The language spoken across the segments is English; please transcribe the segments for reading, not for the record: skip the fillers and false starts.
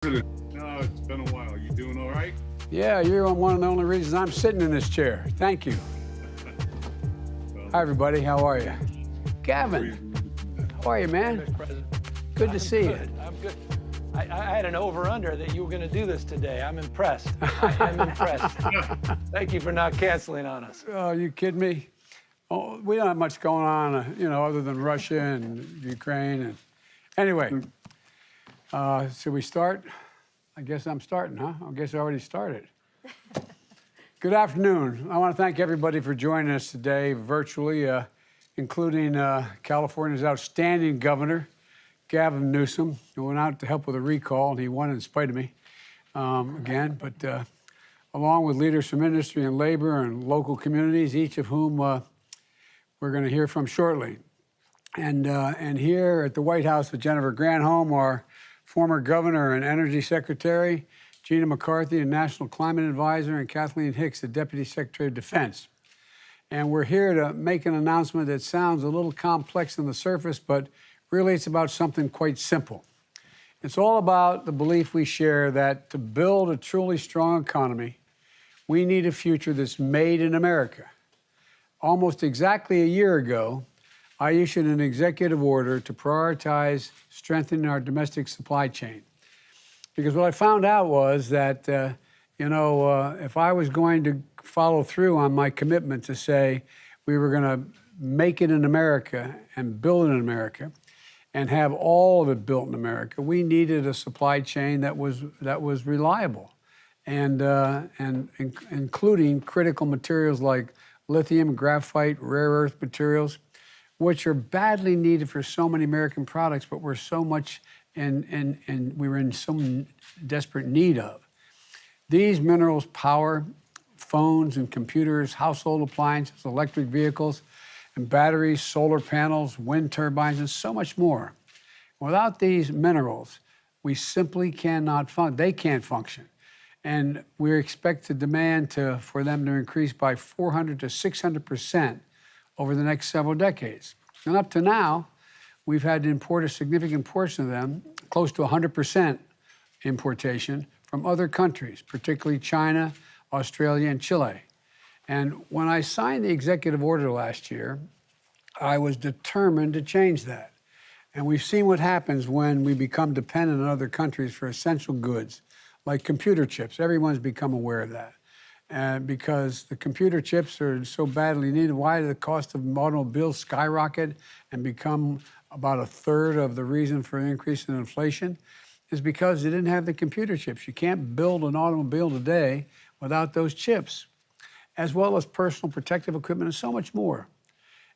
No, it's been a while. You doing all right? Yeah, you're one of the only reasons I'm sitting in this chair. Thank you. Hi, everybody. How are you? Gavin, how are you, man? Good to see you. I'm good. I had an over-under that you were going to do this today. I'm impressed. I am impressed. Thank you for not canceling on us. Oh, you kidding me? Oh, we don't have much going on, other than Russia and Ukraine. And anyway, should we start? I guess I'm starting, huh? I guess I already started. Good afternoon. I want to thank everybody for joining us today virtually, including California's outstanding governor, Gavin Newsom, who went out to help with a recall, and he won in spite of me again. But along with leaders from industry and labor and local communities, each of whom we're going to hear from shortly. And here at the White House with Jennifer Granholm, our former governor and energy secretary, Gina McCarthy, the National Climate Advisor, and Kathleen Hicks, the Deputy Secretary of Defense. And we're here to make an announcement that sounds a little complex on the surface, but really it's about something quite simple. It's all about the belief we share that to build a truly strong economy, we need a future that's made in America. Almost exactly a year ago, I issued an executive order to prioritize strengthening our domestic supply chain. Because what I found out was that, if I was going to follow through on my commitment to say we were going to make it in America and build it in America and have all of it built in America, we needed a supply chain that was reliable and including critical materials like lithium, graphite, rare earth materials, which are badly needed for so many American products, but we're so much and we were in so desperate need of. These minerals power phones and computers, household appliances, electric vehicles, and batteries, solar panels, wind turbines, and so much more. Without these minerals, we simply cannot function. They can't function. And we expect the demand for them to increase by 400 to 600% over the next several decades. And up to now, we've had to import a significant portion of them, close to 100% importation from other countries, particularly China, Australia, and Chile. And when I signed the executive order last year, I was determined to change that. And we've seen what happens when we become dependent on other countries for essential goods, like computer chips. Everyone's become aware of that. And because the computer chips are so badly needed, why did the cost of automobiles skyrocket and become about a third of the reason for the increase in inflation? Is because they didn't have the computer chips. You can't build an automobile today without those chips, as well as personal protective equipment and so much more.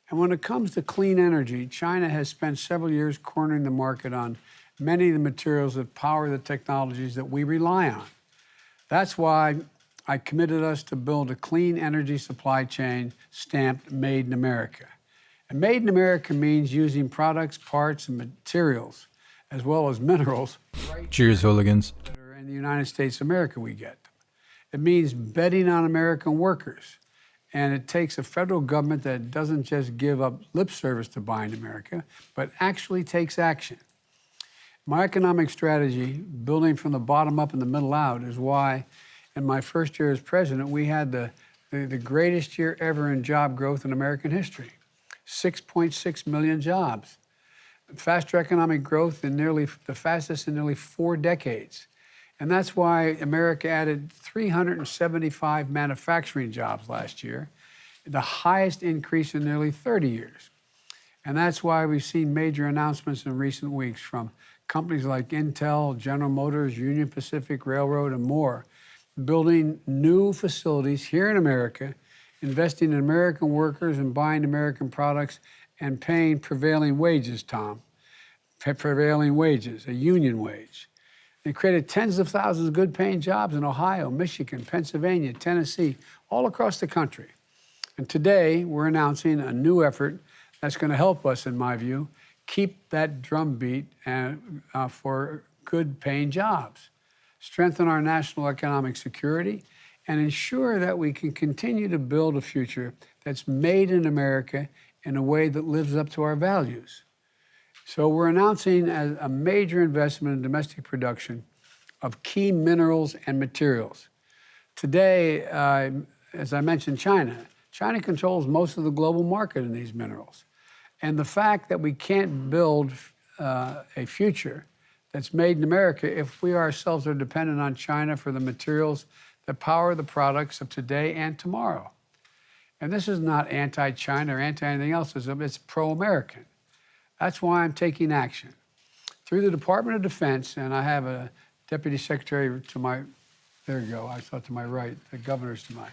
And when it comes to clean energy, China has spent several years cornering the market on many of the materials that power the technologies that we rely on. That's why I committed us to build a clean energy supply chain stamped Made in America. And Made in America means using products, parts, and materials, as well as minerals. Cheers, hooligans. That are in the United States of America, we get them. It means betting on American workers. And it takes a federal government that doesn't just give up lip service to buying America, but actually takes action. My economic strategy, building from the bottom up and the middle out, is why in my first year as president, we had the greatest year ever in job growth in American history. 6.6 million jobs. Faster economic growth the fastest in nearly 4 decades. And that's why America added 375 manufacturing jobs last year, the highest increase in nearly 30 years. And that's why we've seen major announcements in recent weeks from companies like Intel, General Motors, Union Pacific Railroad, and more, building new facilities here in America, investing in American workers and buying American products and paying prevailing wages, Tom. Prevailing wages, a union wage. They created tens of thousands of good-paying jobs in Ohio, Michigan, Pennsylvania, Tennessee, all across the country. And today, we're announcing a new effort that's going to help us, in my view, keep that drumbeat for good-paying jobs, strengthen our national economic security, and ensure that we can continue to build a future that's made in America in a way that lives up to our values. So we're announcing a major investment in domestic production of key minerals and materials. Today, as I mentioned, China controls most of the global market in these minerals. And the fact that we can't build a future that's made in America if we ourselves are dependent on China for the materials that power the products of today and tomorrow. And this is not anti-China or anti-anything else, it's pro-American. That's why I'm taking action. Through the Department of Defense, and I have a Deputy Secretary to my, there you go, I thought to my right, the governor's to my,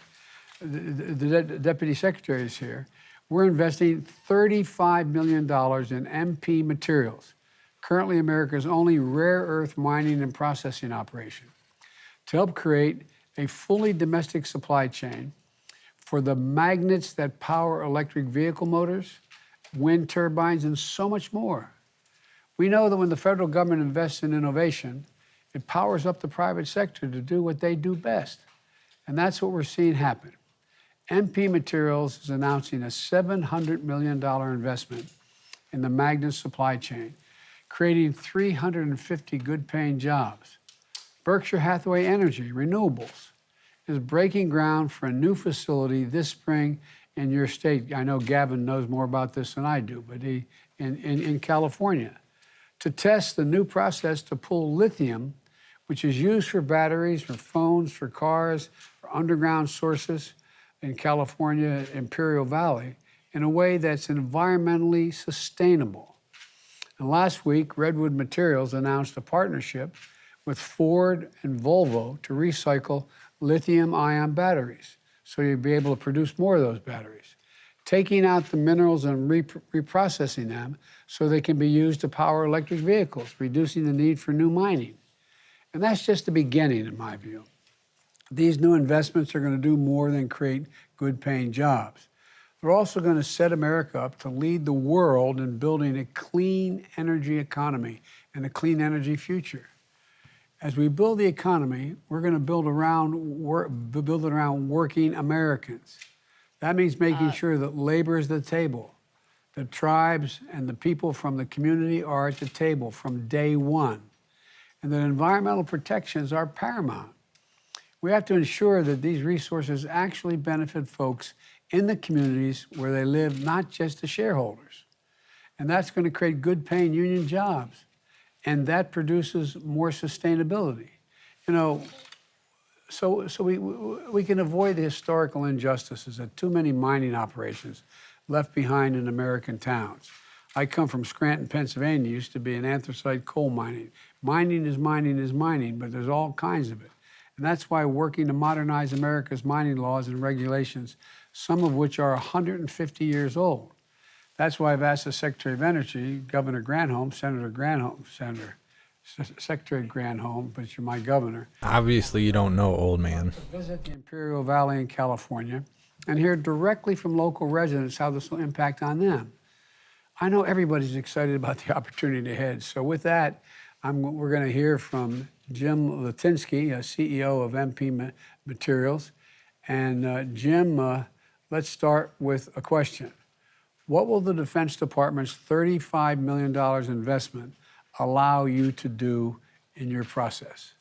the Deputy Secretary is here. We're investing $35 million in MP materials, currently America's only rare earth mining and processing operation, to help create a fully domestic supply chain for the magnets that power electric vehicle motors, wind turbines, and so much more. We know that when the federal government invests in innovation, it powers up the private sector to do what they do best. And that's what we're seeing happen. MP Materials is announcing a $700 million investment in the magnet supply chain, creating 350 good-paying jobs. Berkshire Hathaway Energy, renewables, is breaking ground for a new facility this spring in your state. I know Gavin knows more about this than I do, but in California, to test the new process to pull lithium, which is used for batteries, for phones, for cars, for underground sources in California, Imperial Valley, in a way that's environmentally sustainable. And last week, Redwood Materials announced a partnership with Ford and Volvo to recycle lithium-ion batteries, so you'll be able to produce more of those batteries, taking out the minerals and reprocessing them so they can be used to power electric vehicles, reducing the need for new mining. And that's just the beginning, in my view. These new investments are going to do more than create good-paying jobs. They're also going to set America up to lead the world in building a clean energy economy and a clean energy future. As we build the economy, we're going to build it around working Americans. That means making sure that labor is at the table, the tribes and the people from the community are at the table from day one, and that environmental protections are paramount. We have to ensure that these resources actually benefit folks in the communities where they live, not just the shareholders. And that's going to create good-paying union jobs. And that produces more sustainability. You know, so we can avoid the historical injustices that too many mining operations left behind in American towns. I come from Scranton, Pennsylvania, used to be an anthracite coal mining. Mining is mining is mining, but there's all kinds of it. And that's why working to modernize America's mining laws and regulations, some of which are 150 years old. That's why I've asked the Secretary of Energy, Governor Granholm, Secretary Granholm, but you're my governor. Obviously, you don't know, old man. Visit the Imperial Valley in California and hear directly from local residents how this will impact on them. I know everybody's excited about the opportunity ahead. So with that, we're going to hear from Jim Litinsky, CEO of MP Materials. And Jim, let's start with a question. What will the Defense Department's $35 million investment allow you to do in your process?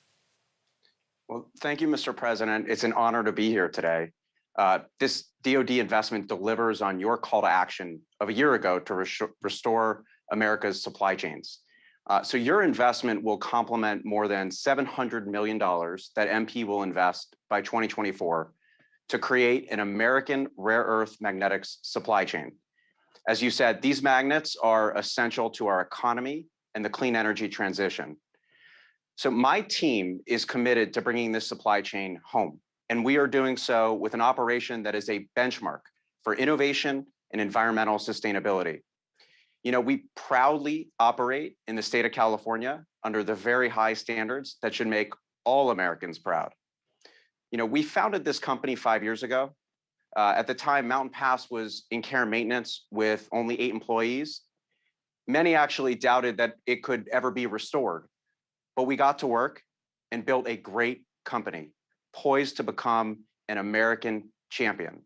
Well, thank you, Mr. President. It's an honor to be here today. This DoD investment delivers on your call to action of a year ago to restore America's supply chains. So your investment will complement more than $700 million that MP will invest by 2024 to create an American rare earth magnetics supply chain. As you said, these magnets are essential to our economy and the clean energy transition. So my team is committed to bringing this supply chain home, and we are doing so with an operation that is a benchmark for innovation and environmental sustainability. You know, we proudly operate in the state of California under the very high standards that should make all Americans proud. You know, we founded this company 5 years ago. At the time, Mountain Pass was in care and maintenance with only 8 employees. Many actually doubted that it could ever be restored, but we got to work and built a great company poised to become an American champion.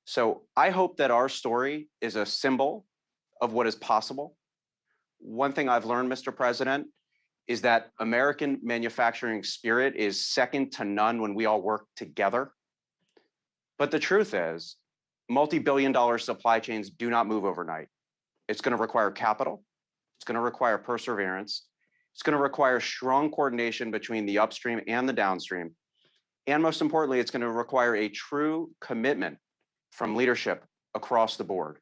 So I hope that our story is a symbol of what is possible. One thing I've learned, Mr. President, is that American manufacturing spirit is second to none when we all work together. But the truth is, multi-billion-dollar supply chains do not move overnight. It's going to require capital. It's going to require perseverance. It's going to require strong coordination between the upstream and the downstream. And most importantly, it's going to require a true commitment from leadership across the board.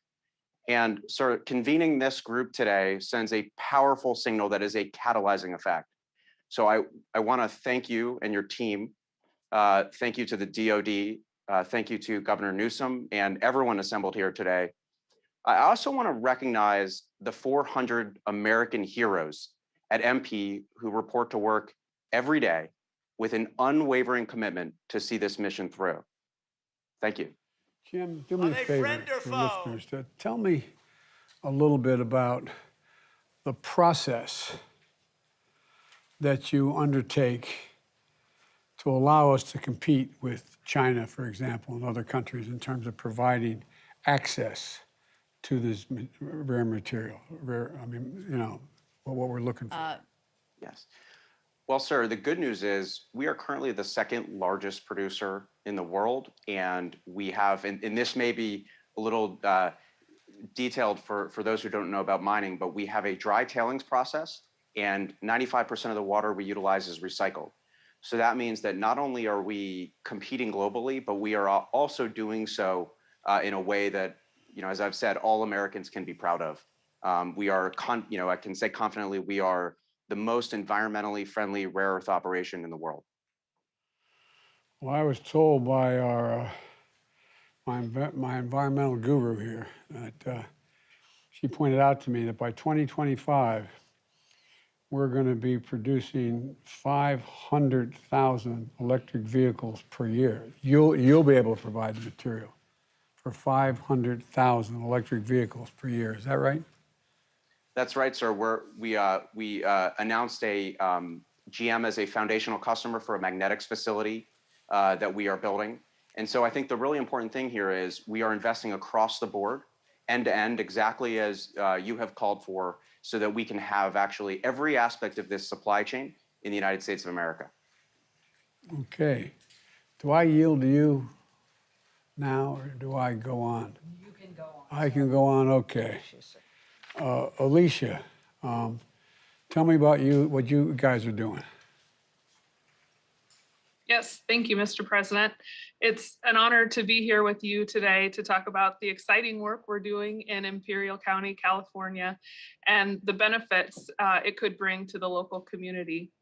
And so convening this group today sends a powerful signal that is a catalyzing effect. So I want to thank you and your team. Thank you to the DOD. Thank you to Governor Newsom and everyone assembled here today. I also want to recognize the 400 American heroes at MP who report to work every day with an unwavering commitment to see this mission through. Thank you. Jim, do me a favor for listeners to tell me a little bit about the process that you undertake to allow us to compete with China, for example, and other countries in terms of providing access to this rare material, what we're looking for. Yes. Well, sir, the good news is we are currently the second largest producer in the world. And we have, and this may be a little detailed for those who don't know about mining, but we have a dry tailings process and 95% of the water we utilize is recycled. So that means that not only are we competing globally, but we are also doing so in a way that, as I've said, all Americans can be proud of. We are, I can say confidently, we are the most environmentally friendly rare earth operation in the world. Well, I was told by our my environmental guru here that she pointed out to me that by 2025, we're going to be producing 500,000 electric vehicles per year. You'll be able to provide the material for 500,000 electric vehicles per year. Is that right? That's right, sir. We announced a GM as a foundational customer for a magnetics facility that we are building. And so I think the really important thing here is we are investing across the board, end to end, exactly as you have called for, so that we can have actually every aspect of this supply chain in the United States of America. Okay. Do I yield to you now, or do I go on? You can go on. I can go on, okay. Alicia, tell me about you, what you guys are doing. Yes, thank you, Mr. President. It's an honor to be here with you today to talk about the exciting work we're doing in Imperial County, California, and the benefits it could bring to the local community.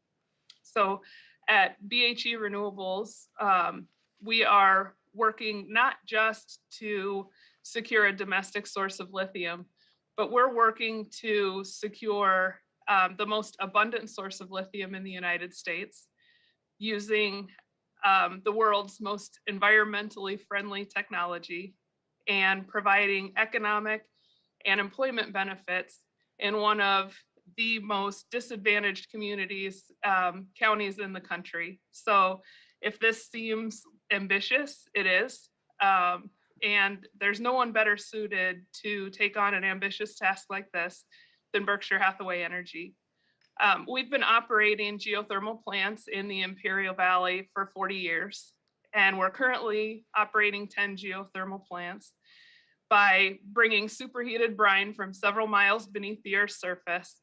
So at BHE Renewables, we are working not just to secure a domestic source of lithium, but we're working to secure the most abundant source of lithium in the United States using the world's most environmentally friendly technology and providing economic and employment benefits in one of the most disadvantaged communities, counties in the country. So if this seems ambitious, it is. And there's no one better suited to take on an ambitious task like this than Berkshire Hathaway Energy. We've been operating geothermal plants in the Imperial Valley for 40 years, and we're currently operating 10 geothermal plants by bringing superheated brine from several miles beneath the Earth's surface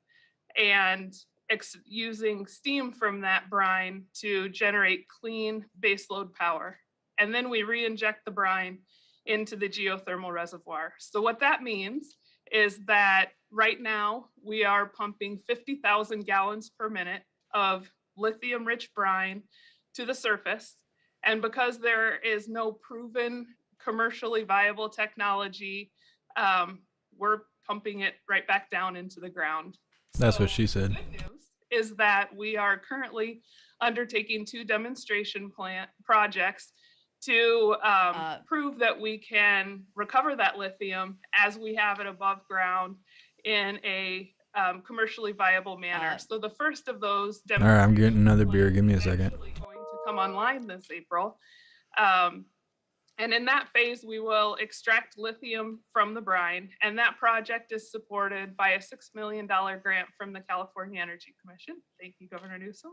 and using steam from that brine to generate clean baseload power. And then we re-inject the brine into the geothermal reservoir. So what that means is that right now we are pumping 50,000 gallons per minute of lithium-rich brine to the surface. And because there is no proven commercially viable technology, we're pumping it right back down into the ground. That's So what she said. The good news is that we are currently undertaking 2 demonstration projects to prove that we can recover that lithium as we have it above ground in a commercially viable manner. So the first of those All right, I'm getting another beer. Give me a second. Going to come online this April. And in that phase, we will extract lithium from the brine. And that project is supported by a $6 million grant from the California Energy Commission. Thank you, Governor Newsom.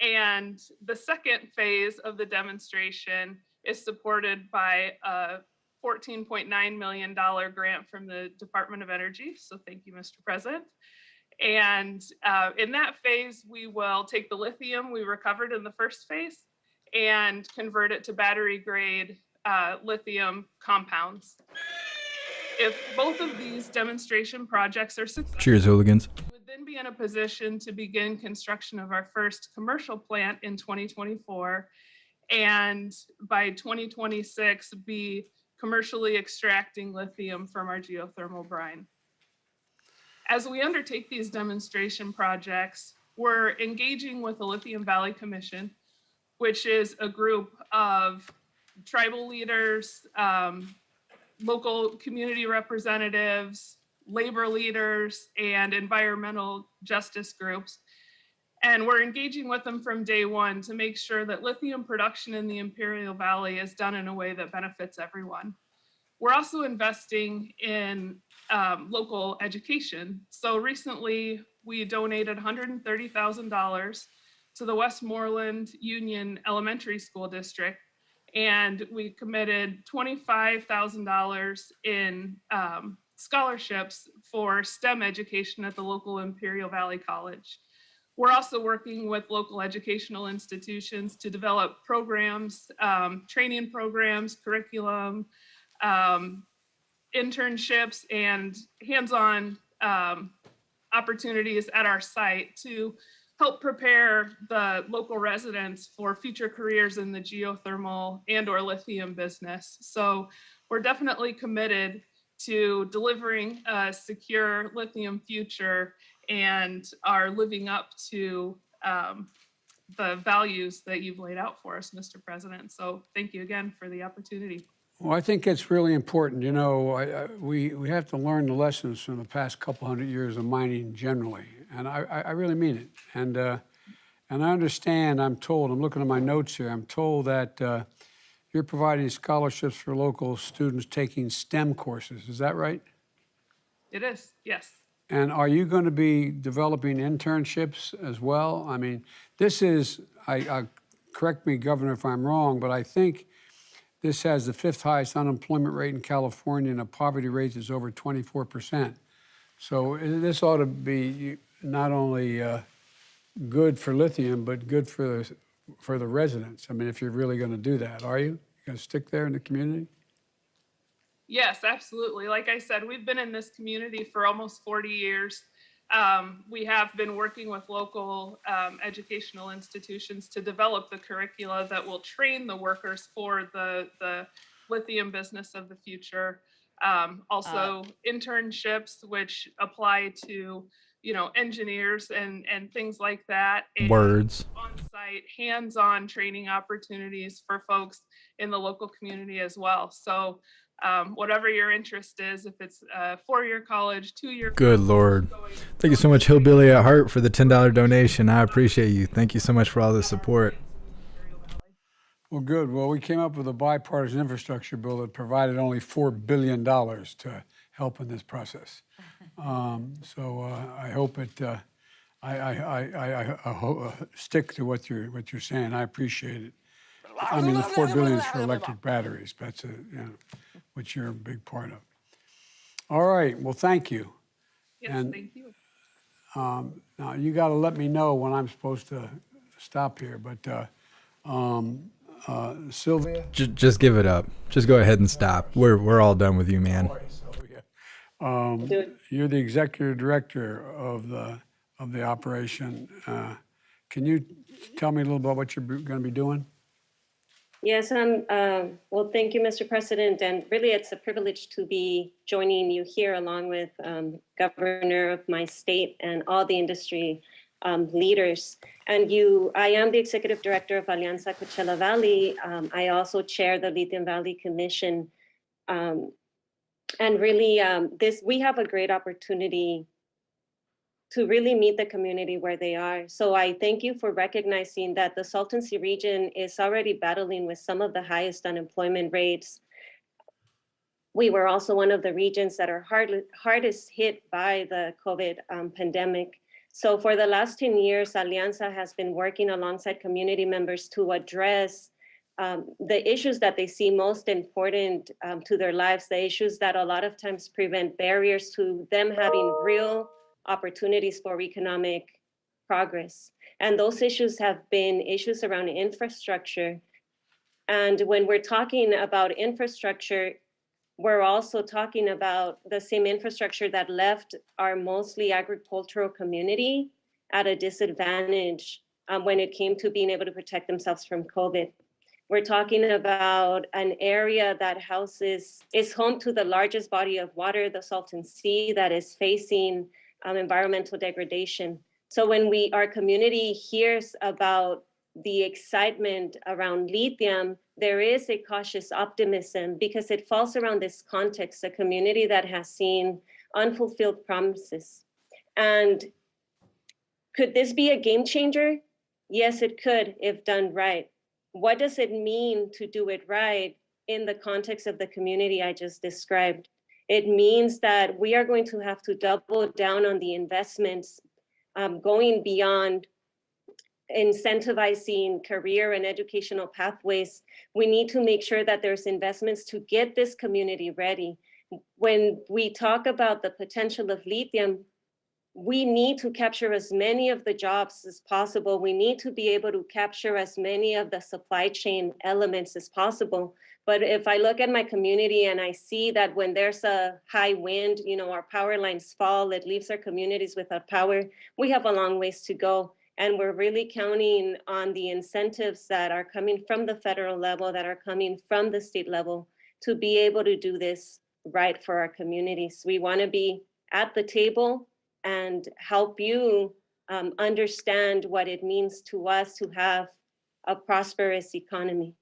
And the second phase of the demonstration is supported by a $14.9 million grant from the Department of Energy. So thank you, Mr. President. And in that phase, we will take the lithium we recovered in the first phase and convert it to battery grade lithium compounds. If both of these demonstration projects are successful, Cheers, hooligans. we would then be in a position to begin construction of our first commercial plant in 2024, and by 2026 be commercially extracting lithium from our geothermal brine. As we undertake these demonstration projects, we're engaging with the Lithium Valley Commission, which is a group of tribal leaders, local community representatives, labor leaders, and environmental justice groups. And we're engaging with them from day one to make sure that lithium production in the Imperial Valley is done in a way that benefits everyone. We're also investing in local education. So recently we donated $130,000 to the Westmoreland Union Elementary School District, and we committed $25,000 in scholarships for STEM education at the local Imperial Valley College. We're also working with local educational institutions to develop programs, training programs, curriculum, internships, and hands-on opportunities at our site to help prepare the local residents for future careers in the geothermal and or lithium business. So we're definitely committed to delivering a secure lithium future and are living up to the values that you've laid out for us, Mr. President. So thank you again for the opportunity. Well, I think it's really important. You know, we have to learn the lessons from the past couple hundred years of mining generally, and I really mean it. And I understand. I'm told. I'm looking at my notes here. I'm told that you're providing scholarships for local students taking STEM courses. Is that right? It is, yes. And are you going to be developing internships as well? I mean, this is. Correct me, Governor, if I'm wrong, but I think this has the 5th highest unemployment rate in California, and the poverty rate is over 24%. So this ought to be not only good for lithium, but good for the residents. I mean, if you're really going to do that, are you? You going to stick there in the community? Yes, absolutely. Like I said, we've been in this community for almost 40 years. We have been working with local educational institutions to develop the curricula that will train the workers for the lithium business of the future. Also internships, which apply to, engineers and things like that. And Words. on-site, hands-on training opportunities for folks in the local community as well. So whatever your interest is, if it's a 4-year college, 2-year. Good Lord. Thank you so much, Hillbilly at Heart, for the $10 donation. I appreciate you. Thank you so much for all the support. Well, good. Well, we came up with a bipartisan infrastructure bill that provided only $4 billion to help in this process. I hope it. I stick to what you're saying. I appreciate it. I mean, the $4 billion is for electric batteries. That's which you're a big part of. All right. Well, thank you. Yes, And, thank you. Now you got to let me know when I'm supposed to stop here. But Sylvia. Just give it up. Just go ahead and stop. We're all done with you, man. You're the executive director of the operation. Can you tell me a little about what you're going to be doing? Yes, well, thank you, Mr. President. And really, it's a privilege to be joining you here along with Governor of my state and all the industry leaders. And I am the executive director of Alianza Coachella Valley. I also chair the Lithium Valley Commission. And really, we have a great opportunity to really meet the community where they are. So I thank you for recognizing that the Salton Sea region is already battling with some of the highest unemployment rates. We were also one of the regions that are hardest hit by the COVID pandemic. So for the last 10 years, Alianza has been working alongside community members to address the issues that they see most important to their lives, the issues that a lot of times prevent barriers to them having real opportunities for economic progress. And those issues have been issues around infrastructure. And when we're talking about infrastructure, we're also talking about the same infrastructure that left our mostly agricultural community at a disadvantage when it came to being able to protect themselves from COVID. We're talking about an area that is home to the largest body of water, the Salton Sea, that is facing environmental degradation. So when our community hears about the excitement around lithium, there is a cautious optimism because it falls around this context, a community that has seen unfulfilled promises. And could this be a game changer? Yes, it could, if done right. What does it mean to do it right in the context of the community I just described? It means that we are going to have to double down on the investments going beyond incentivizing career and educational pathways. We need to make sure that there's investments to get this community ready. When we talk about the potential of lithium, we need to capture as many of the jobs as possible. We need to be able to capture as many of the supply chain elements as possible. But if I look at my community and I see that when there's a high wind, our power lines fall, it leaves our communities without power, we have a long ways to go. And we're really counting on the incentives that are coming from the federal level, that are coming from the state level, to be able to do this right for our communities. We want to be at the table and help you understand what it means to us to have a prosperous economy.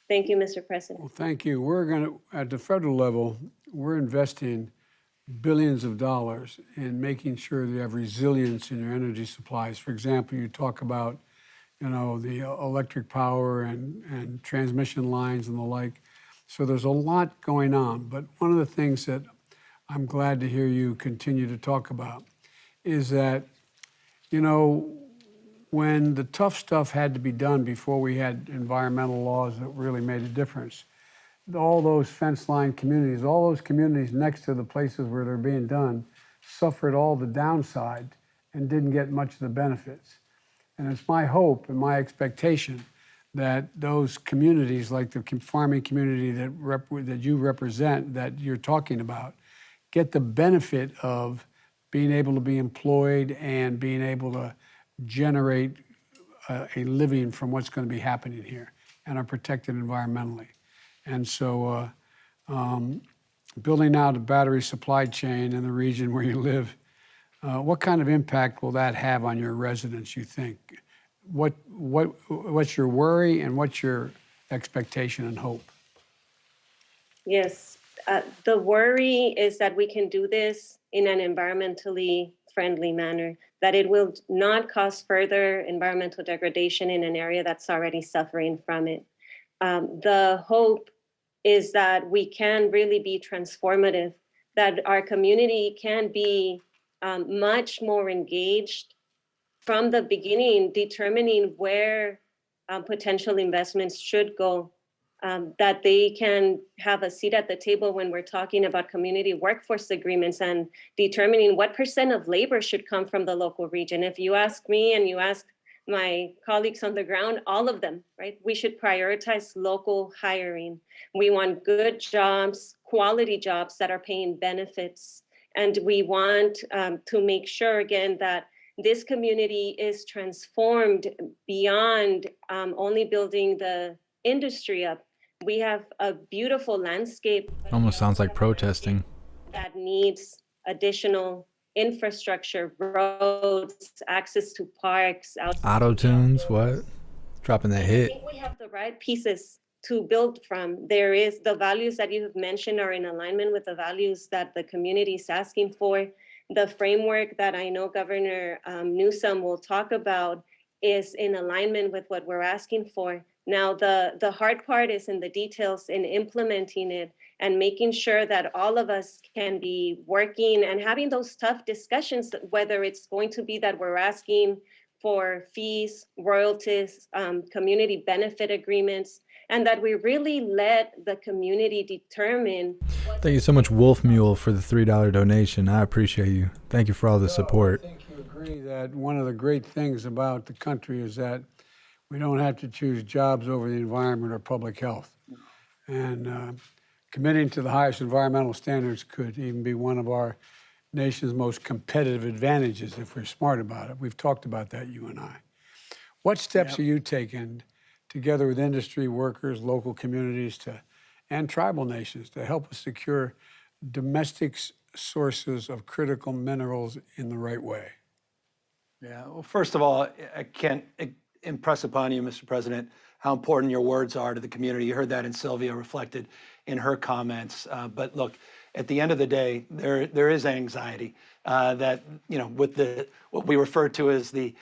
Thank you, Mr. President. Well, thank you. We're going to, at the federal level, we're investing billions of dollars in making sure that you have resilience in your energy supplies. For example, you talk about, the electric power and transmission lines and the like. So there's a lot going on. But one of the things that I'm glad to hear you continue to talk about is that, when the tough stuff had to be done before we had environmental laws that really made a difference, all those fence line communities, all those communities next to the places where they're being done suffered all the downside and didn't get much of the benefits. And it's my hope and my expectation that those communities, like the farming community that you represent, that you're talking about, get the benefit of being able to be employed and being able to generate a living from what's going to be happening here and are protected environmentally. And so building out a battery supply chain in the region where you live, what kind of impact will that have on your residents, you think? What's your worry and what's your expectation and hope? Yes, the worry is that we can do this in an environmentally friendly manner, that it will not cause further environmental degradation in an area that's already suffering from it. The hope is that we can really be transformative, that our community can be much more engaged from the beginning, determining where potential investments should go, that they can have a seat at the table when we're talking about community workforce agreements and determining what % of labor should come from the local region. If you ask me and you ask my colleagues on the ground, all of them, right? We should prioritize local hiring. We want good jobs, quality jobs that are paying benefits. And we want to make sure, again, that this community is transformed beyond only building the industry up. We have a beautiful landscape. Almost sounds like protesting. That needs additional infrastructure, roads, access to parks. Auto tunes, what? Dropping that hit. I think we have the right pieces to build from. There is the values that you have mentioned are in alignment with the values that the community is asking for. the framework that I know Governor Newsom will talk about is in alignment with what we're asking for. Now, the hard part is in the details in implementing it and making sure that all of us can be working and having those tough discussions, whether it's going to be that we're asking for fees, royalties, community benefit agreements, and that we really let the community determine. Thank you so much, Wolf Mule, for the $3 donation. I appreciate you. Thank you for all the support. I think you agree that one of the great things about the country is that we don't have to choose jobs over the environment or public health. And committing to the highest environmental standards could even be one of our nation's most competitive advantages if we're smart about it. We've talked about that, you and I. What steps are you taking together with industry, workers, local communities, and tribal nations to help us secure domestic sources of critical minerals in the right way? Yeah, well, first of all, I can't impress upon you, Mr. President, how important your words are to the community. You heard that in Sylvia reflected in her comments. But look, at the end of the day, there is anxiety that, you know, with what we refer to as the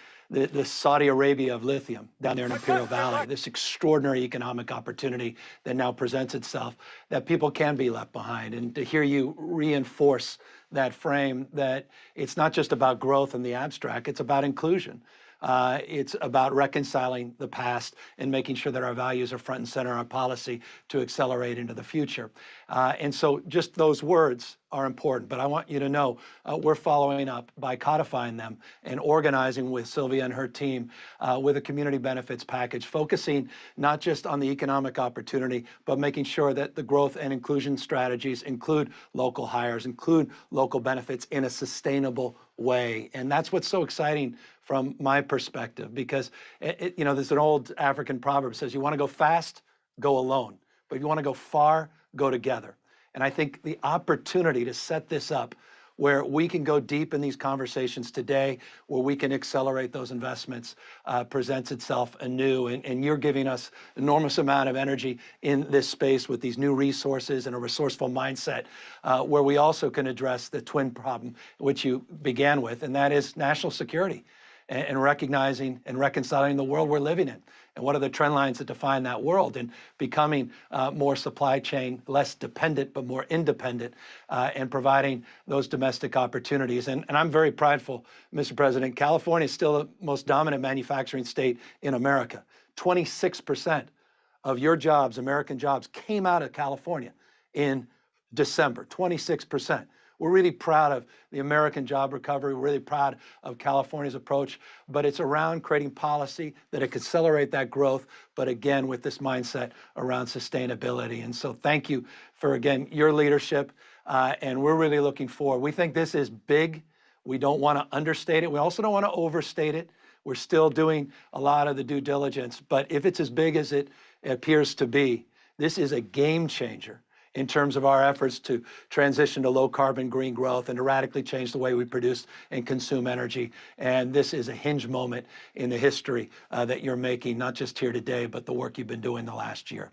Saudi Arabia of lithium down there in Imperial Valley, this extraordinary economic opportunity that now presents itself, that people can be left behind. And to hear you reinforce that frame, that it's not just about growth in the abstract, it's about inclusion. It's about reconciling the past and making sure that our values are front and center in our policy to accelerate into the future. And so just those words are important, but I want you to know we're following up by codifying them and organizing with Sylvia and her team with a community benefits package, focusing not just on the economic opportunity, but making sure that the growth and inclusion strategies include local hires, include local benefits in a sustainable way. And that's what's so exciting from my perspective, because you know, there's an old African proverb that says, you want to go fast, go alone. But if you want to go far, go together. And I think the opportunity to set this up where we can go deep in these conversations today, where we can accelerate those investments, presents itself anew. And you're giving us enormous amount of energy in this space with these new resources and a resourceful mindset, where we also can address the twin problem, which you began with, and that is national security. And recognizing and reconciling the world we're living in. And what are the trend lines that define that world, and becoming more supply chain, less dependent, but more independent, and providing those domestic opportunities. And I'm very prideful, Mr. President. California is still the most dominant manufacturing state in America. 26% of your jobs, American jobs, came out of California in December, 26%. We're really proud of the American job recovery. We're really proud of California's approach, but it's around creating policy that it could accelerate that growth, but again, with this mindset around sustainability. And so thank you for, again, your leadership, and we're really looking forward. We think this is big. We don't want to understate it. We also don't want to overstate it. We're still doing a lot of the due diligence, but if it's as big as it appears to be, this is a game changer in terms of our efforts to transition to low carbon green growth and to radically change the way we produce and consume energy. And this is a hinge moment in the history that you're making, not just here today, but the work you've been doing the last year.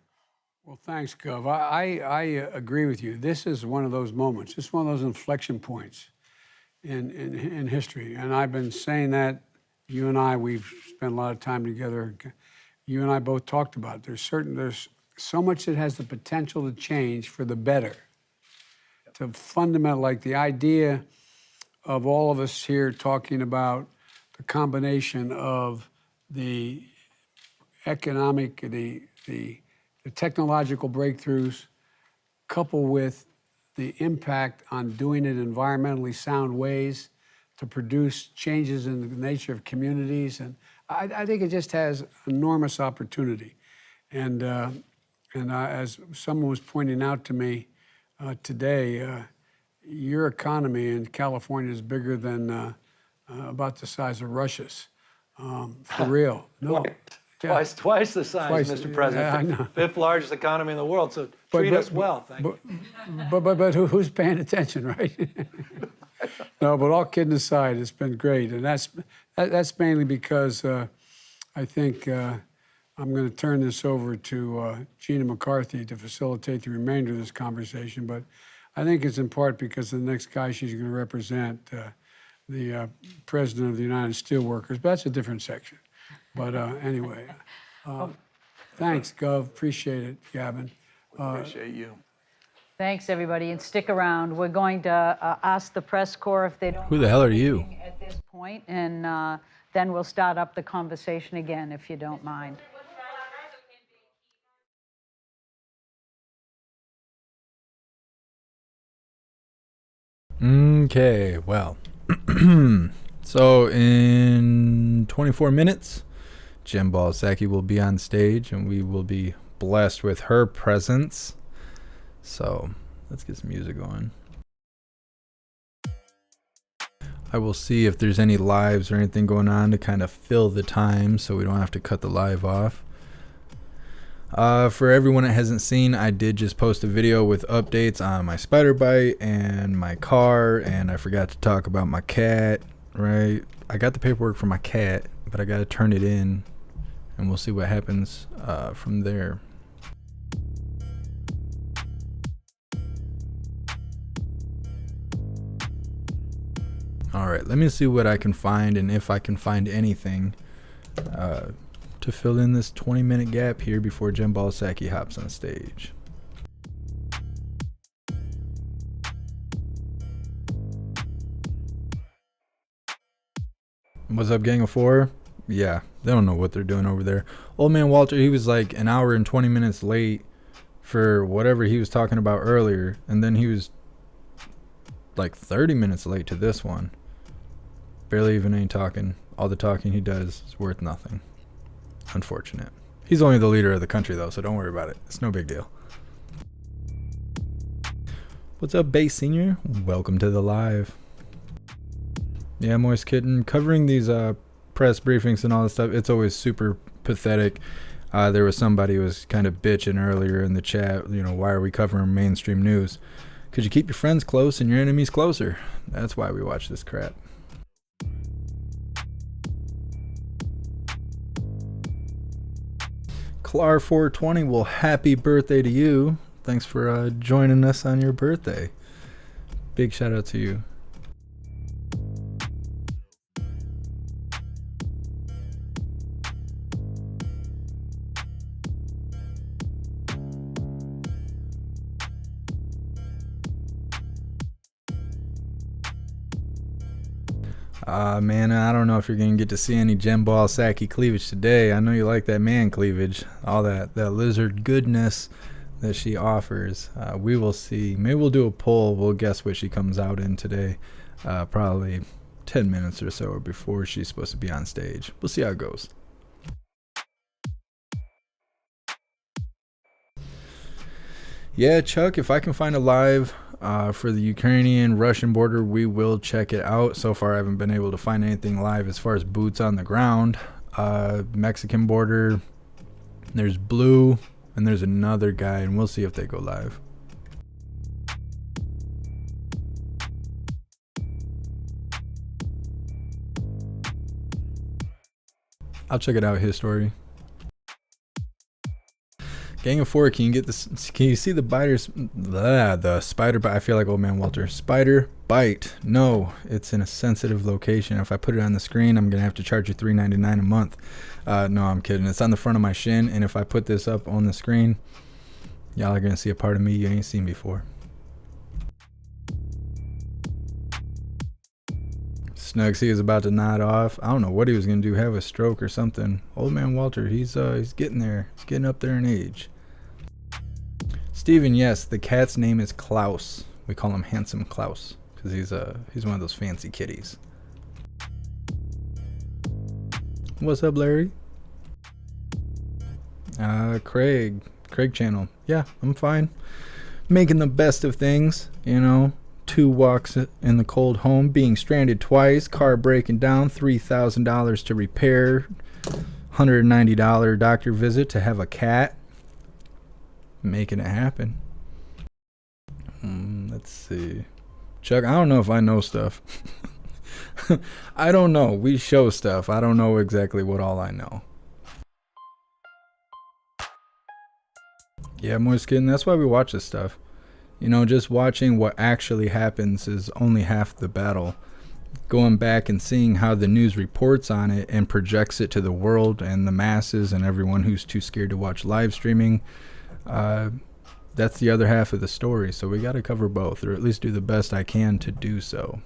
Well, thanks, Gov. I agree with you. This is one of those moments. It's one of those inflection points in history. And I've been saying that. You and I, we've spent a lot of time together. You and I both talked about it. There's so much that has the potential to change for the better. To fundamental, like the idea of all of us here talking about the combination of the economic, the technological breakthroughs, coupled with the impact on doing it in environmentally sound ways to produce changes in the nature of communities. And I think it just has enormous opportunity. And as someone was pointing out to me today, your economy in California is bigger than about the size of Russia's. For real. No. Twice the size, Mr. President. I know. Fifth largest economy in the world, so treat us well, thank you. But who's paying attention, right? No, but all kidding aside, it's been great. And that's mainly because I think I'm going to turn this over to Gina McCarthy to facilitate the remainder of this conversation. But I think it's in part because the next guy she's going to represent, the president of the United Steelworkers, but that's a different section. But anyway, thanks, Gov. Appreciate it, Gavin. Appreciate you. Thanks, everybody, and stick around. We're going to ask the press corps if they don't. Who the hell are you? At this point, and then we'll start up the conversation again, if you don't mind. Okay, well, so in 24 minutes, Jen Balsacki will be on stage, and we will be blessed with her presence. So let's get some music going. I will see if there's any lives or anything going on to kind of fill the time so we don't have to cut the live off. For everyone that hasn't seen, I did just post a video with updates on my spider bite and my car, and I forgot to talk about my cat, right? I got the paperwork for my cat, but I got to turn it in, and we'll see what happens from there. All right, let me see what I can find, and if I can find anything to fill in this 20-minute gap here before Jen Balsacki hops on stage. What's up, Gang of Four? Yeah, they don't know what they're doing over there. Old man Walter, he was like an hour and 20 minutes late for whatever he was talking about earlier, and then he was like 30 minutes late to this one. Barely even any talking. All the talking he does is worth nothing. Unfortunate. He's only the leader of the country though, so don't worry about it. It's no big deal. What's up, Bay Senior? Welcome to the live. Yeah, Moist Kitten. Covering these press briefings and all this stuff, it's always super pathetic. There was somebody who was kind of bitching earlier in the chat, you know, why are we covering mainstream news? Because you keep your friends close and your enemies closer. That's why we watch this crap. Clar 420, well, happy birthday to you. Thanks for joining us on your birthday. Big shout out to you. Man, I don't know if you're going to get to see any Jen Balsacki cleavage today. I know you like that man cleavage, all that lizard goodness that she offers. We will see. Maybe we'll do a poll. We'll guess what she comes out in today. Probably 10 minutes or so before she's supposed to be on stage. We'll see how it goes. Yeah, Chuck, if I can find a live for the Ukrainian-Russian border, we will check it out. So far, I haven't been able to find anything live as far as boots on the ground. Mexican border, there's Blue, and there's another guy, and we'll see if they go live. I'll check it out, his story. Gang of Four, can you get this? Can you see the biters? The spider bite. I feel like old man Walter. Spider bite. No, it's in a sensitive location. If I put it on the screen, I'm gonna have to charge you $3.99 a month. No, I'm kidding. It's on the front of my shin, and if I put this up on the screen, y'all are gonna see a part of me you ain't seen before. Snugsy is about to nod off. I don't know what he was gonna do, have a stroke or something. Old man Walter, he's getting there. He's getting up there in age. Steven, yes, the cat's name is Klaus. We call him Handsome Klaus because he's one of those fancy kitties. What's up, Larry? Craig channel. Yeah, I'm fine. Making the best of things, you know. 2 walks in the cold home, being stranded twice, car breaking down, $3,000 to repair, $190 doctor visit to have a cat. Making it happen. Let's see. Chuck, I don't know if I know stuff. I don't know. We show stuff. I don't know exactly what all I know. Yeah, Moist Kitten, that's why we watch this stuff. You know, just watching what actually happens is only half the battle. Going back and seeing how the news reports on it and projects it to the world and the masses and everyone who's too scared to watch live streaming, that's the other half of the story. So we got to cover both, or at least do the best I can to do so.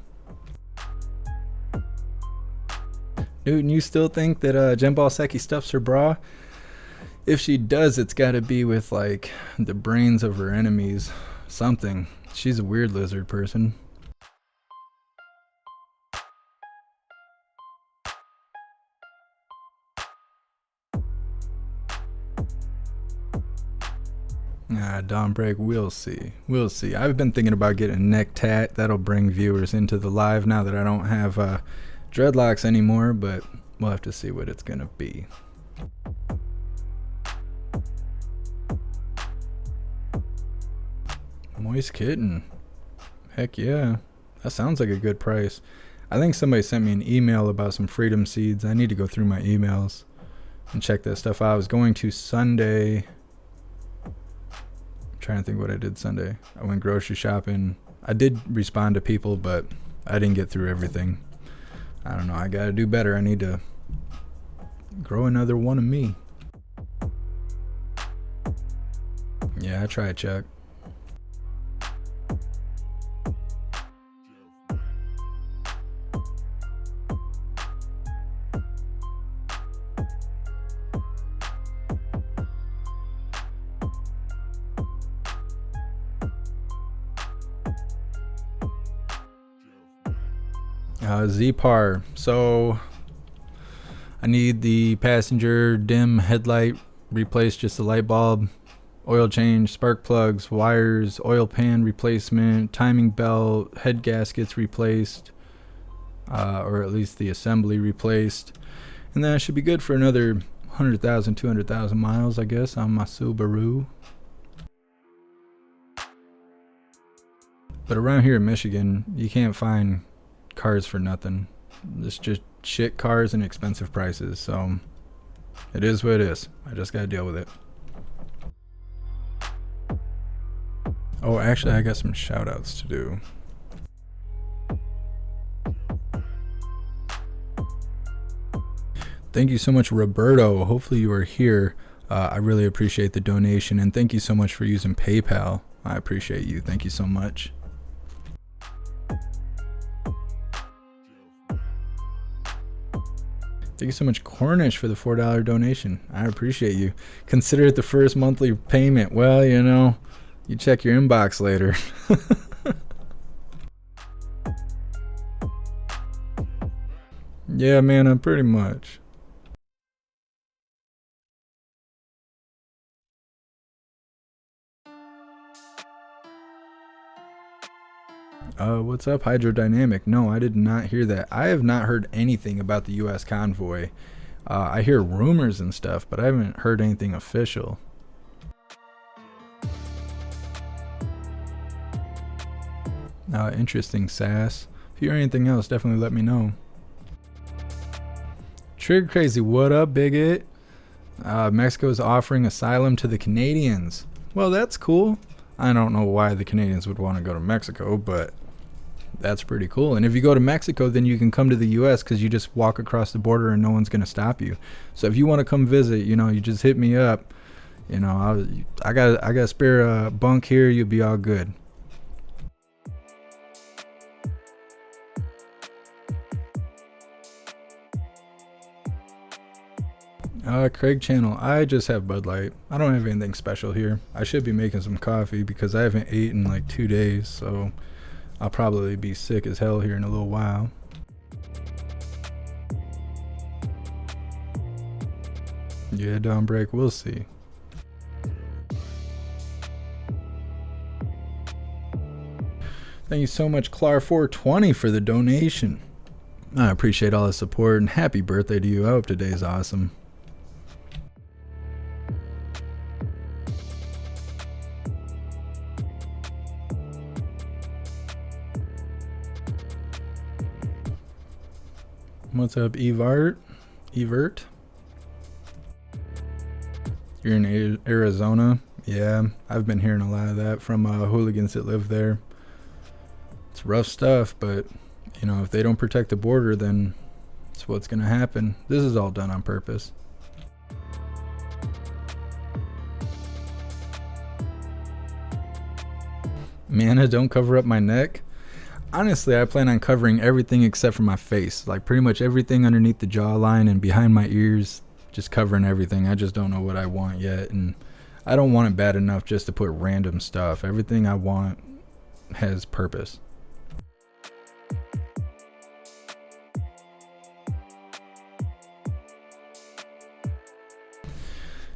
Dude, and you still think that Jen Balsecki stuffs her bra? If she does, it's got to be with like the brains of her enemies. Something. She's a weird lizard person. Dawn Break, we'll see. We'll see. I've been thinking about getting a neck tat. That'll bring viewers into the live now that I don't have dreadlocks anymore, but we'll have to see what it's gonna be. Moist kitten. Heck yeah. That sounds like a good price. I think somebody sent me an email about some freedom seeds. I need to go through my emails and check that stuff out. I was going to Sunday. I'm trying to think what I did Sunday. I went grocery shopping. I did respond to people, but I didn't get through everything. I don't know. I gotta do better. I need to grow another one of me. Yeah, I tried, Chuck. ZPAR. So I need the passenger dim headlight replaced, just the light bulb, oil change, spark plugs, wires, oil pan replacement, timing belt, head gaskets replaced, or at least the assembly replaced, and then I should be good for another 100,000, 200,000 miles, I guess, on my Subaru. But around here in Michigan, you can't find cars for nothing. It's just shit cars and expensive prices, so it is what it is. I just gotta deal with it. Oh, actually, I got some shout outs to do. Thank you so much, Roberto. Hopefully you are here. I really appreciate the donation, and thank you so much for using PayPal. I appreciate you. Thank you so much. Thank you so much, Cornish, for the $4 donation. I appreciate you. Consider it the first monthly payment. Well, you know, you check your inbox later. Yeah, man, I'm pretty much. What's up, Hydrodynamic? No, I did not hear that. I have not heard anything about the U.S. convoy. I hear rumors and stuff, but I haven't heard anything official. Interesting, Sass. If you hear anything else, definitely let me know. Trigger Crazy, what up, bigot? Mexico is offering asylum to the Canadians. Well, that's cool. I don't know why the Canadians would want to go to Mexico, but that's pretty cool. And if you go to Mexico, then you can come to the U.S. because you just walk across the border and no one's going to stop you. So if you want to come visit, you know, you just hit me up. You know, I got a spare bunk here. You'll be all good. Craig Channel, I just have Bud Light. I don't have anything special here. I should be making some coffee because I haven't eaten in like 2 days, so I'll probably be sick as hell here in a little while. Yeah, Dawn Break, we'll see. Thank you so much, Clar420, for the donation. I appreciate all the support, and happy birthday to you. I hope today's awesome. What's up, Evert? You're in Arizona. Yeah, I've been hearing a lot of that from hooligans that live there. It's rough stuff, but you know, if they don't protect the border, then it's what's gonna happen. This is all done on purpose. Manna, don't cover up my neck. Honestly, I plan on covering everything except for my face. Like pretty much everything underneath the jawline and behind my ears, just covering everything. I just don't know what I want yet, and I don't want it bad enough just to put random stuff. Everything I want has purpose.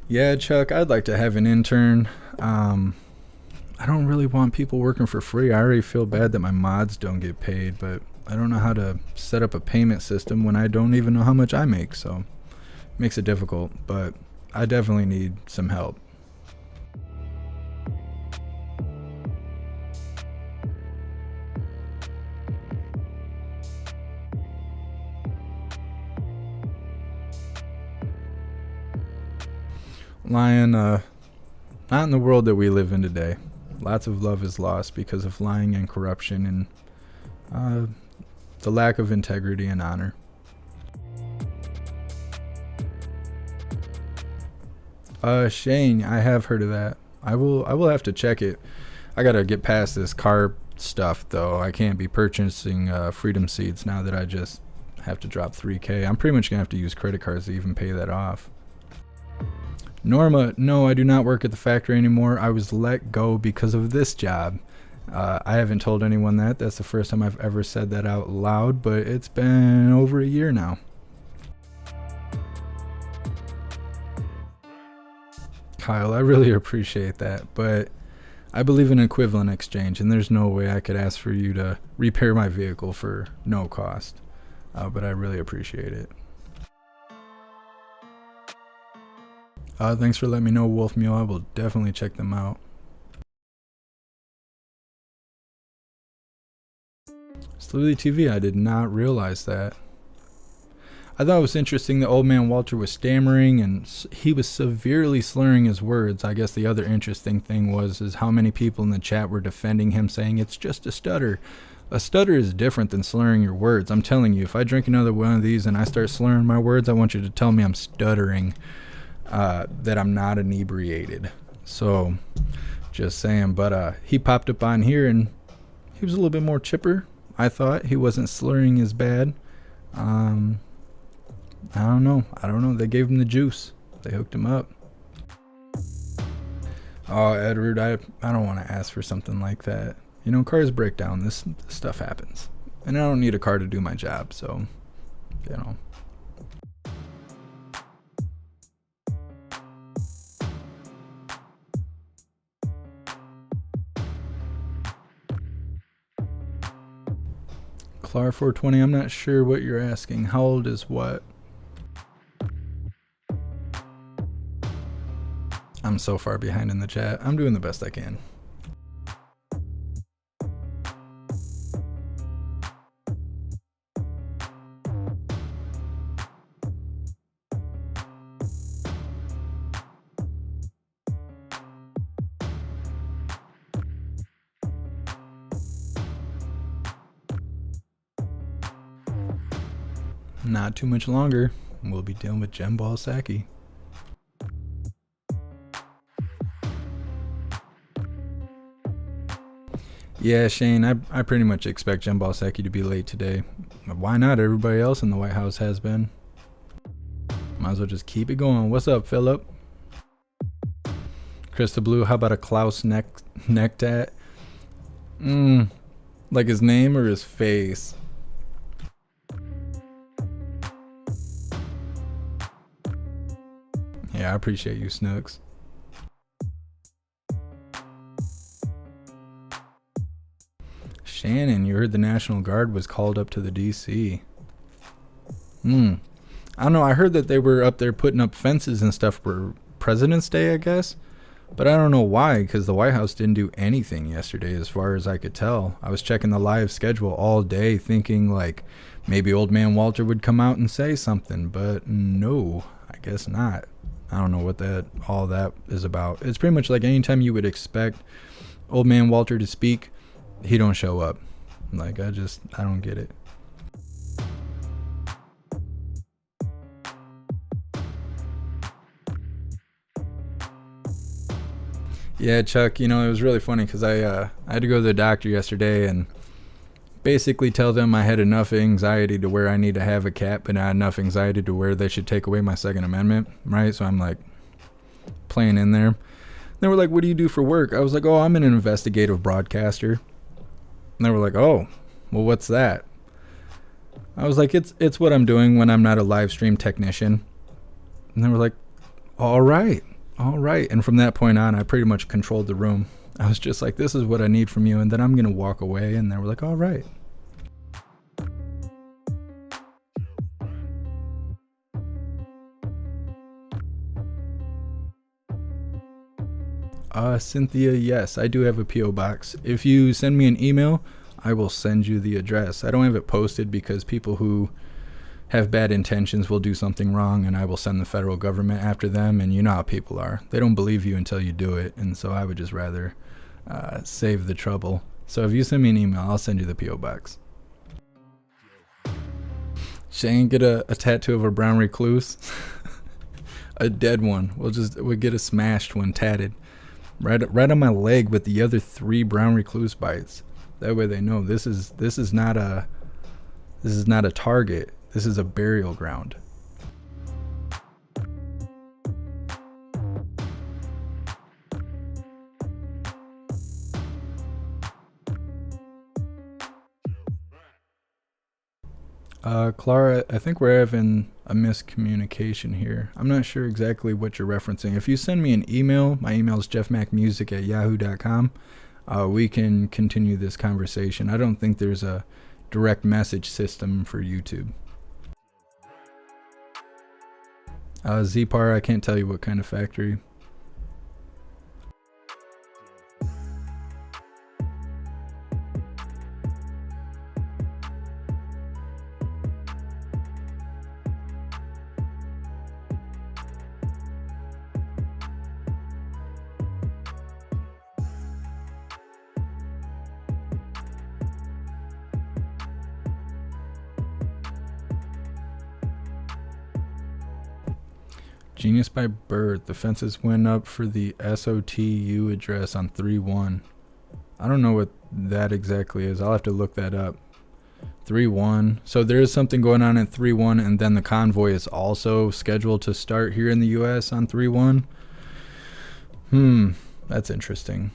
Yeah, Chuck, I'd like to have an intern. I don't really want people working for free. I already feel bad that my mods don't get paid, but I don't know how to set up a payment system when I don't even know how much I make, so it makes it difficult, but I definitely need some help. Lion, not in the world that we live in today. Lots of love is lost because of lying and corruption and the lack of integrity and honor. Shane, I have heard of that. I will have to check it. I gotta get past this car stuff though. I can't be purchasing freedom seeds now that I just have to drop $3K. I'm pretty much gonna have to use credit cards to even pay that off. Norma, no, I do not work at the factory anymore. I was let go because of this job. I haven't told anyone that. That's the first time I've ever said that out loud, but it's been over a year now. Kyle, I really appreciate that, but I believe in equivalent exchange, and there's no way I could ask for you to repair my vehicle for no cost, but I really appreciate it. Thanks for letting me know, Wolf Mule. I will definitely check them out. Slowly TV, I did not realize that. I thought it was interesting that old man Walter was stammering and he was severely slurring his words. I guess the other interesting thing was how many people in the chat were defending him, saying it's just a stutter. A stutter is different than slurring your words. I'm telling you, if I drink another one of these and I start slurring my words, I want you to tell me I'm stuttering. That I'm not inebriated. So just saying, but he popped up on here and he was a little bit more chipper. I thought he wasn't slurring as bad. I don't know. They gave him the juice. They hooked him up. Oh, Edward, I don't want to ask for something like that. You know, cars break down. This stuff happens. And I don't need a car to do my job, so, you know. Clar 420, I'm not sure what you're asking. How old is what? I'm so far behind in the chat. I'm doing the best I can. Not too much longer. We'll be dealing with Jembal Saki. Yeah, Shane, I pretty much expect Jembal Saki to be late today. Why not? Everybody else in the White House has been. Might as well just keep it going. What's up, Philip? Krista Blue, how about a Klaus neck tat? Like his name or his face? Yeah, I appreciate you, Snooks. Shannon, you heard the National Guard was called up to the DC. I don't know, I heard that they were up there putting up fences and stuff for President's Day, I guess. But I don't know why, because the White House didn't do anything yesterday as far as I could tell. I was checking the live schedule all day thinking like maybe old man Walter would come out and say something, but no, I guess not. I don't know what all that is about. It's pretty much like anytime you would expect old man Walter to speak, he don't show up. Like, I don't get it. Yeah, Chuck, it was really funny because I had to go to the doctor yesterday and basically tell them I had enough anxiety to where I need to have a cat, but not enough anxiety to where they should take away my Second Amendment, right? So I'm like playing in there. They were like, what do you do for work? I was like, oh, I'm an investigative broadcaster. And they were like, oh, well, what's that? I was like, it's what I'm doing when I'm not a live stream technician. And they were like, all right. And from that point on, I pretty much controlled the room. I was just like, this is what I need from you, and then I'm going to walk away. And they were like, all right. Cynthia, yes, I do have a P.O. box. If you send me an email, I will send you the address. I don't have it posted because people who have bad intentions will do something wrong, and I will send the federal government after them, and you know how people are. They don't believe you until you do it, and so I would just rather save the trouble. So if you send me an email, I'll send you the P.O. box. Shane, get a tattoo of a brown recluse. A dead one. We'll get a smashed one tatted. Right on my leg with the other 3 brown recluse bites. That way they know this is not a target. This is a burial ground. Clara, I think we're having a miscommunication here. I'm not sure exactly what you're referencing. If you send me an email, my email is jeffmacmusic@yahoo.com. We can continue this conversation. I don't think there's a direct message system for YouTube. Zpar, I can't tell you what kind of factory. Genius by birth. The fences went up for the SOTU address on 3-1. I don't know what that exactly is. I'll have to look that up. 3-1. So there is something going on at 3-1, and then the convoy is also scheduled to start here in the U.S. on 3-1. That's interesting.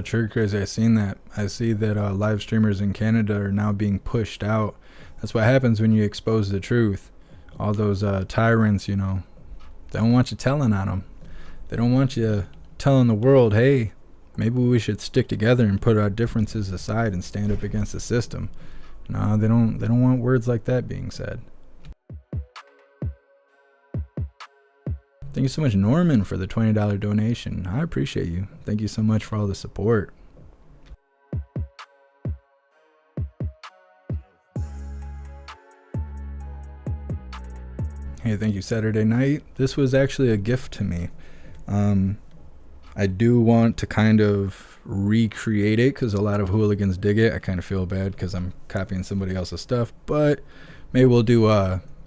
True Crazy, I seen that. I see that live streamers in Canada are now being pushed out. That's what happens when you expose the truth. All those tyrants, they don't want you telling on them. They don't want you telling the world, hey, maybe we should stick together and put our differences aside and stand up against the system. No, they don't want words like that being said. Thank you so much, Norman, for the $20 donation. I appreciate you. Thank you so much for all the support. Hey, thank you, Saturday Night. This was actually a gift to me. I do want to kind of recreate it because a lot of hooligans dig it. I kind of feel bad because I'm copying somebody else's stuff, but maybe we'll do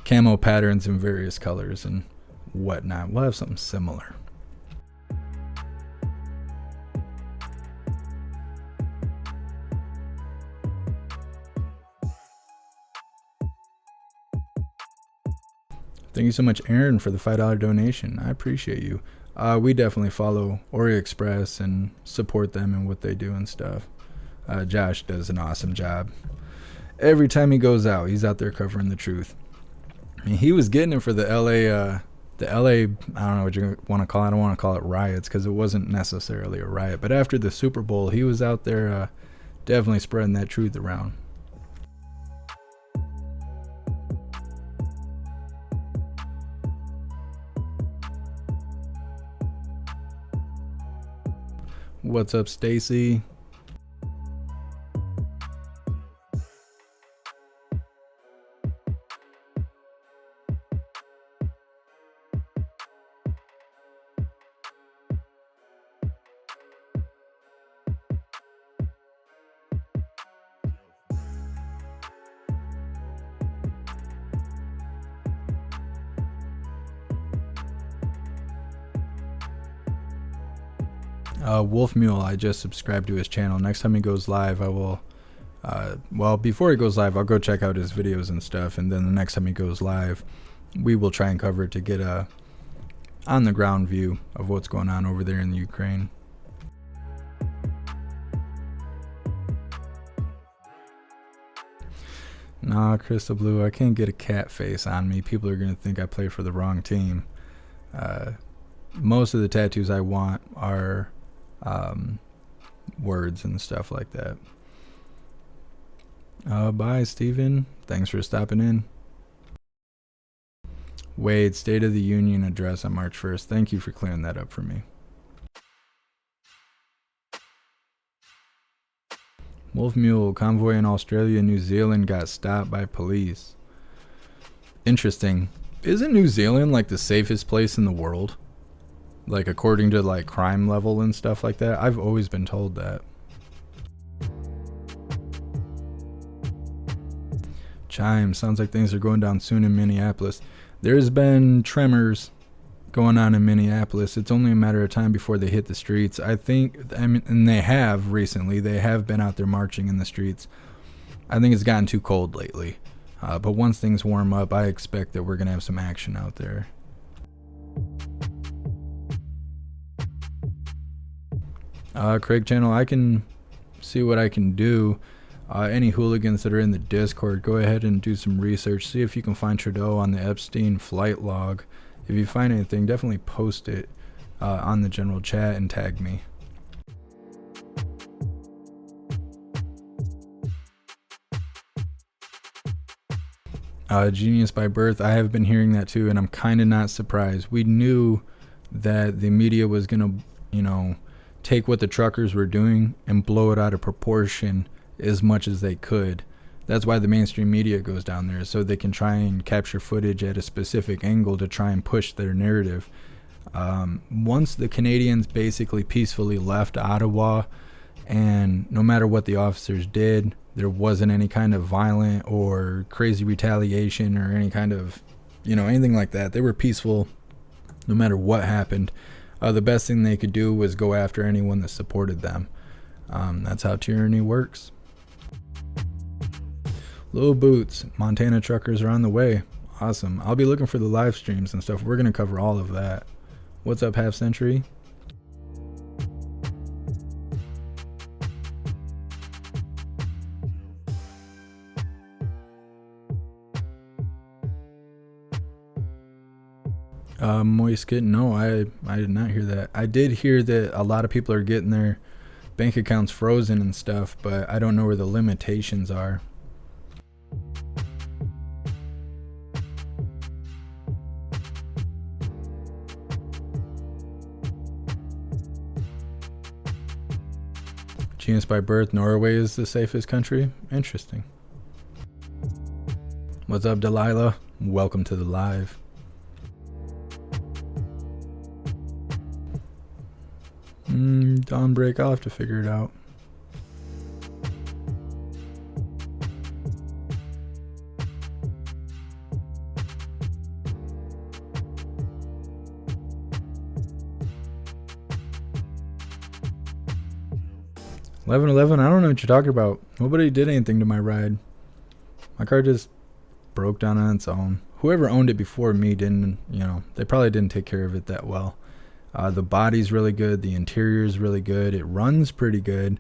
camo patterns in various colors and whatnot. We'll have something similar. Thank you so much, Aaron, for the $5 donation. I appreciate you. We definitely follow Orient Express and support them and what they do and stuff. Josh does an awesome job. Every time he goes out, he's out there covering the truth. I mean, he was getting it for the LA, I don't know what you want to call it. I don't want to call it riots because it wasn't necessarily a riot. But after the Super Bowl, he was out there definitely spreading that truth around. What's up, Stacy? Wolf Mule, I just subscribed to his channel. Next time he goes live, I will, well, before he goes live, I'll go check out his videos and stuff. And then the next time he goes live, we will try and cover it to get a on the ground view of what's going on over there in the Ukraine. Nah, Crystal Blue, I can't get a cat face on me. People are going to think I play for the wrong team. Most of the tattoos I want are words and stuff like that. Bye, Steven. Thanks for stopping in. Wade, State of the Union address on March 1st. Thank you for clearing that up for me. Wolf Mule, convoy in Australia and New Zealand got stopped by police. Interesting. Isn't New Zealand like the safest place in the world? Like according to like crime level and stuff like that? I've always been told that. Chime, sounds like things are going down soon in Minneapolis. There's been tremors going on in Minneapolis. It's only a matter of time before they hit the streets. I think, and they have recently, they have been out there marching in the streets. I think it's gotten too cold lately. But once things warm up, I expect that we're going to have some action out there. Craig Channel, I can see what I can do. Any hooligans that are in the Discord, go ahead and do some research. See if you can find Trudeau on the Epstein flight log. If you find anything, definitely post it on the general chat and tag me. Genius by birth, I have been hearing that too, and I'm kind of not surprised. We knew that the media was going to, you know, take what the truckers were doing and blow it out of proportion as much as they could. That's why the mainstream media goes down there, so they can try and capture footage at a specific angle to try and push their narrative. Once the Canadians basically peacefully left Ottawa, and no matter what the officers did, there wasn't any kind of violent or crazy retaliation or any kind of, you know, anything like that. They were peaceful no matter what happened. The best thing they could do was go after anyone that supported them. That's how tyranny works. Little Boots, Montana truckers are on the way. Awesome. I'll be looking for the live streams and stuff. We're going to cover all of that. What's up, Half Century? Moist Kid, no, I did not hear that. I did hear that a lot of people are getting their bank accounts frozen and stuff, but I don't know where the limitations are. Genius by birth, Norway is the safest country. Interesting. What's up, Delilah? Welcome to the live. Dawn break, I'll have to figure it out. I don't know what you're talking about. Nobody did anything to my ride. My car just broke down on its own. Whoever owned it before me didn't, you know, they probably didn't take care of it that well. The body's really good. The interior's really good. It runs pretty good.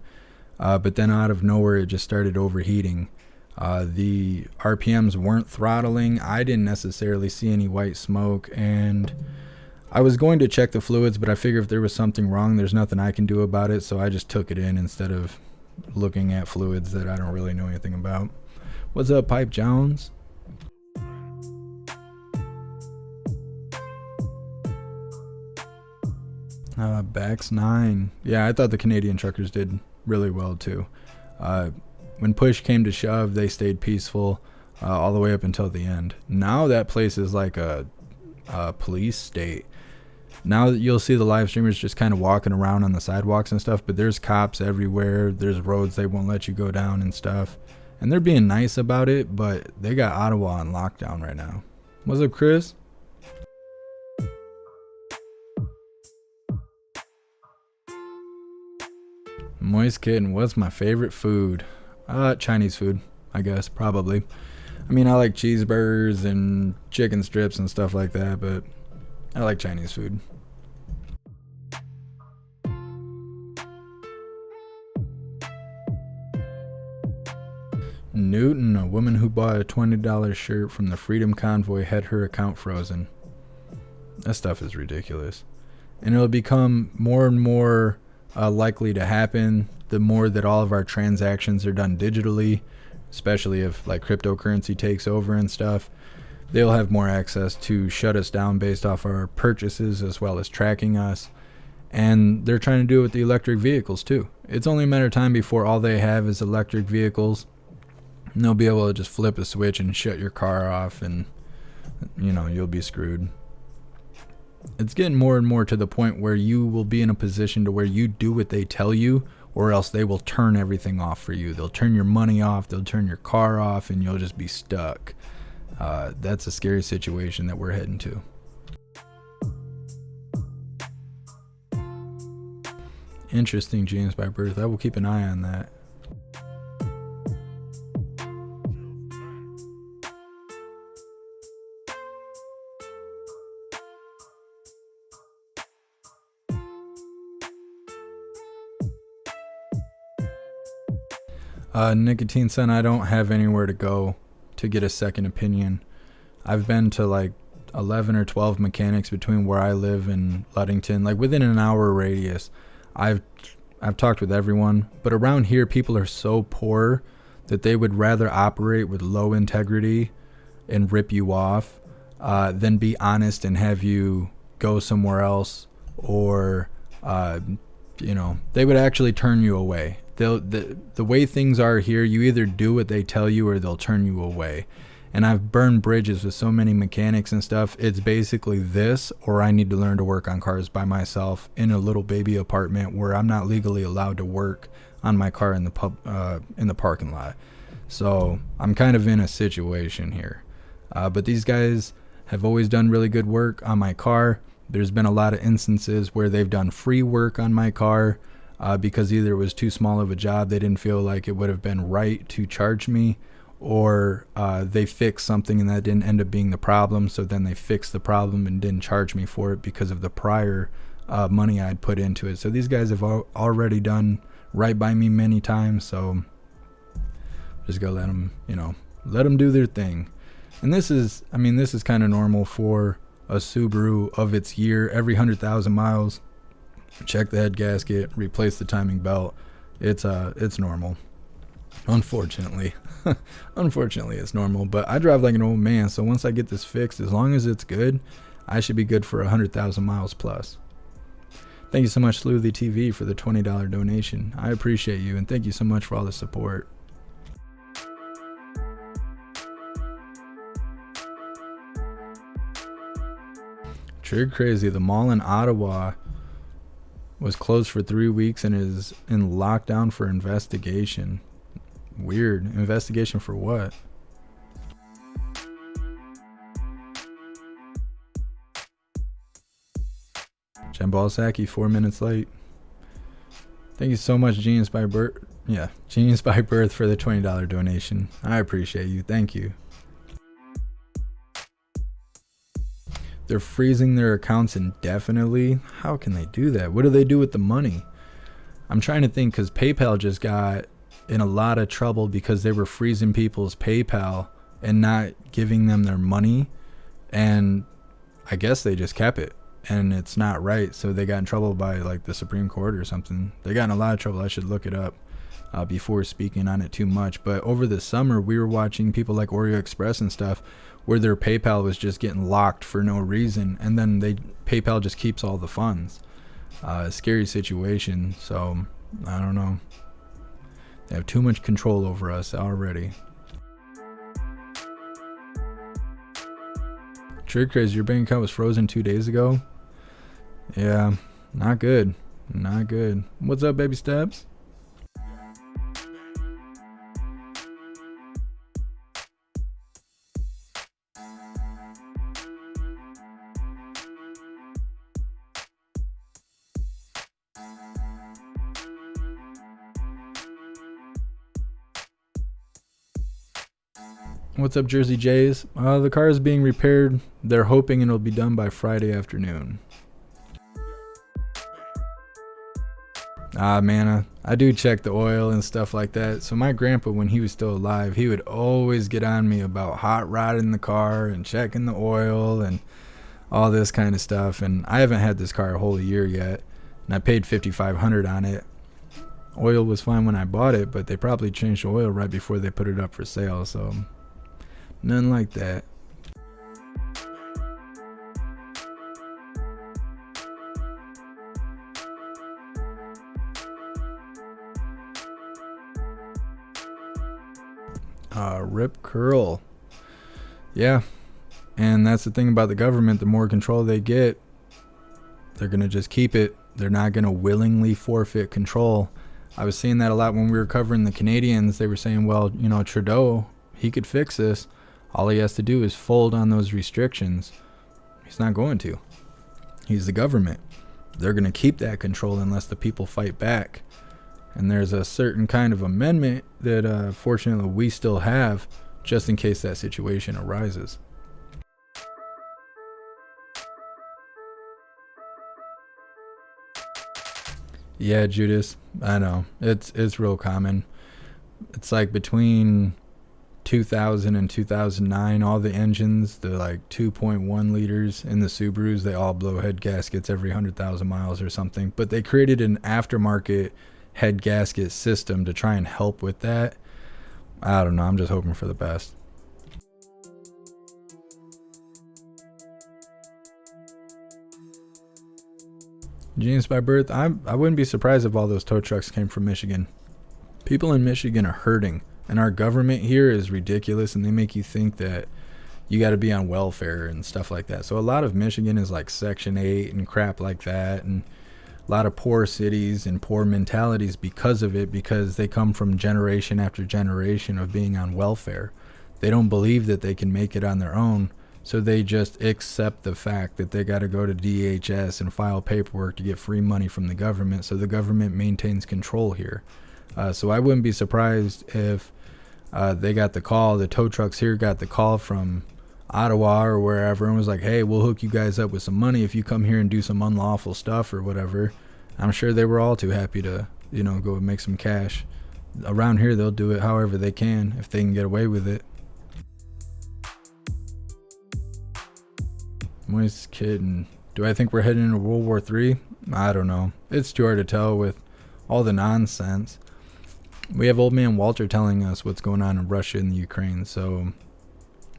But then out of nowhere, it just started overheating. The RPMs weren't throttling. I didn't necessarily see any white smoke. And I was going to check the fluids, but I figured if there was something wrong, there's nothing I can do about it. So I just took it in instead of looking at fluids that I don't really know anything about. What's up, Pipe Jones? Bax 9. Yeah, I thought the Canadian truckers did really well too. When push came to shove, they stayed peaceful all the way up until the end. Now that place is like a police state. Now that you'll see the live streamers just kind of walking around on the sidewalks and stuff, but there's cops everywhere. There's roads they won't let you go down and stuff. And they're being nice about it, but they got Ottawa on lockdown right now. What's up, Chris? Moist kitten, what's my favorite food? Chinese food, I guess, probably. I mean, I like cheeseburgers and chicken strips and stuff like that, but I like Chinese food. Newton, a woman who bought a $20 shirt from the Freedom Convoy, had her account frozen. That stuff is ridiculous. And it'll become more and more likely to happen the more that all of our transactions are done digitally, especially if like cryptocurrency takes over and stuff. They'll have more access to shut us down based off our purchases as well as tracking us. And they're trying to do it with the electric vehicles too. It's only a matter of time before all they have is electric vehicles. And they'll be able to just flip a switch and shut your car off, and you'll be screwed. It's getting more and more to the point where you will be in a position to where you do what they tell you, or else they will turn everything off for you. They'll turn your money off, they'll turn your car off, and you'll just be stuck. That's a scary situation that we're heading to. Interesting genes by birth. I will keep an eye on that. Nicotine Sun, I don't have anywhere to go to get a second opinion. I've been to like 11 or 12 mechanics between where I live and Ludington, like within an hour radius. I've talked with everyone, but around here people are so poor that they would rather operate with low integrity and rip you off than be honest and have you go somewhere else, or they would actually turn you away. The way things are here, you either do what they tell you or they'll turn you away. And I've burned bridges with so many mechanics and stuff. It's basically this, or I need to learn to work on cars by myself in a little baby apartment where I'm not legally allowed to work on my car in the parking lot. So I'm kind of in a situation here. But these guys have always done really good work on my car. There's been a lot of instances where they've done free work on my car. Because either it was too small of a job, they didn't feel like it would have been right to charge me, or they fixed something and that didn't end up being the problem, so then they fixed the problem and didn't charge me for it because of the prior money I'd put into it. So these guys have already done right by me many times, so just gotta let them do their thing. And this is kind of normal for a Subaru of its year. Every 100,000 miles, check the head gasket, replace the timing belt. It's normal. Unfortunately. Unfortunately, it's normal. But I drive like an old man, so once I get this fixed, as long as it's good, I should be good for 100,000 miles plus. Thank you so much, Sleuthy TV, for the $20 donation. I appreciate you, and thank you so much for all the support. Trig Crazy, the mall in Ottawa was closed for 3 weeks and is in lockdown for investigation. Weird. Investigation for what? Jen Balsaki, 4 minutes late. Thank you so much, Genius by Birth. Yeah, Genius by Birth, for the $20 donation. I appreciate you. Thank you. They're freezing their accounts indefinitely. How can they do that? What do they do with the money? I'm trying to think, because PayPal just got in a lot of trouble because they were freezing people's PayPal and not giving them their money. And I guess they just kept it. And it's not right. So they got in trouble by like the Supreme Court or something. They got in a lot of trouble. I should look it up before speaking on it too much. But over the summer, we were watching people like Oreo Express and stuff where their PayPal was just getting locked for no reason, and then PayPal just keeps all the funds. Scary situation. So I don't know. They have too much control over us already. Trick Crazy, your bank account was frozen 2 days ago. Yeah, not good. Not good. What's up, baby steps? What's up, Jersey Jays? The car is being repaired. They're hoping it'll be done by Friday afternoon. Man, I do check the oil and stuff like that. So my grandpa, when he was still alive, he would always get on me about hot rodding the car and checking the oil and all this kind of stuff. And I haven't had this car a whole year yet, and I paid $5,500 on it. Oil was fine when I bought it, but they probably changed the oil right before they put it up for sale, so nothing like that. Rip curl. Yeah, and that's the thing about the government. The more control they get, they're gonna just keep it. They're not gonna willingly forfeit control. I was seeing that a lot when we were covering the Canadians. They were saying, well, you know, Trudeau, he could fix this. All he has to do is fold on those restrictions. He's not going to. He's the government. They're going to keep that control unless the people fight back. And there's a certain kind of amendment that fortunately we still have just in case that situation arises. Yeah, Judas, I know. It's real common. It's like between 2000 and 2009, all the engines, the like 2.1 liters in the Subarus, they all blow head gaskets every 100,000 miles or something. But they created an aftermarket head gasket system to try and help with that. I don't know. I'm just hoping for the best. Genius by birth. I wouldn't be surprised if all those tow trucks came from Michigan. People in Michigan are hurting, and our government here is ridiculous, and they make you think that you got to be on welfare and stuff like that. So a lot of Michigan is like Section 8 and crap like that, and a lot of poor cities and poor mentalities because of it, because they come from generation after generation of being on welfare. They don't believe that they can make it on their own. So they just accept the fact that they got to go to DHS and file paperwork to get free money from the government. So the government maintains control here. So I wouldn't be surprised if they got the call, the tow trucks here got the call from Ottawa or wherever and was like, hey, we'll hook you guys up with some money if you come here and do some unlawful stuff or whatever. I'm sure they were all too happy to, you know, go and make some cash. Around here, they'll do it however they can if they can get away with it. Moist kidding. Do I think we're heading into World War III? I don't know. It's too hard to tell with all the nonsense. We have old man Walter telling us what's going on in Russia and the Ukraine, so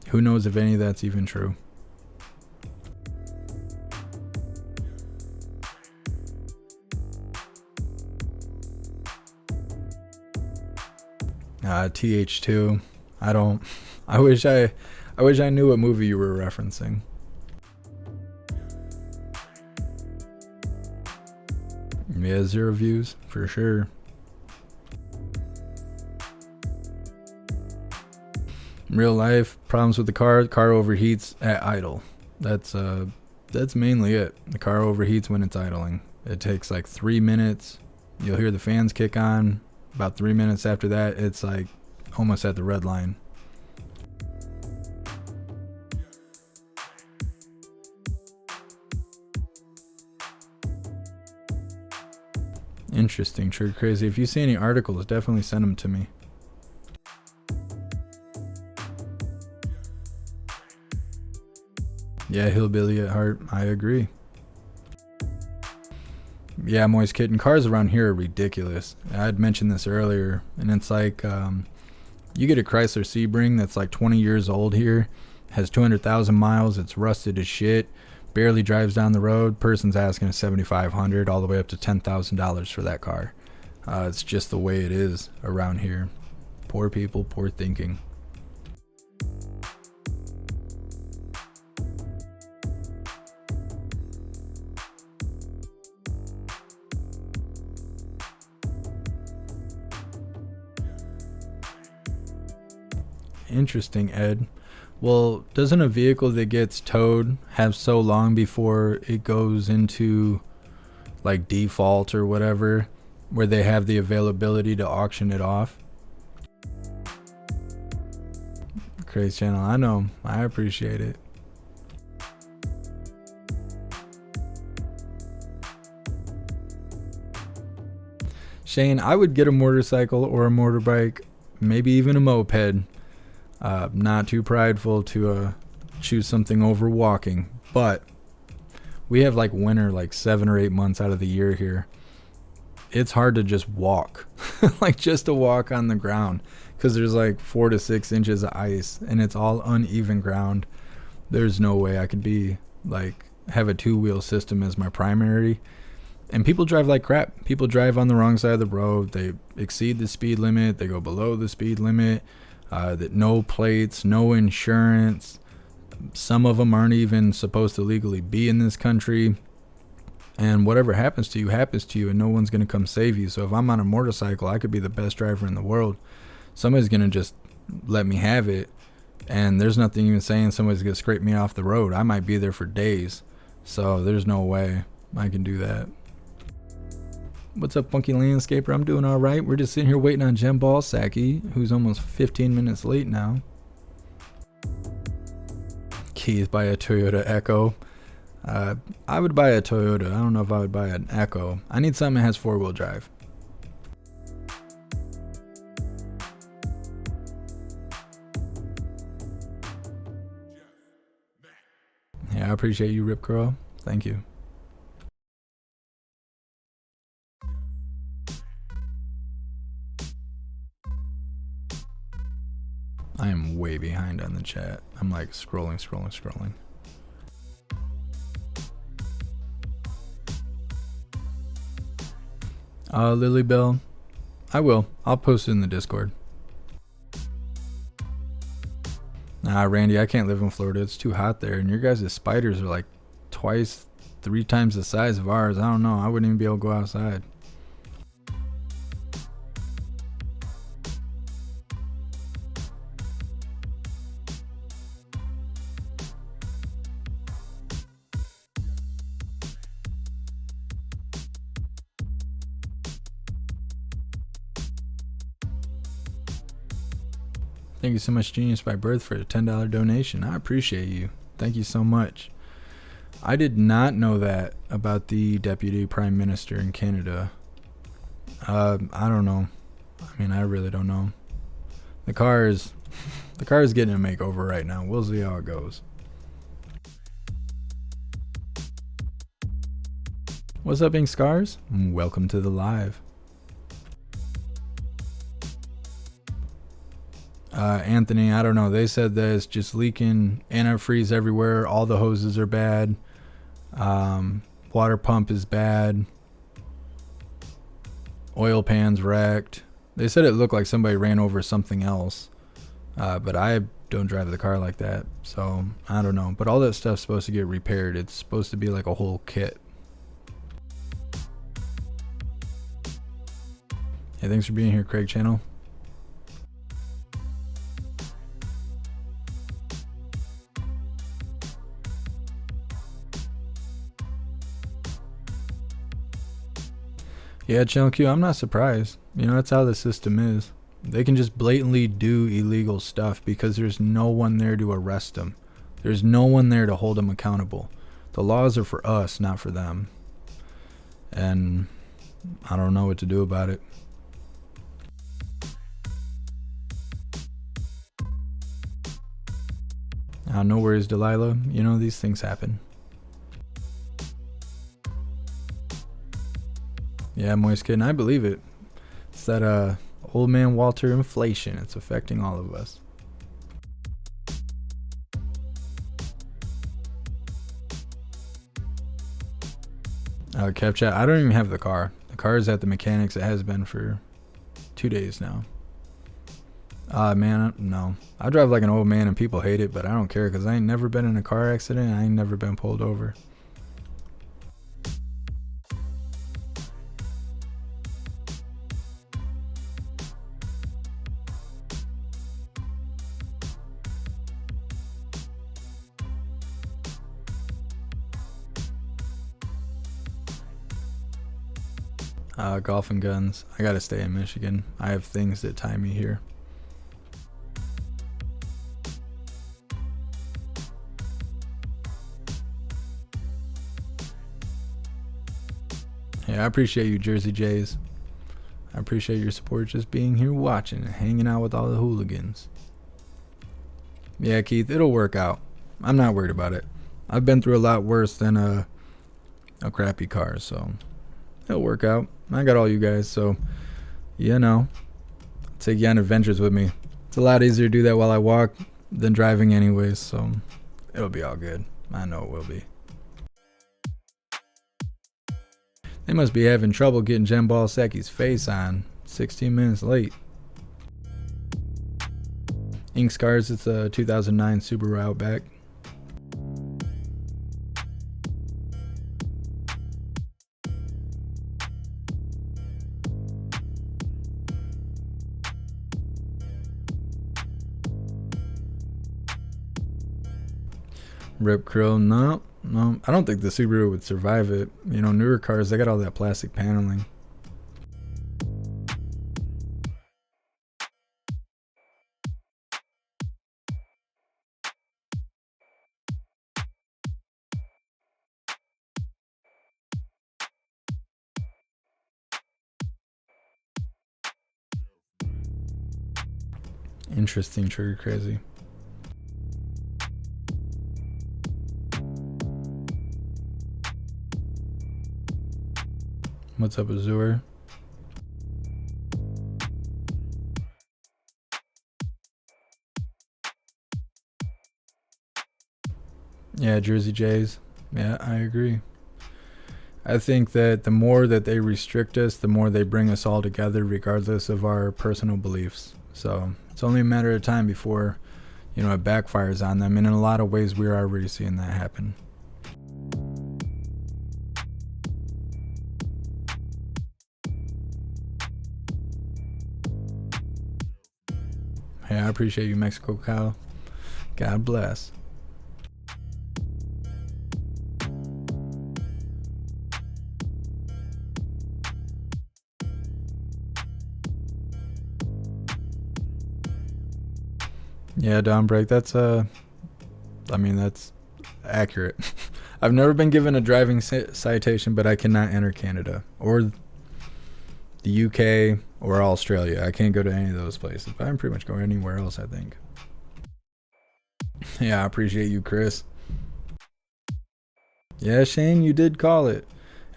who knows if any of that's even true. TH2. I wish I knew what movie you were referencing. Yeah, 0 views for sure. Real life problems with the car overheats at idle. That's mainly it. The car overheats when it's idling. It takes like 3 minutes. You'll hear the fans kick on. About 3 minutes after that, it's like almost at the red line. Interesting, true, crazy. If you see any articles, definitely send them to me. Yeah, hillbilly at heart. I agree. Yeah, Moist Kitten. Cars around here are ridiculous. I'd mentioned this earlier, and it's like you get a Chrysler Sebring that's like 20 years old here, has 200,000 miles, it's rusted as shit, barely drives down the road. Person's asking $7,500 all the way up to $10,000 for that car. It's just the way it is around here. Poor people, poor thinking. Interesting, Ed. Well, doesn't a vehicle that gets towed have so long before it goes into like default or whatever, where they have the availability to auction it off? Craig's channel. I know. I appreciate it. Shane, I would get a motorcycle or a motorbike, maybe even a moped. Not too prideful to choose something over walking, but we have like winter like 7 or 8 months out of the year here. It's hard to just walk, like just to walk on the ground, because there's like 4 to 6 inches of ice and it's all uneven ground. There's no way I could be like have a 2-wheel system as my primary. And people drive like crap. People drive on the wrong side of the road. They exceed the speed limit. They go below the speed limit. That no plates, no insurance. Some of them aren't even supposed to legally be in this country. And whatever happens to you, and no one's going to come save you. So if I'm on a motorcycle, I could be the best driver in the world. Somebody's going to just let me have it. And there's nothing even saying somebody's going to scrape me off the road. I might be there for days. So there's no way I can do that. What's up, Funky Landscaper? I'm doing all right. We're just sitting here waiting on Jem Balsacki, who's almost 15 minutes late now. Keys by a Toyota Echo. I would buy a Toyota. I don't know if I would buy an Echo. I need something that has 4-wheel drive. Yeah, I appreciate you, Rip Curl. Thank you. I am way behind on the chat. I'm like scrolling. Lily Bell, I will. I'll post it in the Discord. Nah, Randy, I can't live in Florida. It's too hot there. And your guys' spiders are like 2x, 3 times the size of ours. I don't know. I wouldn't even be able to go outside. Thank you so much, Genius by Birth, for a $10 donation. I appreciate you. Thank you so much. I did not know that about the Deputy Prime Minister in Canada. I don't know. I mean, I really don't know. The car is getting a makeover right now. We'll see how it goes. What's up, Ink Scars? Welcome to the live. Anthony, I don't know. They said that it's just leaking antifreeze everywhere. All the hoses are bad. Water pump is bad. Oil pan's wrecked. They said it looked like somebody ran over something else. But I don't drive the car like that. So I don't know. But all that stuff's supposed to get repaired. It's supposed to be like a whole kit. Hey, thanks for being here, Craig Channel. Yeah, Channel Q, I'm not surprised. You know, that's how the system is. They can just blatantly do illegal stuff because there's no one there to arrest them. There's no one there to hold them accountable. The laws are for us, not for them. And I don't know what to do about it. No worries, Delilah. You know, these things happen. Yeah, Moist Kid, and I believe it. It's that old man Walter inflation. It's affecting all of us. Capchat, I don't even have the car. The car is at the mechanics. It has been for 2 days now. Man, no. I drive like an old man and people hate it, but I don't care because I ain't never been in a car accident. I ain't never been pulled over. Golf and guns. I gotta stay in Michigan. I have things that tie me here. Yeah, I appreciate you, Jersey Jays. I appreciate your support just being here watching and hanging out with all the hooligans. Yeah, Keith, it'll work out. I'm not worried about it. I've been through a lot worse than a crappy car, so it'll work out. I got all you guys, so you know, I'll take you on adventures with me. It's a lot easier to do that while I walk than driving anyways, so it'll be all good. I know it will be. They must be having trouble getting Jen Balsaki's face on. 16 minutes late. Ink Scars, it's a 2009 Subaru Outback. Rip Krill, no. I don't think the Subaru would survive it. You know, newer cars, they got all that plastic paneling. Interesting, trigger crazy. What's up, Azure? Yeah, Jersey Jays. Yeah, I agree. I think that the more that they restrict us, the more they bring us all together, regardless of our personal beliefs. So it's only a matter of time before, you know, it backfires on them. And in a lot of ways, we're already seeing that happen. Hey, I appreciate you, Mexico Cow. God bless. Yeah, Dawnbreak, that's I mean, that's accurate. I've never been given a driving citation, but I cannot enter Canada or the UK or Australia. I can't go to any of those places, but I can pretty much go anywhere else, I think. Yeah, I appreciate you, Chris. Yeah, Shane, you did call it.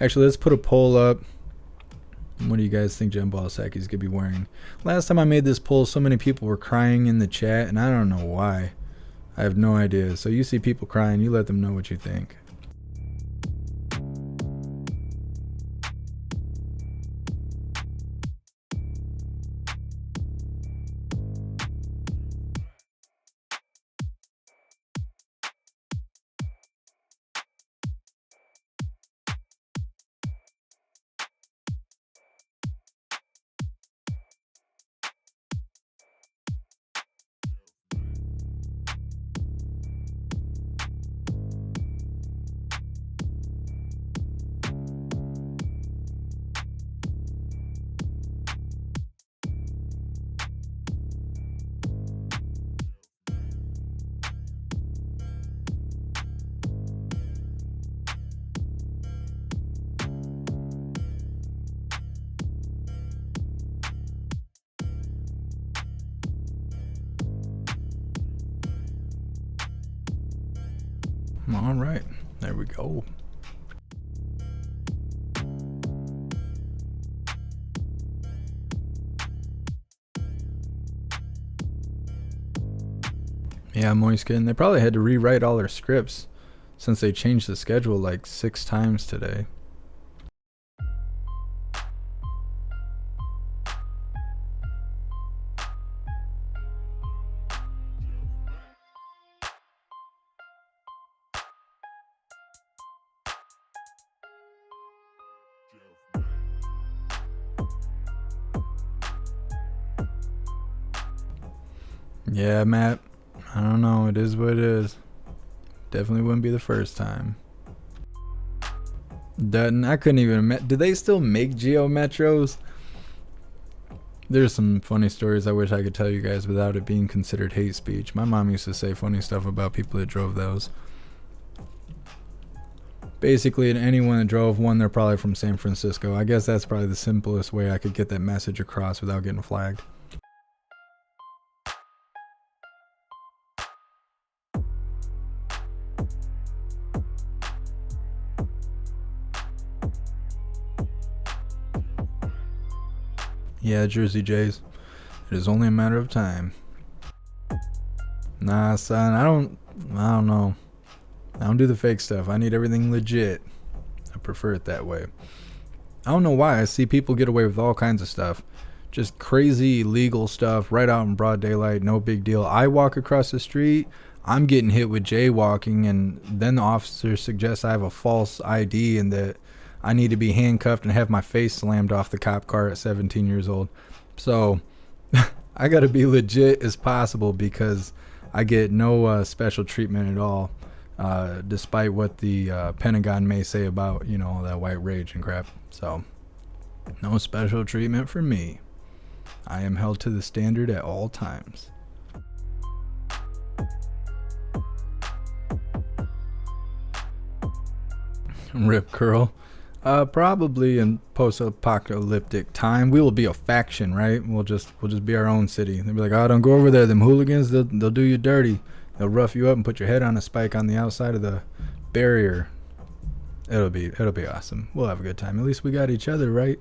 Actually, let's put a poll up. What do you guys think Jen Balsaki's gonna be wearing? Last time I made this poll, so many people were crying in the chat, and I don't know why. I have no idea. So you see people crying, you let them know what you think. All right, there we go. Yeah, Moiskin, they probably had to rewrite all their scripts since they changed the schedule like 6 times today. Yeah, Matt, I don't know, it is what it is. Definitely wouldn't be the first time. Dutton, I couldn't even do they still make Geo Metros? There's some funny stories I wish I could tell you guys without it being considered hate speech. My mom used to say funny stuff about people that drove those. basically anyone that drove one, they're probably from San Francisco. I guess that's probably the simplest way I could get that message across without getting flagged. Yeah, Jersey Jays. It is only a matter of time. Nah, son, I don't know. I don't do the fake stuff. I need everything legit. I prefer it that way. I don't know why. I see people get away with all kinds of stuff. Just crazy illegal stuff right out in broad daylight. No big deal. I walk across the street. I'm getting hit with jaywalking, and then the officer suggests I have a false ID and that I need to be handcuffed and have my face slammed off the cop car at 17 years old. So I got to be legit as possible because I get no special treatment at all, despite what the Pentagon may say about, you know, that white rage and crap. So no special treatment for me. I am held to the standard at all times. Rip Curl. Probably in post-apocalyptic time, we will be a faction, right? We'll just be our own city. They'll be like, oh, don't go over there. Them hooligans, they'll do you dirty. They'll rough you up and put your head on a spike on the outside of the barrier. It'll be awesome. We'll have a good time. At least we got each other, right?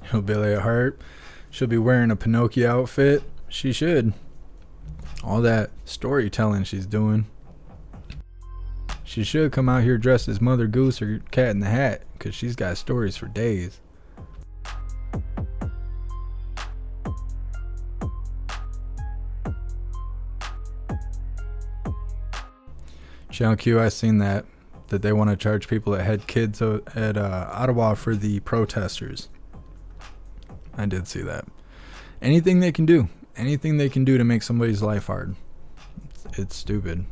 Hillbilly at heart. She'll be wearing a Pinocchio outfit. She should. All that storytelling she's doing. She should come out here dressed as Mother Goose or Cat in the Hat, because she's got stories for days. Channel Q, I seen that they want to charge people that had kids at Ottawa for the protesters. I did see that. Anything they can do to make somebody's life hard. It's stupid.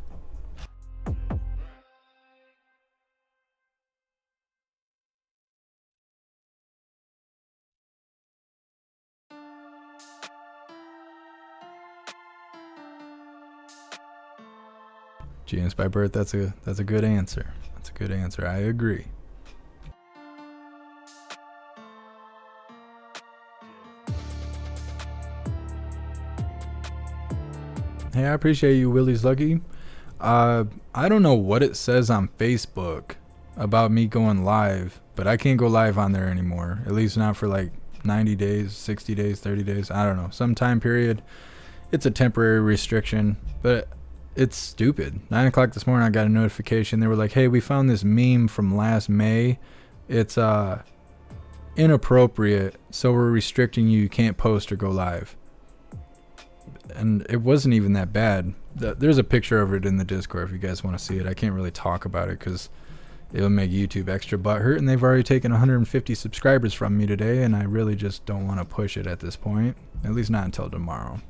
Genius by birth, that's a good answer. That's a good answer. I agree. Hey, I appreciate you, Willie's Lucky. I don't know what it says on Facebook about me going live, but I can't go live on there anymore. At least not for like 90 days, 60 days, 30 days. I don't know. Some time period. It's a temporary restriction, but it's stupid. 9 o'clock this morning, I got a notification. They were like, hey, we found this meme from last May. It's inappropriate, so we're restricting you. You can't post or go live. And it wasn't even that bad. There's a picture of it in the Discord if you guys want to see it. I can't really talk about it because it'll make YouTube extra butthurt, and they've already taken 150 subscribers from me today, and I really just don't want to push it at this point. At least not until tomorrow.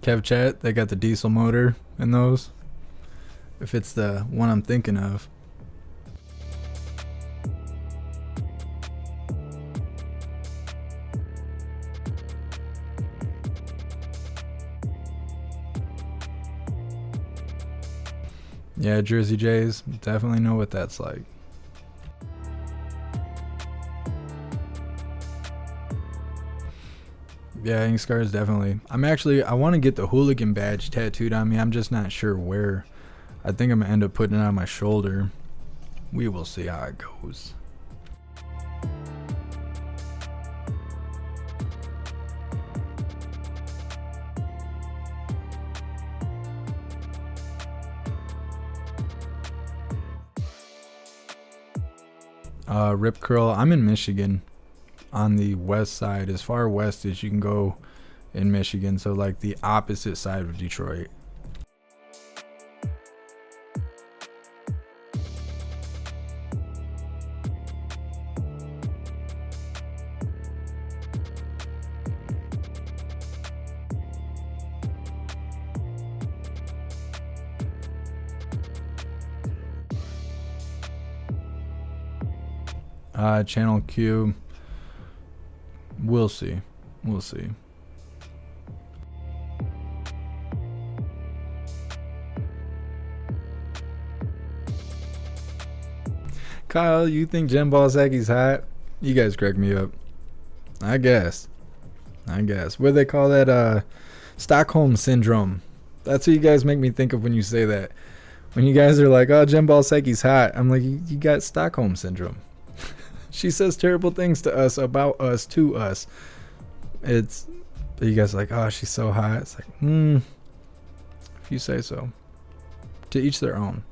Kev Chat, they got the diesel motor in those. If it's the one I'm thinking of. Yeah, Jersey Jays, definitely know what that's like. Yeah, ink scars, definitely. I want to get the Hooligan badge tattooed on me. I'm just not sure where. I think I'm going to end up putting it on my shoulder. We will see how it goes. Rip Curl. I'm in Michigan on the west side, as far west as you can go in Michigan. So like the opposite side of Detroit. Channel Q. We'll see. We'll see. Kyle, you think Jen Balsaki's hot? You guys crack me up. I guess. What do they call that? Stockholm syndrome. That's what you guys make me think of when you say that. When you guys are like, oh, Jen Balsaki's hot. I'm like, you got Stockholm syndrome. She says terrible things to us, about us, to us. It's, you guys are like, oh, she's so hot. It's like, if you say so. To each their own.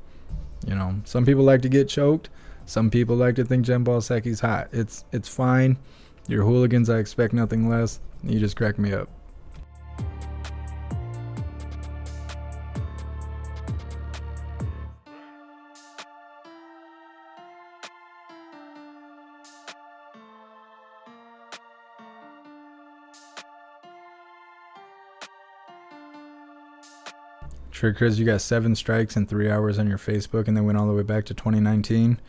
You know, some people like to get choked. Some people like to think Jen Balsaki's hot. It's fine. You're hooligans. I expect nothing less. You just crack me up. Chris, you got 7 strikes in 3 hours on your Facebook and then went all the way back to 2019.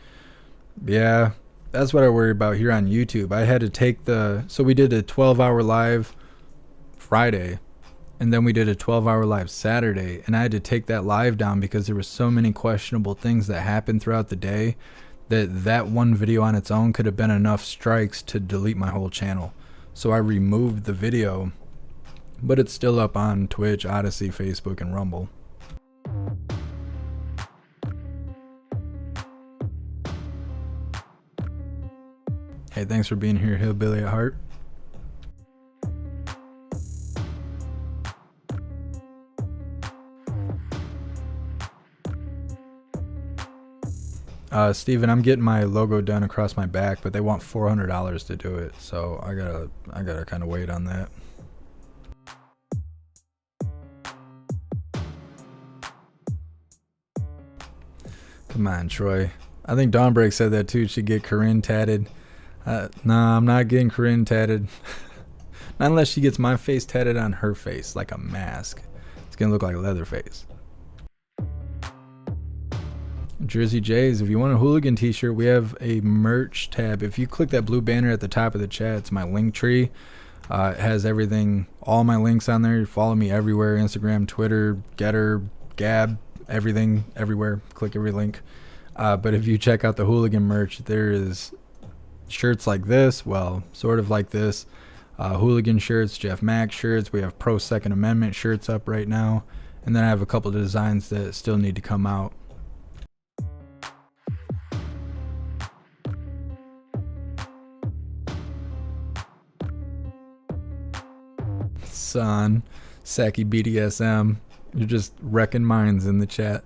Yeah, that's what I worry about here on YouTube. I had to take so we did a 12-hour live Friday, and then we did a 12-hour live Saturday, and I had to take that live down because there were so many questionable things that happened throughout the day that one video on its own could have been enough strikes to delete my whole channel. So I removed the video, but it's still up on Twitch, Odyssey, Facebook, and Rumble. Hey, thanks for being here, Hillbilly at Heart. Steven, I'm getting my logo done across my back, but they want $400 to do it, so I gotta kind of wait on that. Come on, Troy. I think Dawnbreak said that too. She'd get Corinne tatted. Nah, I'm not getting Corinne tatted. Not unless she gets my face tatted on her face like a mask. It's gonna look like Leatherface. Jersey Jays, if you want a Hooligan t-shirt, we have a merch tab. If you click that blue banner at the top of the chat, it's my link tree. It has everything, all my links on there. You follow me everywhere, Instagram, Twitter, Getter, Gab, everything, everywhere. Click every link. But if you check out the Hooligan merch, there is shirts like this, well, sort of like this. Hooligan shirts, JeffMAC shirts. We have Pro Second Amendment shirts up right now. And then I have a couple of designs that still need to come out. Son, Saki BDSM, you're just wrecking minds in the chat.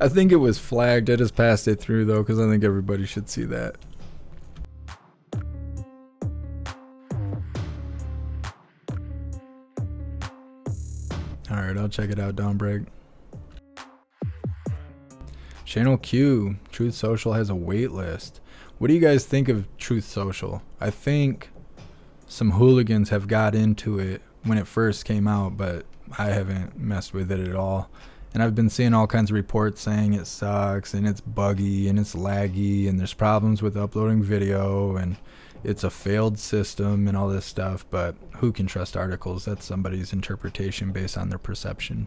I think it was flagged. I just passed it through though, because I think everybody should see that. Alright, I'll check it out, Dawnbreak. Channel Q, Truth Social has a wait list. What do you guys think of Truth Social? I think some hooligans have got into it when it first came out, but I haven't messed with it at all. And I've been seeing all kinds of reports saying it sucks and it's buggy and it's laggy and there's problems with uploading video and it's a failed system and all this stuff, but who can trust articles? That's somebody's interpretation based on their perception.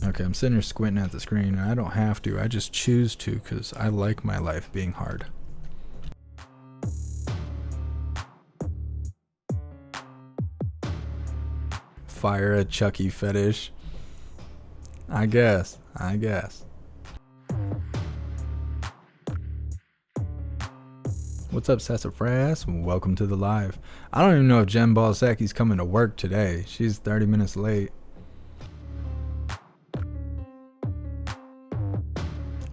Okay, I'm sitting here squinting at the screen and I don't have to, I just choose to because I like my life being hard. Fire a Chucky fetish. I guess. What's up, Sassafras? Welcome to the live. I don't even know if Jen Balsaki's coming to work today. She's 30 minutes late.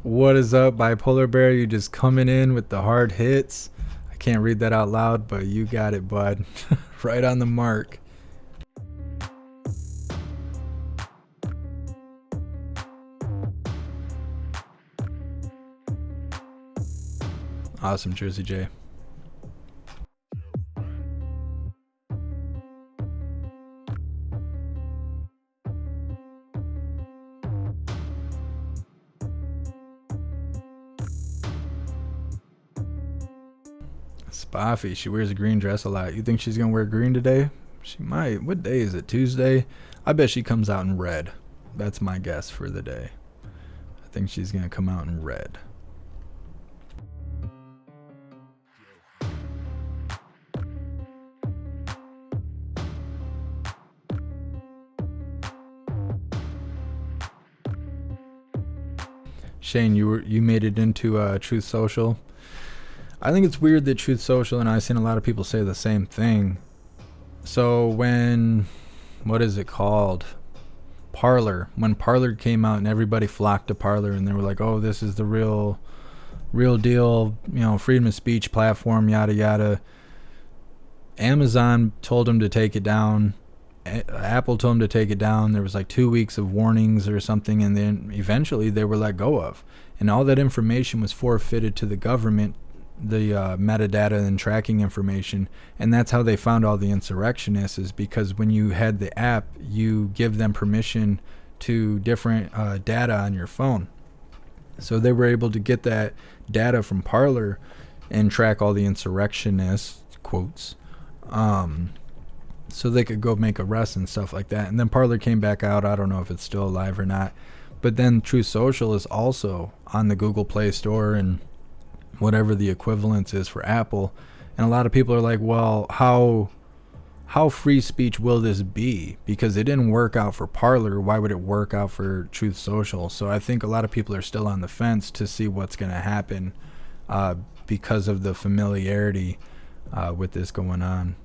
What is up, Bipolar Bear? You just coming in with the hard hits. I can't read that out loud, but you got it, bud. Right on the mark. Awesome, Jersey J. Spoffy, she wears a green dress a lot. You think she's gonna wear green today? She might. What day is it? Tuesday? I bet she comes out in red. That's my guess for the day. I think she's gonna come out in red. Shane, you made it into Truth Social. I think it's weird that Truth Social, and I've seen a lot of people say the same thing. So what is it called? Parler. When Parler came out and everybody flocked to Parler and they were like, oh, this is the real deal, freedom of speech platform, yada, yada. Amazon told them to take it down. Apple told them to take it down. There was like 2 weeks of warnings or something, and then eventually they were let go of. And all that information was forfeited to the government, the metadata and tracking information, and that's how they found all the insurrectionists, is because when you had the app, you give them permission to different data on your phone. So they were able to get that data from Parler and track all the insurrectionists, quotes, so they could go make arrests and stuff like that. And then Parler came back out. I don't know if it's still alive or not. But then Truth Social is also on the Google Play Store and whatever the equivalence is for Apple. And a lot of people are like, well, how free speech will this be? Because it didn't work out for Parler. Why would it work out for Truth Social? So I think a lot of people are still on the fence to see what's going to happen because of the familiarity with this going on.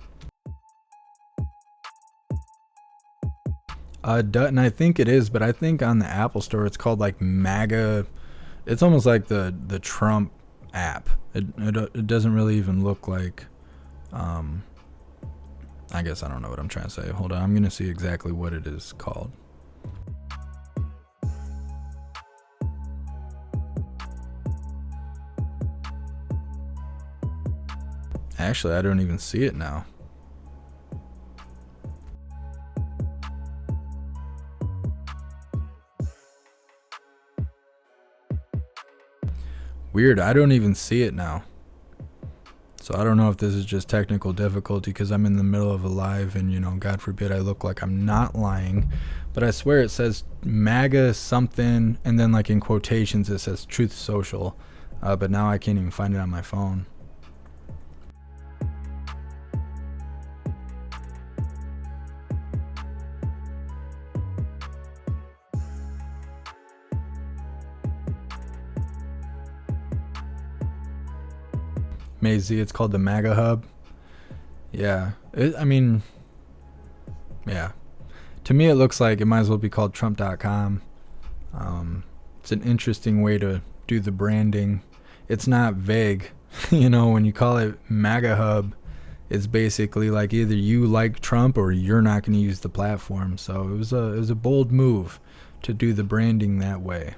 Dutton, I think it is, but I think on the Apple Store it's called like MAGA. It's almost like the Trump app. It doesn't really even look like I guess I don't know what I'm trying to say. Hold on, I'm gonna see exactly what it is called. Actually, I don't even see it now. Weird, I don't even see it now. So I don't know if this is just technical difficulty because I'm in the middle of a live and, God forbid I look like I'm not lying. But I swear it says MAGA something, and then like in quotations it says Truth Social. But now I can't even find it on my phone. Maisie, it's called the MAGA Hub. Yeah, yeah. To me, it looks like it might as well be called Trump.com. It's an interesting way to do the branding. It's not vague. When you call it MAGA Hub, it's basically like either you like Trump or you're not going to use the platform. So it was a bold move to do the branding that way.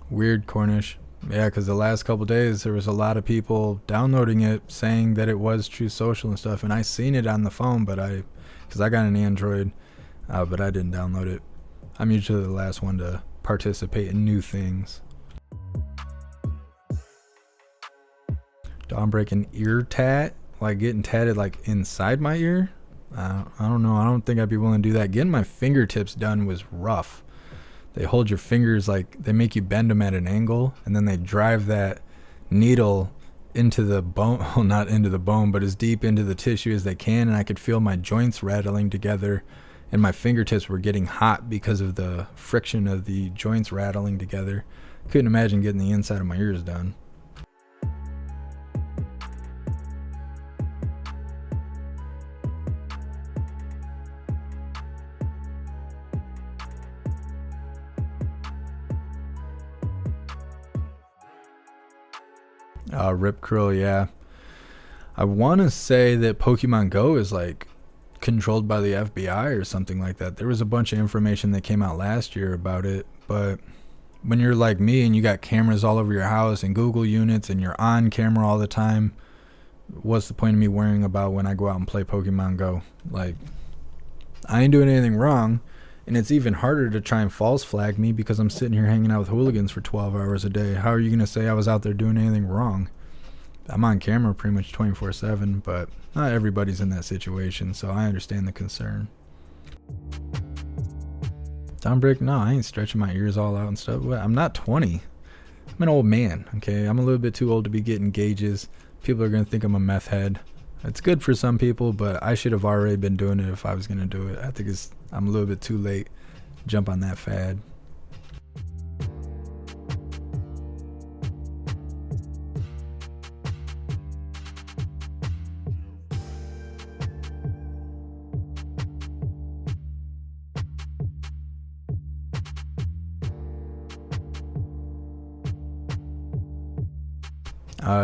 Weird, Cornish. Yeah, because the last couple days there was a lot of people downloading it saying that it was Truth Social and stuff, and I seen it on the phone, but because I got an Android, but I didn't download it. I'm usually the last one to participate in new things. Dawn breaking ear tat, like getting tatted like inside my ear. I don't know. I don't think I'd be willing to do that. Getting my fingertips done was rough. They hold your fingers, like they make you bend them at an angle, and then they drive that needle into the bone, well, not into the bone, but as deep into the tissue as they can. And I could feel my joints rattling together, and my fingertips were getting hot because of the friction of the joints rattling together. Couldn't imagine getting the inside of my ears done. Rip Krill, yeah. I want to say that Pokemon Go is like controlled by the FBI or something like that. There was a bunch of information that came out last year about it, but when you're like me and you got cameras all over your house and Google units and you're on camera all the time, what's the point of me worrying about when I go out and play Pokemon Go? Like, I ain't doing anything wrong, and it's even harder to try and false flag me because I'm sitting here hanging out with hooligans for 12 hours a day. How are you going to say I was out there doing anything wrong? I'm on camera pretty much 24/7, but not everybody's in that situation, so I understand the concern. Dawnbreak, no, I ain't stretching my ears all out and stuff. I'm not 20. I'm an old man, okay? I'm a little bit too old to be getting gauges. People are going to think I'm a meth head. It's good for some people, but I should have already been doing it if I was going to do it. I think I'm a little bit too late to jump on that fad.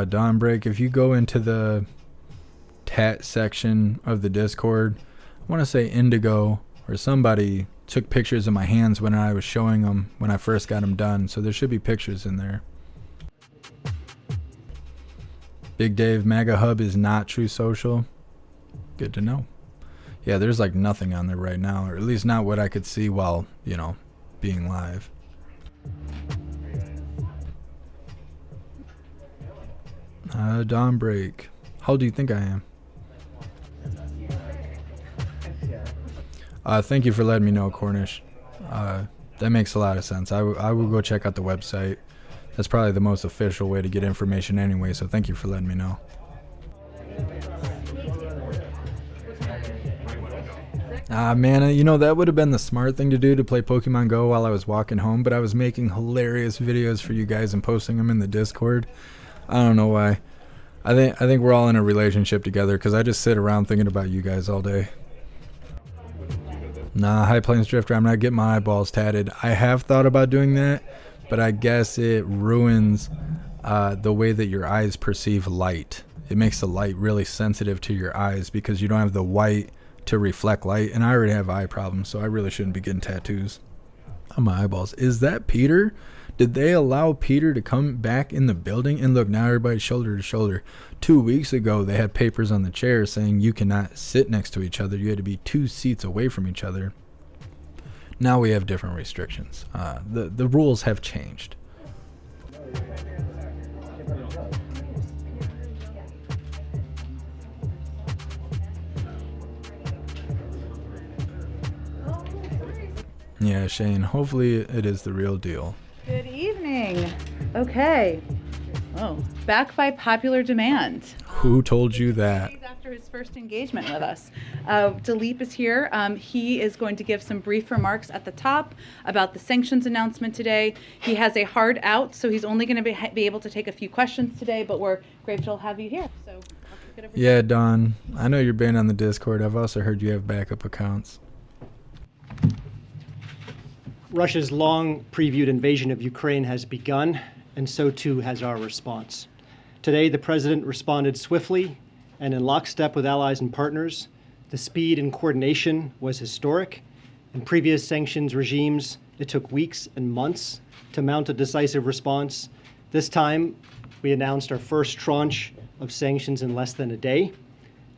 Dawnbreak, if you go into the tat section of the Discord, I want to say Indigo or somebody took pictures of my hands when I was showing them when I first got them done, so there should be pictures in there. Big Dave, MAGA Hub is not True Social. Good to know. Yeah, there's like nothing on there right now, or at least not what I could see while, being live. Dawnbreak, how old do you think I am? Thank you for letting me know, Cornish. That makes a lot of sense. I will go check out the website. That's probably the most official way to get information anyway, so thank you for letting me know. Man, that would have been the smart thing to do, to play Pokemon Go while I was walking home, but I was making hilarious videos for you guys and posting them in the Discord. I don't know why. I think we're all in a relationship together because I just sit around thinking about you guys all day. Nah, High Plains Drifter, I'm not getting my eyeballs tatted. I have thought about doing that, but I guess it ruins the way that your eyes perceive light. It makes the light really sensitive to your eyes because you don't have the white to reflect light, and I already have eye problems, so I really shouldn't be getting tattoos on my eyeballs. Is that Peter? Did they allow Peter to come back in the building? And look, now everybody's shoulder to shoulder. 2 weeks ago, they had papers on the chair saying you cannot sit next to each other. You had to be 2 seats away from each other. Now we have different restrictions. The rules have changed. Yeah, Shane, hopefully it is the real deal. Good evening. Okay. Oh, back by popular demand. Who told you that? After his first engagement with us. Dilip is here. He is going to give some brief remarks at the top about the sanctions announcement today. He has a hard out, so he's only going to be able to take a few questions today, but we're grateful to have you here. So I'll kick it over to you. Yeah, Don, I know you're banned on the Discord. I've also heard you have backup accounts. Russia's long previewed invasion of Ukraine has begun, and so too has our response. Today, the president responded swiftly and in lockstep with allies and partners. The speed and coordination was historic. In previous sanctions regimes, it took weeks and months to mount a decisive response. This time, we announced our first tranche of sanctions in less than a day,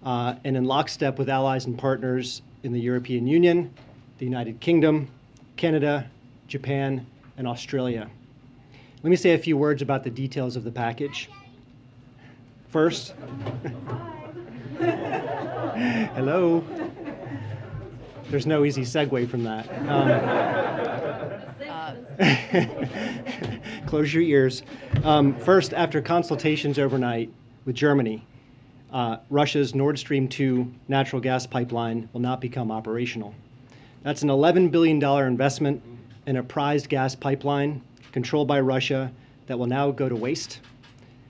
and in lockstep with allies and partners in the European Union, the United Kingdom, Canada, Japan, and Australia. Let me say a few words about the details of the package. First, hello. There's no easy segue from that. Close your ears. First, after consultations overnight with Germany, Russia's Nord Stream 2 natural gas pipeline will not become operational. That's an $11 billion investment in a prized gas pipeline controlled by Russia that will now go to waste,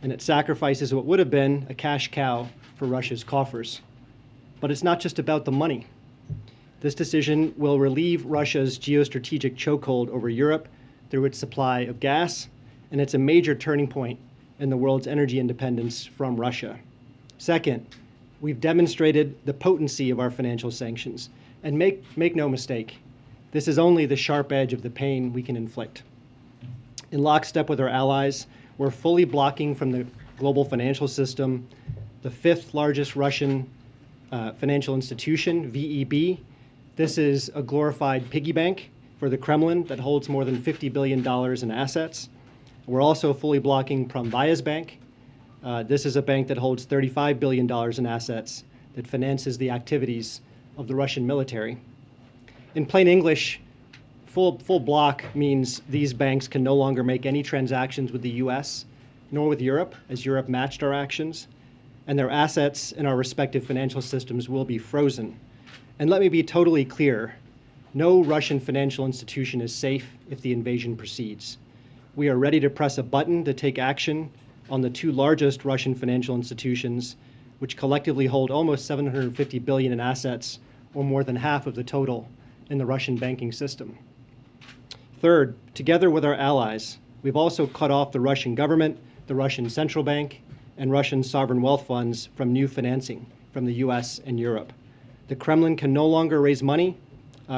and it sacrifices what would have been a cash cow for Russia's coffers. But it's not just about the money. This decision will relieve Russia's geostrategic chokehold over Europe through its supply of gas, and it's a major turning point in the world's energy independence from Russia. Second, we've demonstrated the potency of our financial sanctions. And make no mistake, this is only the sharp edge of the pain we can inflict. In lockstep with our allies, we're fully blocking from the global financial system the 5th largest Russian financial institution, VEB. This is a glorified piggy bank for the Kremlin that holds more than $50 billion in assets. We're also fully blocking Promvaya's bank. This is a bank that holds $35 billion in assets that finances the activities of the Russian military. In plain English, full block means these banks can no longer make any transactions with the US, nor with Europe, as Europe matched our actions, and their assets in our respective financial systems will be frozen. And let me be totally clear, no Russian financial institution is safe if the invasion proceeds. We are ready to press a button to take action on the 2 largest Russian financial institutions, which collectively hold almost $750 billion in assets, or more than half of the total in the Russian banking system. Third, together with our allies, we've also cut off the Russian government, the Russian central bank, and Russian sovereign wealth funds from new financing from the US and Europe. The Kremlin can no longer raise money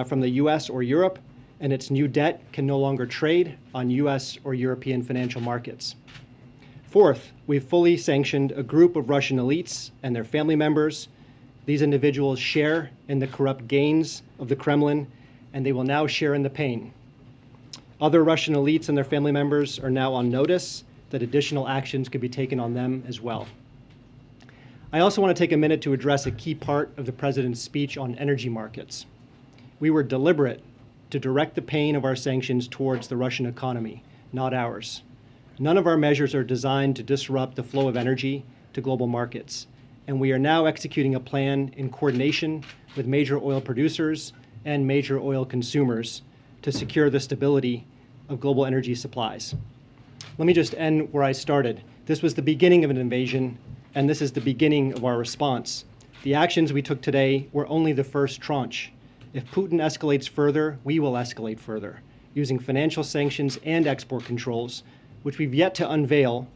from the US or Europe, and its new debt can no longer trade on US or European financial markets. Fourth, we've fully sanctioned a group of Russian elites and their family members. These individuals share in the corrupt gains of the Kremlin, and they will now share in the pain. Other Russian elites and their family members are now on notice that additional actions could be taken on them as well. I also want to take a minute to address a key part of the president's speech on energy markets. We were deliberate to direct the pain of our sanctions towards the Russian economy, not ours. None of our measures are designed to disrupt the flow of energy to global markets, and we are now executing a plan in coordination with major oil producers and major oil consumers to secure the stability of global energy supplies. Let me just end where I started. This was the beginning of an invasion, and this is the beginning of our response. The actions we took today were only the first tranche. If Putin escalates further, we will escalate further, using financial sanctions and export controls, which we've yet to unveil,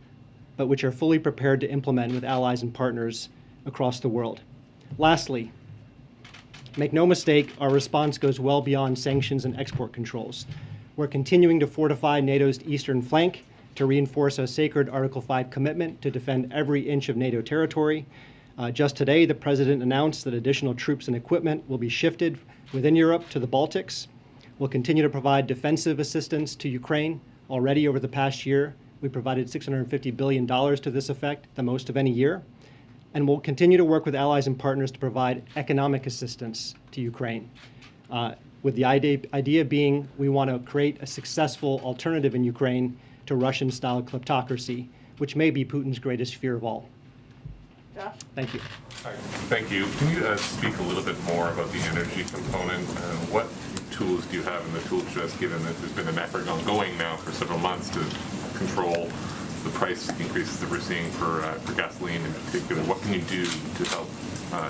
but which are fully prepared to implement with allies and partners across the world. Lastly, make no mistake, our response goes well beyond sanctions and export controls. We're continuing to fortify NATO's eastern flank to reinforce our sacred Article 5 commitment to defend every inch of NATO territory. Just today, the President announced that additional troops and equipment will be shifted within Europe to the Baltics. We'll continue to provide defensive assistance to Ukraine. Already over the past year, we provided $650 billion to this effect, the most of any year. And we'll continue to work with allies and partners to provide economic assistance to Ukraine. With the idea being we want to create a successful alternative in Ukraine to Russian-style kleptocracy, which may be Putin's greatest fear of all. Jeff? Thank you. Hi, thank you. Can you speak a little bit more about the energy component? What tools do you have in the tool chest, given that there's been an effort ongoing now for several months to control the price increases that we're seeing for gasoline in particular? What can you do to help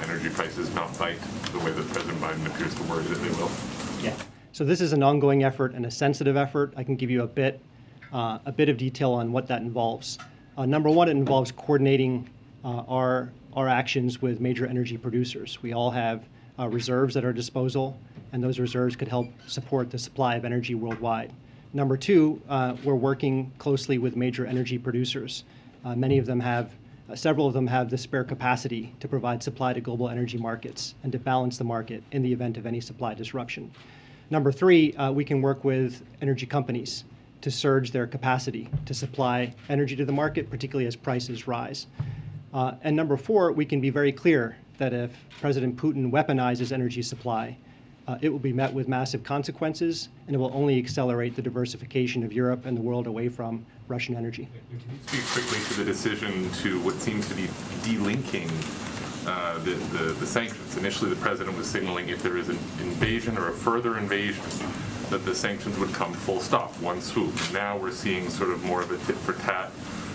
energy prices not bite the way that President Biden appears to worry that they will? Yeah. So this is an ongoing effort and a sensitive effort. I can give you a bit of detail on what that involves. Number one, it involves coordinating our actions with major energy producers. We all have reserves at our disposal, and those reserves could help support the supply of energy worldwide. Number two, we're working closely with major energy producers. Several of them have the spare capacity to provide supply to global energy markets and to balance the market in the event of any supply disruption. Number three, we can work with energy companies to surge their capacity to supply energy to the market, particularly as prices rise. And number four, we can be very clear that if President Putin weaponizes energy supply, it will be met with massive consequences, and it will only accelerate the diversification of Europe and the world away from Russian energy. Can you speak quickly to the decision to what seems to be delinking the sanctions? Initially, the president was signaling if there is an invasion or a further invasion, that the sanctions would come full stop, one swoop. Now we're seeing sort of more of a tit-for-tat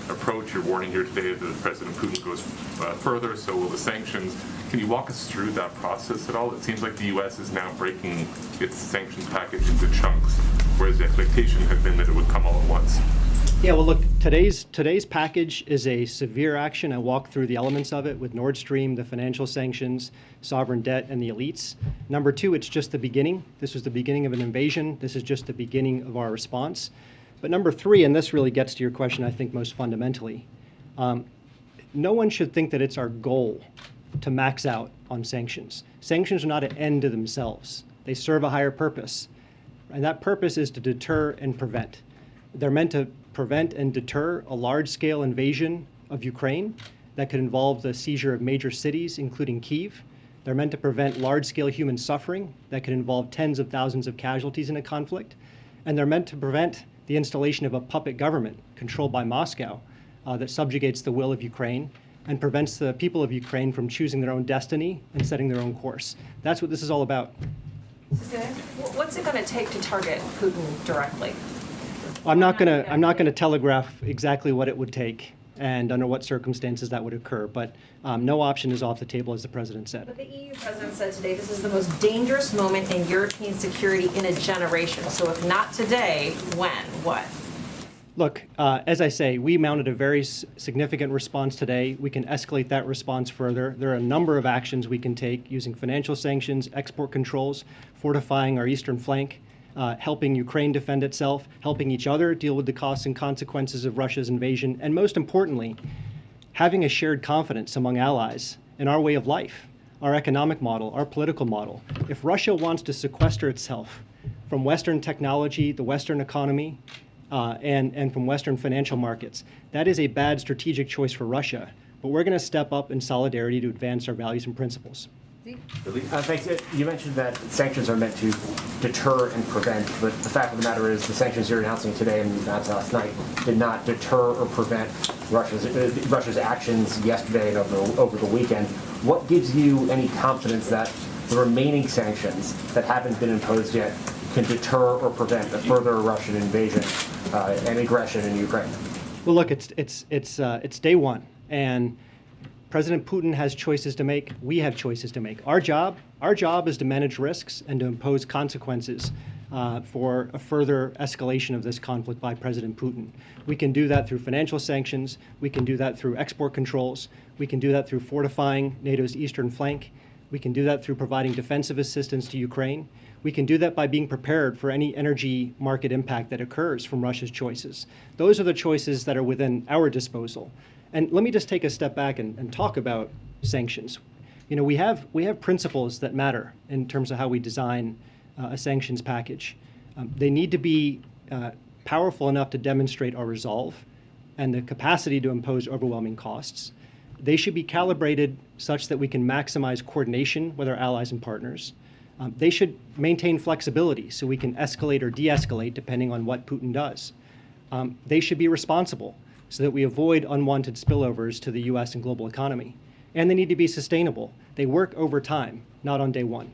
approach. You're warning here today that President Putin goes further, so will the sanctions. Can you walk us through that process at all? It seems like the U.S. is now breaking its sanctions package into chunks, whereas the expectation had been that it would come all at once. Yeah, well, look, today's package is a severe action. I walked through the elements of it with Nord Stream, the financial sanctions, sovereign debt, and the elites. Number two, it's just the beginning. This was the beginning of an invasion. This is just the beginning of our response. But number three, and this really gets to your question, I think, most fundamentally, no one should think that it's our goal to max out on sanctions. Sanctions are not an end to themselves. They serve a higher purpose. And that purpose is to deter and prevent. They're meant to prevent and deter a large-scale invasion of Ukraine that could involve the seizure of major cities, including Kyiv. They're meant to prevent large-scale human suffering that could involve tens of thousands of casualties in a conflict. And they're meant to prevent the installation of a puppet government controlled by Moscow that subjugates the will of Ukraine and prevents the people of Ukraine from choosing their own destiny and setting their own course. That's what this is all about. What's it going to take to target Putin directly? I'm not going to telegraph exactly what it would take and under what circumstances that would occur, but no option is off the table, as the president said. But the EU president said today this is the most dangerous moment in European security in a generation. So if not today, when? What? Look, as I say, we mounted a very significant response today. We can escalate that response further. There are a number of actions we can take using financial sanctions, export controls, fortifying our eastern flank, helping Ukraine defend itself, helping each other deal with the costs and consequences of Russia's invasion, and most importantly, having a shared confidence among allies in our way of life, our economic model, our political model. If Russia wants to sequester itself from Western technology, the Western economy, and from Western financial markets, that is a bad strategic choice for Russia. But we're going to step up in solidarity to advance our values and principles. Thanks. You mentioned that sanctions are meant to deter and prevent, but the fact of the matter is the sanctions you're announcing today and announced last night did not deter or prevent Russia's actions yesterday and over the weekend. What gives you any confidence that the remaining sanctions that haven't been imposed yet can deter or prevent a further Russian invasion and aggression in Ukraine? Well, look, it's day one, and President Putin has choices to make. We have choices to make. Our job is to manage risks and to impose consequences for a further escalation of this conflict by President Putin. We can do that through financial sanctions. We can do that through export controls. We can do that through fortifying NATO's eastern flank. We can do that through providing defensive assistance to Ukraine. We can do that by being prepared for any energy market impact that occurs from Russia's choices. Those are the choices that are within our disposal. And let me just take a step back and talk about sanctions. You know, we have principles that matter in terms of how we design a sanctions package. They need to be powerful enough to demonstrate our resolve and the capacity to impose overwhelming costs. They should be calibrated such that we can maximize coordination with our allies and partners. They should maintain flexibility so we can escalate or de-escalate depending on what Putin does. They should be responsible so that we avoid unwanted spillovers to the U.S. and global economy. And they need to be sustainable. They work over time, not on day one.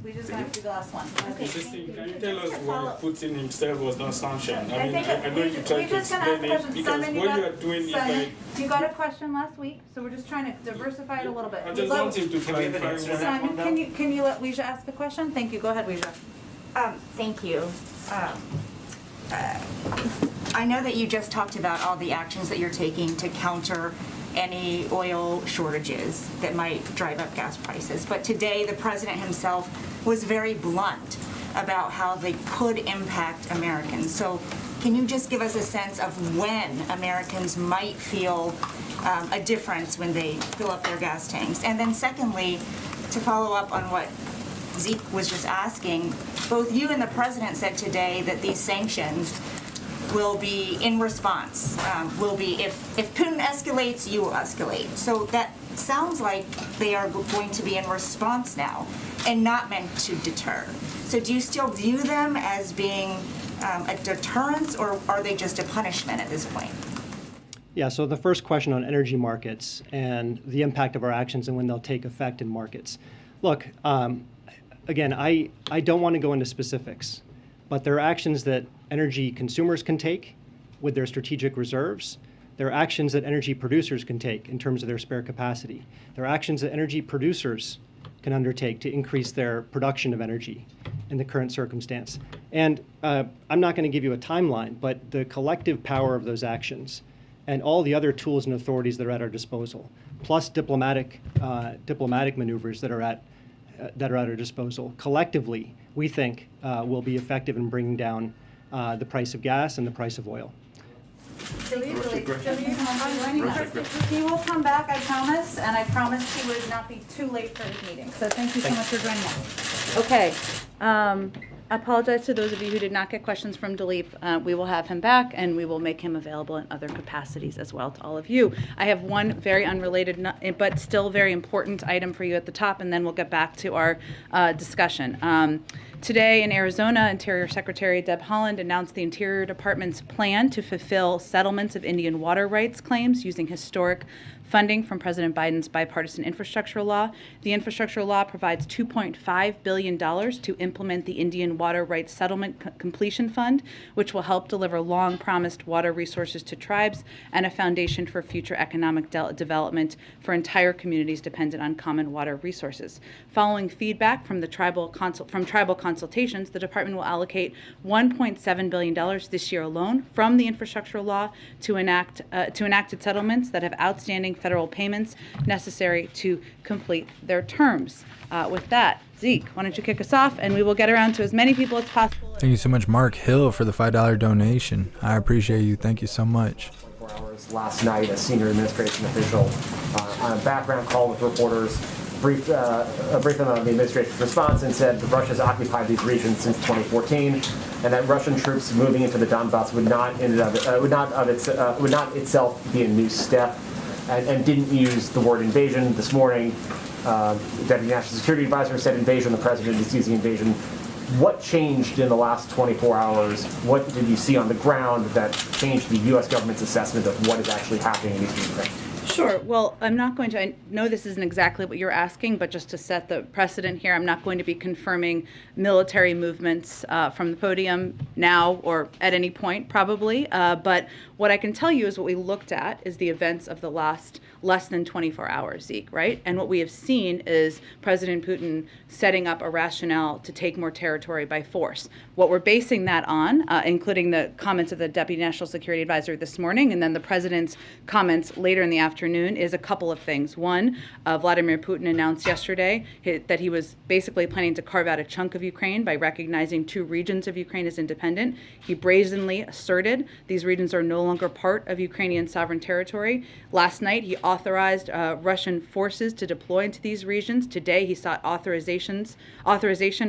We just have to do the last one. Okay. Can you tell us why Putin himself was not sanctioned? I know you tried to explain it because what you are doing is like... You got a question last week, so we're just trying to diversify it a little bit. I just want him to clarify. Simon, can you let Weijia ask the question? Thank you. Go ahead, Weijia. Thank you. I know that you just talked about all the actions that you're taking to counter any oil shortages that might drive up gas prices. But today, the president himself was very blunt about how they could impact Americans. So can you just give us a sense of when Americans might feel a difference when they fill up their gas tanks? And then secondly, to follow up on what Zeke was just asking, both you and the president said today that these sanctions will be in response, will be if Putin escalates, you will escalate. So that sounds like they are going to be in response now and not meant to deter. So do you still view them as being a deterrence, or are they just a punishment at this point? Yeah, so the first question on energy markets and the impact of our actions and when they'll take effect in markets. Look, again, I don't want to go into specifics, but there are actions that energy consumers can take with their strategic reserves. There are actions that energy producers can take in terms of their spare capacity. There are actions that energy producers can undertake to increase their production of energy in the current circumstance. And I'm not going to give you a timeline, but the collective power of those actions and all the other tools and authorities that are at our disposal, plus diplomatic maneuvers that are at our disposal, collectively, we think will be effective in bringing down the price of gas and the price of oil. He will come back, I promise, and I promise he would not be too late for his meeting. So thank you so much for joining us. Okay. I apologize to those of you who did not get questions from Dilip. We will have him back, and we will make him available in other capacities as well to all of you. I have one very unrelated but still very important item for you at the top, and then we'll get back to our discussion. Today in Arizona, Interior Secretary Deb Haaland announced the Interior Department's plan to fulfill settlements of Indian water rights claims using historic funding from President Biden's bipartisan infrastructure law. The infrastructure law provides $2.5 billion to implement the Indian Water Rights Settlement Completion Fund, which will help deliver long-promised water resources to tribes and a foundation for future economic development for entire communities dependent on common water resources. Following feedback from the tribal consultations, the department will allocate $1.7 billion this year alone from the infrastructure law to enacted settlements that have outstanding federal payments necessary to complete their terms. With that, Zeke, why don't you kick us off, and we will get around to as many people as possible. Thank you so much, Mark Hill, for the $5 donation. I appreciate you. Thank you so much. 24 hours last night, a senior administration official on a background call with reporters briefed them on the administration's response and said that Russia's occupied these regions since 2014, and that Russian troops moving into the Donbass would not itself be a new step, and didn't use the word invasion. This morning, the Deputy National Security Advisor said invasion. The president is using invasion. What changed in the last 24 hours? What did you see on the ground that changed the U.S. government's assessment of what is actually happening in Eastern Ukraine? Sure. Well, I'm not going to, I know this isn't exactly what you're asking, but just to set the precedent here, I'm not going to be confirming military movements from the podium now or at any point, probably. But what I can tell you is what we looked at is the events of the last less than 24 hours, Zeke, right? And what we have seen is President Putin setting up a rationale to take more territory by force. What we're basing that on, including the comments of the Deputy National Security Advisor this morning, and then the President's comments later in the afternoon, is a couple of things. One, Vladimir Putin announced yesterday that he was basically planning to carve out a chunk of Ukraine by recognizing 2 regions of Ukraine as independent. He brazenly asserted these regions are no longer part of Ukrainian sovereign territory. Last night, he authorized Russian forces to deploy into these regions. Today, he sought authorization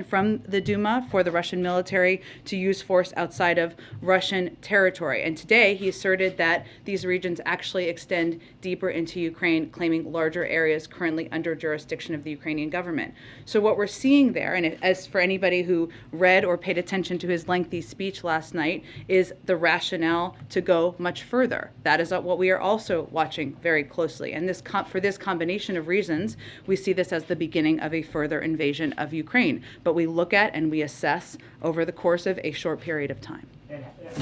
from the Duma for the Russian military to use force outside of Russian territory. And today, he asserted that these regions actually extend deeper into Ukraine, claiming larger areas currently under jurisdiction of the Ukrainian government. So what we're seeing there, and as for anybody who read or paid attention to his lengthy speech last night, is the rationale to go much further. That is what we are also watching very closely. And for this combination of reasons, we see this as the beginning of a further invasion of Ukraine. But we look at and we assess over the course of a short period of time.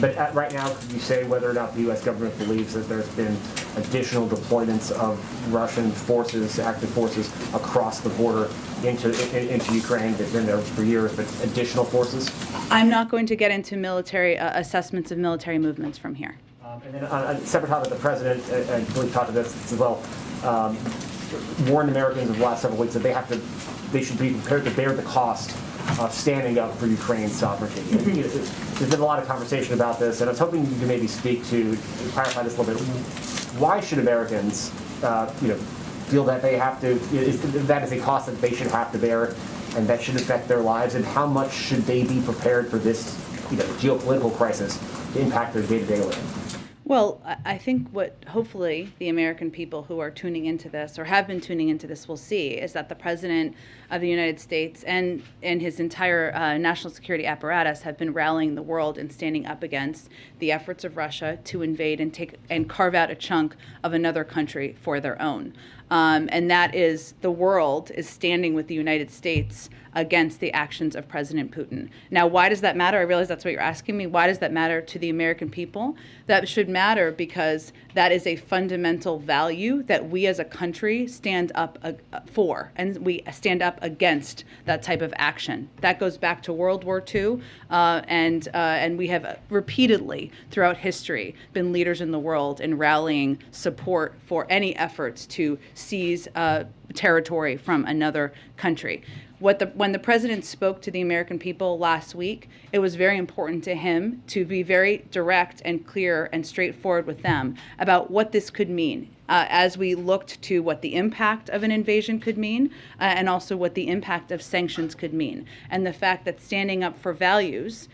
But right now, could you say whether or not the U.S. government believes that there's been additional deployments of Russian forces, active forces, across the border into Ukraine? They've been there for years, but additional forces? I'm not going to get into military assessments of military movements from here. And then on a separate topic, the president, and I believe talked about this as well, warned Americans over the last several weeks that they should be prepared to bear the cost of standing up for Ukraine's sovereignty. There's been a lot of conversation about this, and I was hoping you could maybe speak to clarify this a little bit. Why should Americans, feel that they have to? That is a cost that they should have to bear, and that should affect their lives. And how much should they be prepared for this, geopolitical crisis to impact their day-to-day life? Well, I think what hopefully the American people who are tuning into this or have been tuning into this will see is that the President of the United States and his entire national security apparatus have been rallying the world and standing up against the efforts of Russia to invade and carve out a chunk of another country for their own. and that is the world is standing with the United States against the actions of President Putin. Now, why does that matter? I realize that's what you're asking me. Why does that matter to the American people? That should matter because that is a fundamental value that we as a country stand up for, and we stand up against that type of action. That goes back to World War II, and we have repeatedly throughout history been leaders in the world in rallying support for any efforts to seize territory from another country. When the president spoke to the American people last week, it was very important to him to be very direct and clear and straightforward with them about what this could mean as we looked to what the impact of an invasion could mean and also what the impact of sanctions could mean. And the fact that standing up for values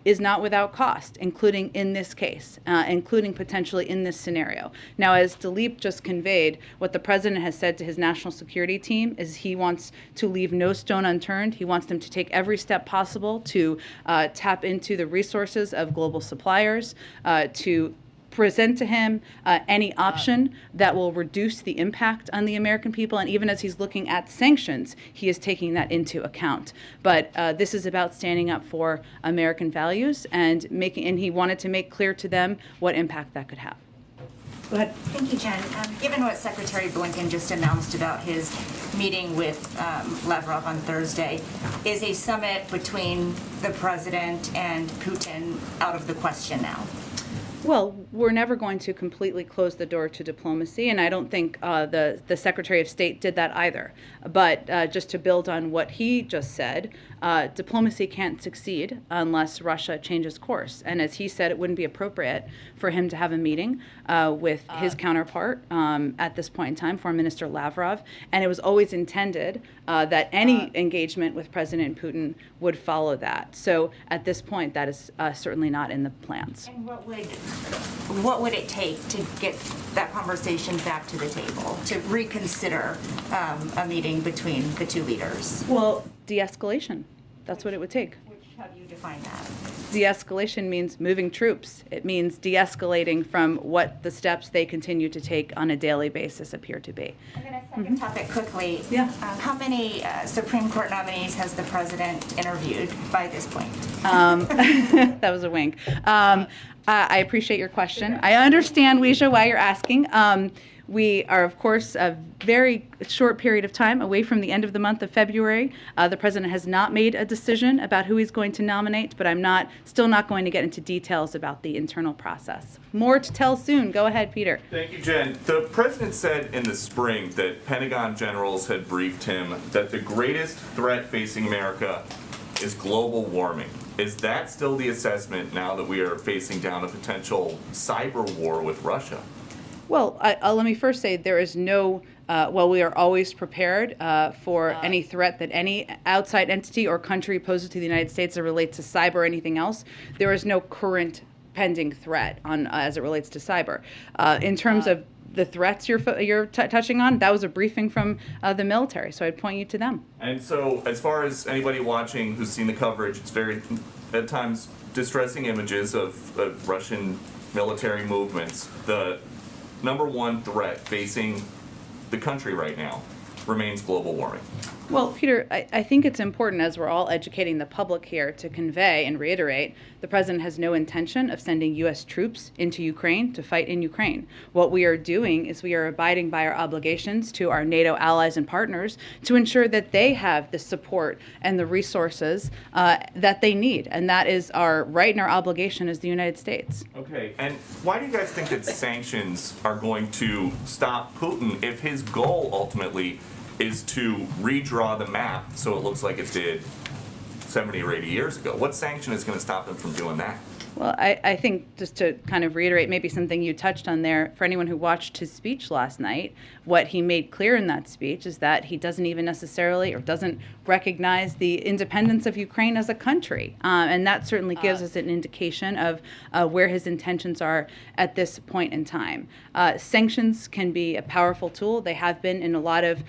is not without cost, including in this case, including potentially in this scenario. Now, as Dileep just conveyed, what the president has said to his national security team is he wants to leave no stone unturned. He wants them to take every step possible to tap into the resources of global suppliers, to present to him any option that will reduce the impact on the American people. And even as he's looking at sanctions, he is taking that into account. But this is about standing up for American values and he wanted to make clear to them what impact that could have. Go ahead. Thank you, Jen. Given what Secretary Blinken just announced about his meeting with Lavrov on Thursday, is a summit between the president and Putin out of the question now? Well, we're never going to completely close the door to diplomacy, and I don't think the Secretary of State did that either. But just to build on what he just said, diplomacy can't succeed unless Russia changes course. And as he said, it wouldn't be appropriate for him to have a meeting with his counterpart at this point in time, Foreign Minister Lavrov. And it was always intended that any engagement with President Putin would follow that. So at this point, that is certainly not in the plans. And what would it take to get that conversation back to the table, to reconsider a meeting between the two leaders? Well, de-escalation. That's what it would take. How do you define that? De-escalation means moving troops. It means de-escalating from what the steps they continue to take on a daily basis appear to be. And then a second topic quickly. Yeah. How many Supreme Court nominees has the president interviewed by this point? That was a wink. I appreciate your question. I understand, Weisha, why you're asking. We are, of course, a very short period of time away from the end of the month of February. The president has not made a decision about who he's going to nominate, but I'm still not going to get into details about the internal process. More to tell soon. Go ahead, Peter. Thank you, Jen. The president said in the spring that Pentagon generals had briefed him that the greatest threat facing America is global warming. Is that still the assessment now that we are facing down a potential cyber war with Russia? Well, let me first say there is no, we are always prepared for any threat that any outside entity or country poses to the United States that relates to cyber or anything else. There is no current pending threat as it relates to cyber. In terms of the threats you're touching on, that was a briefing from the military, so I'd point you to them. And so as far as anybody watching who's seen the coverage, it's very, at times, distressing images of Russian military movements. The number one threat facing the country right now remains global warming. Well, Peter, I think it's important, as we're all educating the public here, to convey and reiterate the president has no intention of sending U.S. troops into Ukraine to fight in Ukraine. What we are doing is we are abiding by our obligations to our NATO allies and partners to ensure that they have the support and the resources that they need. And that is our right and our obligation as the United States. Okay, and why do you guys think that sanctions are going to stop Putin if his goal ultimately is to redraw the map so it looks like it did 70 or 80 years ago? What sanction is going to stop him from doing that? Well, I think just to kind of reiterate maybe something you touched on there, for anyone who watched his speech last night, what he made clear in that speech is that he doesn't even necessarily or doesn't recognize the independence of Ukraine as a country. And that certainly gives us an indication of where his intentions are at this point in time. Sanctions can be a powerful tool. They have been in a lot of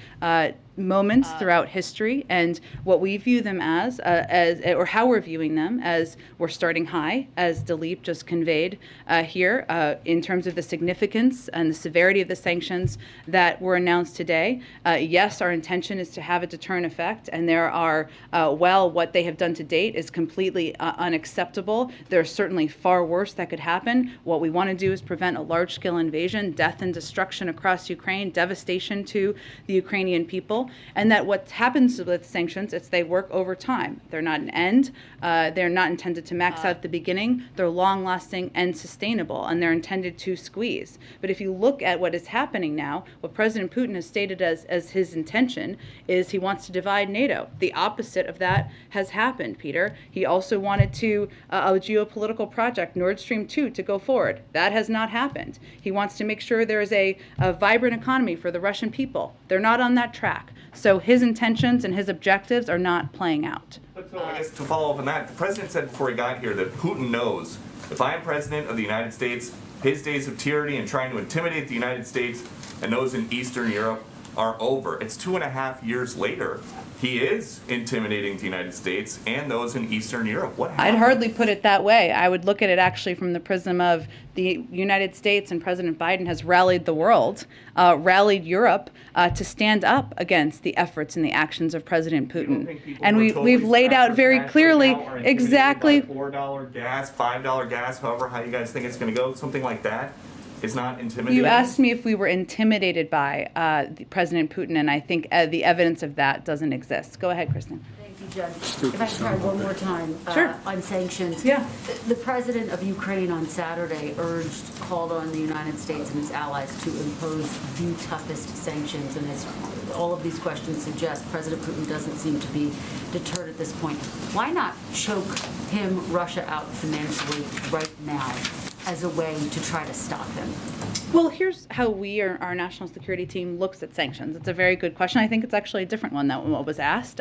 moments throughout history, and what we view them as or how we're viewing them as we're starting high, as Dileep just conveyed here, in terms of the significance and the severity of the sanctions that were announced today. Yes, our intention is to have a deterrent effect, and there are, what they have done to date is completely unacceptable. There's certainly far worse that could happen. What we want to do is prevent a large-scale invasion, death and destruction across Ukraine, devastation to the Ukrainian people, and that what happens with sanctions is they work over time. They're not an end. They're not intended to max out at the beginning. They're long-lasting and sustainable, and they're intended to squeeze. But if you look at what is happening now, what President Putin has stated as his intention is he wants to divide NATO. The opposite of that has happened, Peter. He also wanted a geopolitical project, Nord Stream 2, to go forward. That has not happened. He wants to make sure there is a vibrant economy for the Russian people. They're not on that track. So his intentions and his objectives are not playing out. But so I guess to follow up on that, the president said before he got here that Putin knows if I am president of the United States, his days of tyranny and trying to intimidate the United States and those in Eastern Europe are over. It's 2.5 years later. He is intimidating the United States and those in Eastern Europe. What happened? I'd hardly put it that way. I would look at it actually from the prism of the United States, and President Biden has rallied the world, rallied Europe to stand up against the efforts and the actions of President Putin. And we've laid out very clearly exactly $4 gas, $5 gas, however how you guys think it's going to go, something like that. Is not intimidating. You asked me if we were intimidated by President Putin, and I think the evidence of that doesn't exist. Go ahead, Kristen. Thank you, Jen. If I can try one more time Sure. on sanctions. Yeah. The president of Ukraine on Saturday called on the United States and its allies to impose the toughest sanctions. And as all of these questions suggest, President Putin doesn't seem to be deterred at this point. Why not choke Russia out financially right now as a way to try to stop him? Well, here's how our national security team looks at sanctions. It's a very good question. I think it's actually a different one than what was asked.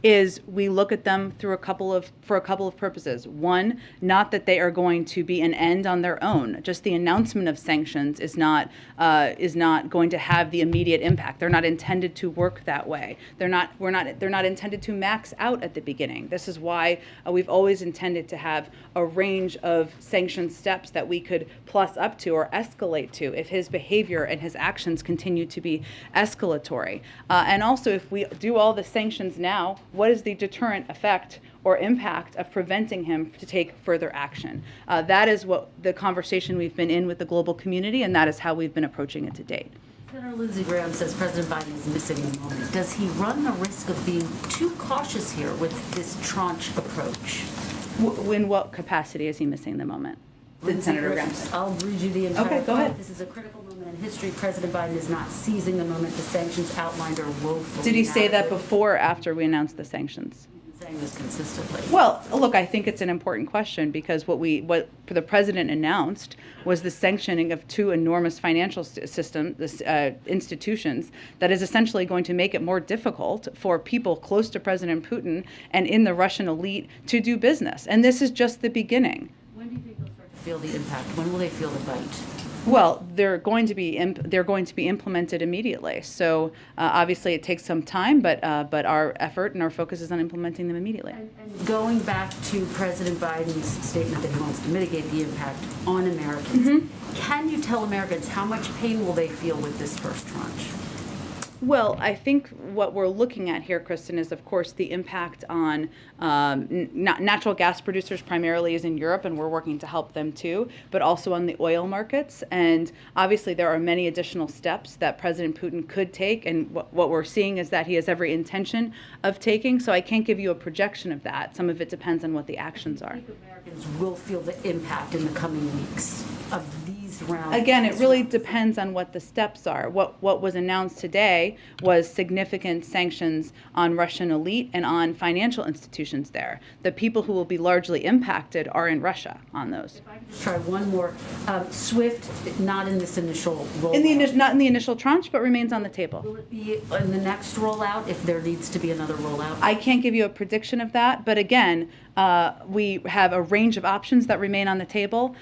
Is we look at them for a couple of purposes. One, not that they are going to be an end on their own. Just the announcement of sanctions is not going to have the immediate impact. They're not intended to work that way. They're not intended to max out at the beginning. This is why we've always intended to have a range of sanction steps that we could plus up to or escalate to if his behavior and his actions continue to be escalatory. And also, if we do all the sanctions now, what is the deterrent effect or impact of preventing him to take further action? That is what the conversation we've been in with the global community, and that is how we've been approaching it to date. Senator Lindsey Graham says President Biden is missing the moment. Does he run the risk of being too cautious here with this tranche approach? In what capacity is he missing the moment? Senator Graham. I'll read you the entire Okay, go ahead. This is a critical moment in history. President Biden is not seizing the moment. The sanctions outlined are woefully Did he say that inadequate. before or after we announced the sanctions? He's been saying this consistently. Well, look, I think it's an important question because what the president announced was the sanctioning of two enormous financial institutions that is essentially going to make it more difficult for people close to President Putin and in the Russian elite to do business. And this is just the beginning. When do you think they'll start to feel the impact? When will they feel the bite? Well, they're going to be implemented immediately. So obviously it takes some time, but our effort and our focus is on implementing them immediately. And going back to President Biden's statement that he wants to mitigate the impact on Americans, can you tell Americans how much pain will they feel with this first tranche? Well, I think what we're looking at here, Kristen, is of course the impact on natural gas producers primarily is in Europe, and we're working to help them too, but also on the oil markets. And obviously there are many additional steps that President Putin could take, and what we're seeing is that he has every intention of taking, so I can't give you a projection of that. Some of it depends on what the actions are. I think Americans will feel the impact in the coming weeks of these rounds. Again, it really depends on what the steps are. What was announced today was significant sanctions on Russian elite and on financial institutions there. The people who will be largely impacted are in Russia on those. If I could just try one more. SWIFT, not in this initial rollout. Not in the initial tranche, but remains on the table. Will it be in the next rollout if there needs to be another rollout? I can't give you a prediction of that, but again, we have a range of options that remain on the table.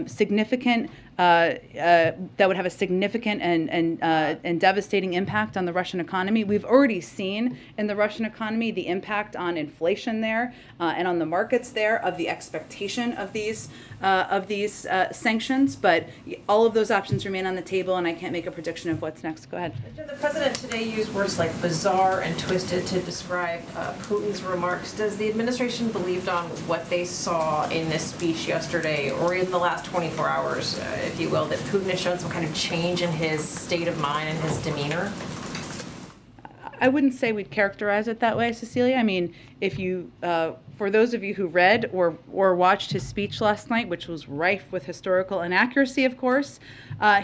Significant that would have a significant and devastating impact on the Russian economy. We've already seen in the Russian economy the impact on inflation there and on the markets there of the expectation of these sanctions. But all of those options remain on the table, and I can't make a prediction of what's next. Go ahead. The president today used words like bizarre and twisted to describe Putin's remarks. Does the administration believe on what they saw in this speech yesterday, or in the last 24 hours, if you will, that Putin has shown some kind of change in his state of mind and his demeanor? I wouldn't say we'd characterize it that way, Cecilia. I mean, if you, for those of you who read or watched his speech last night, which was rife with historical inaccuracy, of course,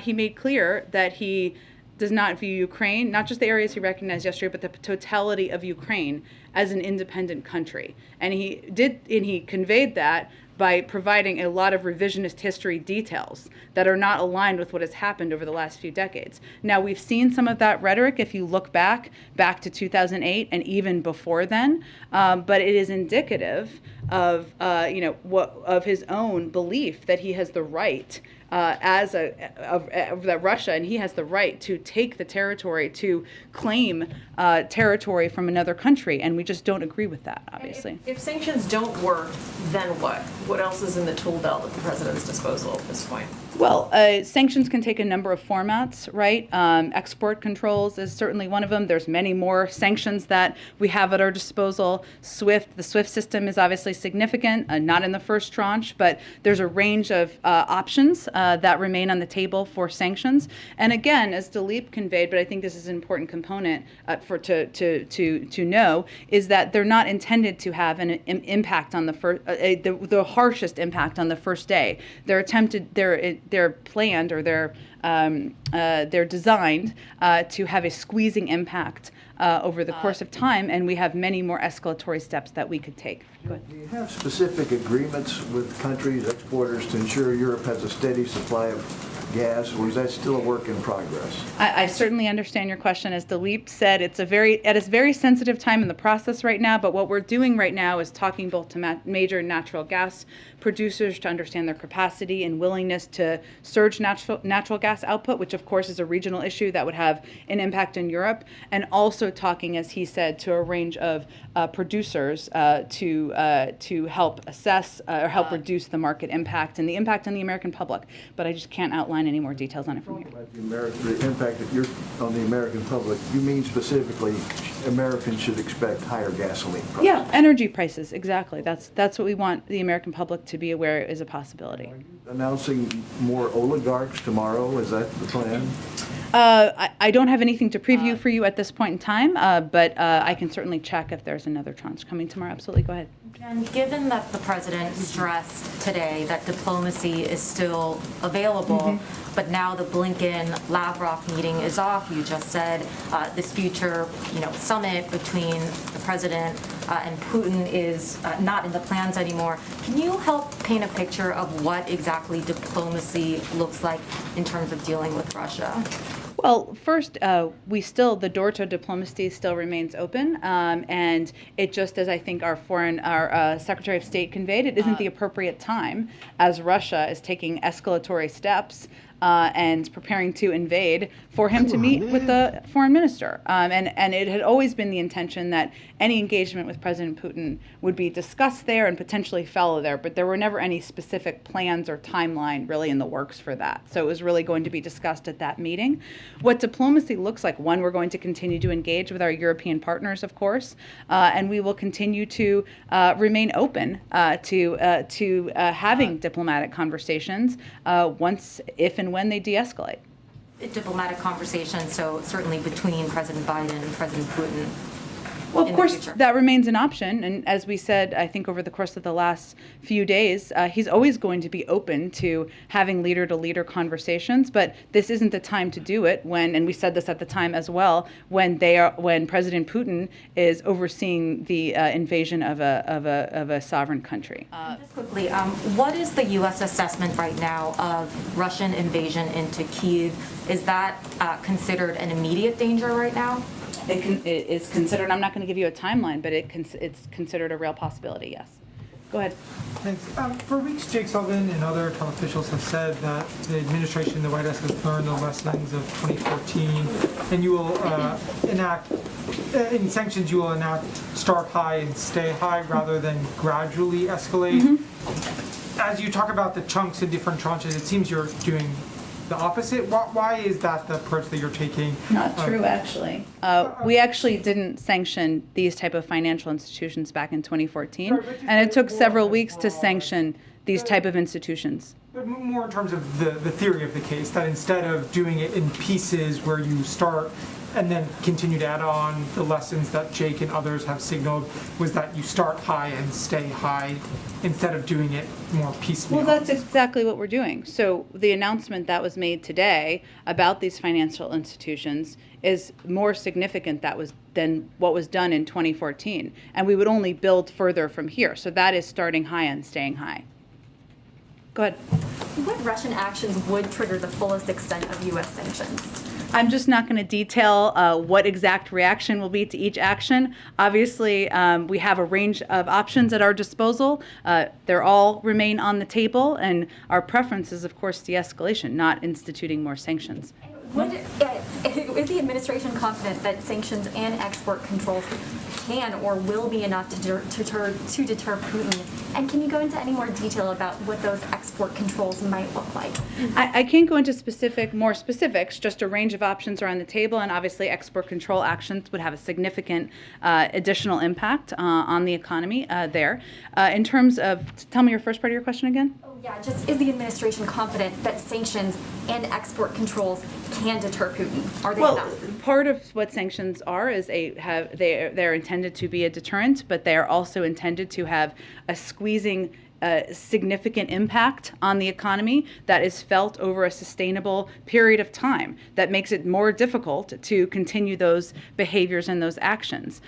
he made clear that he does not view Ukraine, not just the areas he recognized yesterday, but the totality of Ukraine as an independent country. And he conveyed that by providing a lot of revisionist history details that are not aligned with what has happened over the last few decades. Now, we've seen some of that rhetoric if you look back to 2008 and even before then, but it is indicative of of his own belief that he has the right that Russia, and he has the right to take the territory, to claim territory from another country, and we just don't agree with that, obviously. If sanctions don't work, then what? What else is in the tool belt at the president's disposal at this point? Well, sanctions can take a number of formats, right? Export controls is certainly one of them. There's many more sanctions that we have at our disposal. The SWIFT system is obviously significant, not in the first tranche, but there's a range of options that remain on the table for sanctions. And again, as Dilip conveyed, but I think this is an important component to know, is that they're not intended to have an impact on the harshest impact on the first day. They're planned, or they're designed to have a squeezing impact over the course of time, and we have many more escalatory steps that we could take. Do you have specific agreements with countries, exporters, to ensure Europe has a steady supply of gas, or is that still a work in progress? I certainly understand your question. As Dilip said, it's a very sensitive time in the process right now, but what we're doing right now is talking both to major natural gas producers to understand their capacity and willingness to surge natural gas output, which of course is a regional issue that would have an impact in Europe, and also talking, as he said, to a range of producers to help assess or help reduce the market impact and the impact on the American public. But I just can't outline any more details on it from here. The impact that you're on the American public, you mean specifically Americans should expect higher gasoline prices? Yeah, energy prices, exactly. That's what we want the American public to be aware is a possibility. Are you announcing more oligarchs tomorrow? Is that the plan? I don't have anything to preview for you at this point in time, but I can certainly check if there's another tranche coming tomorrow. Absolutely, go ahead. And given that the president stressed today that diplomacy is still available, but now the Blinken-Lavrov meeting is off, you just said this future, summit between the president and Putin is not in the plans anymore. Can you help paint a picture of what exactly diplomacy looks like in terms of dealing with Russia? Well, first, the door to diplomacy still remains open, and it just, as I think our Secretary of State conveyed, it isn't the appropriate time as Russia is taking escalatory steps and preparing to invade for him to meet with the foreign minister. And it had always been the intention that any engagement with President Putin would be discussed there and potentially follow there, but there were never any specific plans or timeline really in the works for that. So it was really going to be discussed at that meeting. What diplomacy looks like, one, we're going to continue to engage with our European partners, of course, and we will continue to remain open to having diplomatic conversations if and when they de-escalate. Diplomatic conversations, so certainly between President Biden and President Putin. Well, of course, that remains an option. And as we said, I think over the course of the last few days, he's always going to be open to having leader-to-leader conversations. But this isn't the time to do it and we said this at the time as well, when President Putin is overseeing the invasion of a sovereign country. Just quickly, what is the U.S. assessment right now of Russian invasion into Kyiv? Is that considered an immediate danger right now? It is considered, I'm not going to give you a timeline, but it's considered a real possibility, yes. Go ahead. Thanks. For weeks, Jake Sullivan and other top officials have said that the administration, the White House, has learned the lessons of 2014, and you will enact, in sanctions, you will enact start high and stay high rather than gradually escalate. As you talk about the chunks in different tranches, it seems you're doing the opposite. Why is that the approach that you're taking? Not true, actually. We actually didn't sanction these type of financial institutions back in 2014, and it took several weeks to sanction these type of institutions. But more in terms of the theory of the case, that instead of doing it in pieces where you start and then continue to add on the lessons that Jake and others have signaled, was that you start high and stay high instead of doing it more piecemeal. Well, that's exactly what we're doing. So the announcement that was made today about these financial institutions is more significant than what was done in 2014. And we would only build further from here. So that is starting high and staying high. Go ahead. What Russian actions would trigger the fullest extent of U.S. sanctions? I'm just not going to detail what exact reaction will be to each action. Obviously, we have a range of options at our disposal. They're all remain on the table, and our preference is, of course, de-escalation, not instituting more sanctions. Is the administration confident that sanctions and export controls can or will be enough to deter Putin? And can you go into any more detail about what those export controls might look like? I can't go into more specifics, just a range of options are on the table, and obviously export control actions would have a significant additional impact on the economy there. In terms of, tell me your first part of your question again? Yeah, just is the administration confident that sanctions and export controls can deter Putin? Are they enough? Part of what sanctions are is they're intended to be a deterrent, but they are also intended to have a squeezing significant impact on the economy that is felt over a sustainable period of time that makes it more difficult to continue those behaviors and those actions.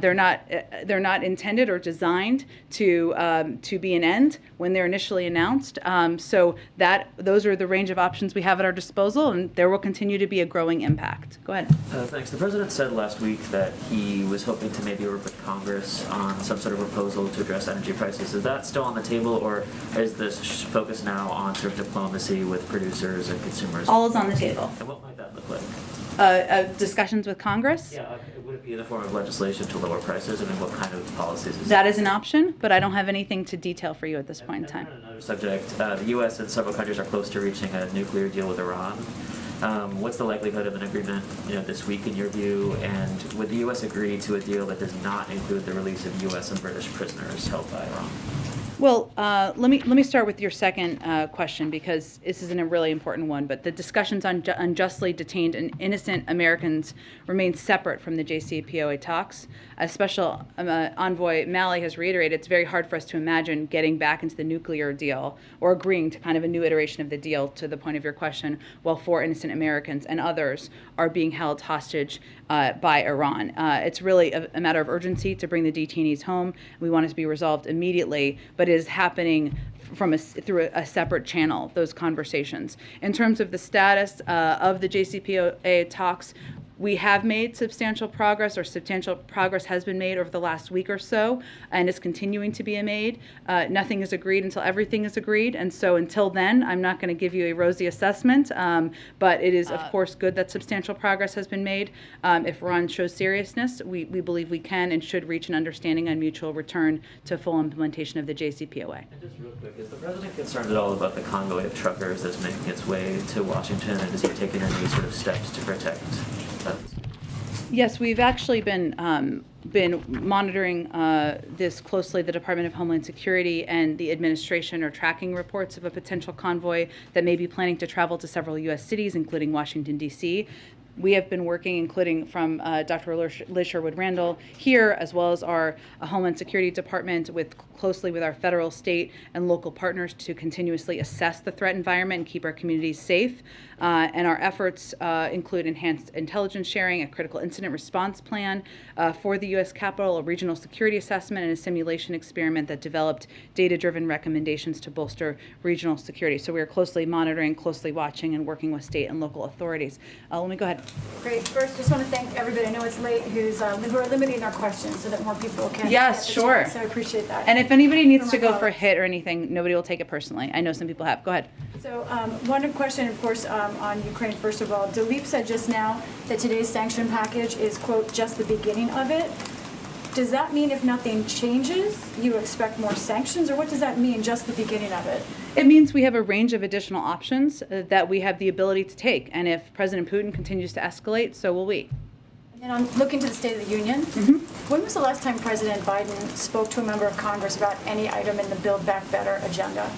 They're not intended or designed to be an end when they're initially announced. So those are the range of options we have at our disposal, and there will continue to be a growing impact. Go ahead. Thanks. The president said last week that he was hoping to maybe work with Congress on some sort of proposal to address energy prices. Is that still on the table, or is this focus now on sort of diplomacy with producers and consumers? All is on the table. And what might that look like? Discussions with Congress? Yeah, would it be in the form of legislation to lower prices? I mean, what kind of policies is that? Is an option, but I don't have anything to detail for you at this point in time. Another subject, the U.S. and several countries are close to reaching a nuclear deal with Iran. What's the likelihood of an agreement, this week in your view? And would the U.S. agree to a deal that does not include the release of U.S. and British prisoners held by Iran? Well, let me start with your second question, because this is a really important one. But the discussions on unjustly detained and innocent Americans remain separate from the JCPOA talks. As Special Envoy Malley has reiterated, it's very hard for us to imagine getting back into the nuclear deal or agreeing to kind of a new iteration of the deal, to the point of your question, while 4 innocent Americans and others are being held hostage by Iran. It's really a matter of urgency to bring the detainees home. We want it to be resolved immediately, but it is happening through a separate channel, those conversations. In terms of the status of the JCPOA talks, we have made substantial progress, or substantial progress has been made over the last week or so, and is continuing to be made. Nothing is agreed until everything is agreed, and so until then, I'm not going to give you a rosy assessment, but it is, of course, good that substantial progress has been made. If Iran shows seriousness, we believe we can and should reach an understanding on mutual return to full implementation of the JCPOA. And just real quick, is the president concerned at all about the convoy of truckers that's making its way to Washington, and has he taken any sort of steps to protect them? Yes, we've actually been monitoring this closely. The Department of Homeland Security and the administration are tracking reports of a potential convoy that may be planning to travel to several U.S. cities, including Washington, D.C. We have been working, including from Dr. Liz Sherwood-Randall here, as well as our Homeland Security Department, closely with our federal, state, and local partners to continuously assess the threat environment and keep our communities safe. And our efforts include enhanced intelligence sharing, a critical incident response plan for the U.S. Capitol, a regional security assessment, and a simulation experiment that developed data-driven recommendations to bolster regional security. So we are closely monitoring, closely watching, and working with state and local authorities. Let me go ahead. Great. First, just want to thank everybody. I know it's late who are limiting our questions so that more people can. Yes, get the sure. chance, so I appreciate that. And if anybody needs For to my go for a colleagues. hit or anything, nobody will take it personally. I know some people have. Go ahead. So one question, of course, on Ukraine, first of all. Dilip said just now that today's sanction package is, quote, just the beginning of it. Does that mean if nothing changes, you expect more sanctions, or what does that mean, just the beginning of it? It means we have a range of additional options that we have the ability to take. And if President Putin continues to escalate, so will we. And then on looking to the State of the Union, when was the last time President Biden spoke to a member of Congress about any item in the Build Back Better agenda?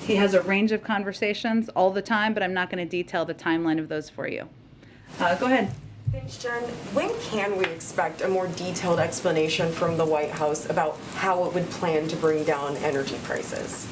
He has a range of conversations all the time, but I'm not going to detail the timeline of those for you. Go ahead. Thanks, Jen. When can we expect a more detailed explanation from the White House about how it would plan to bring down energy prices?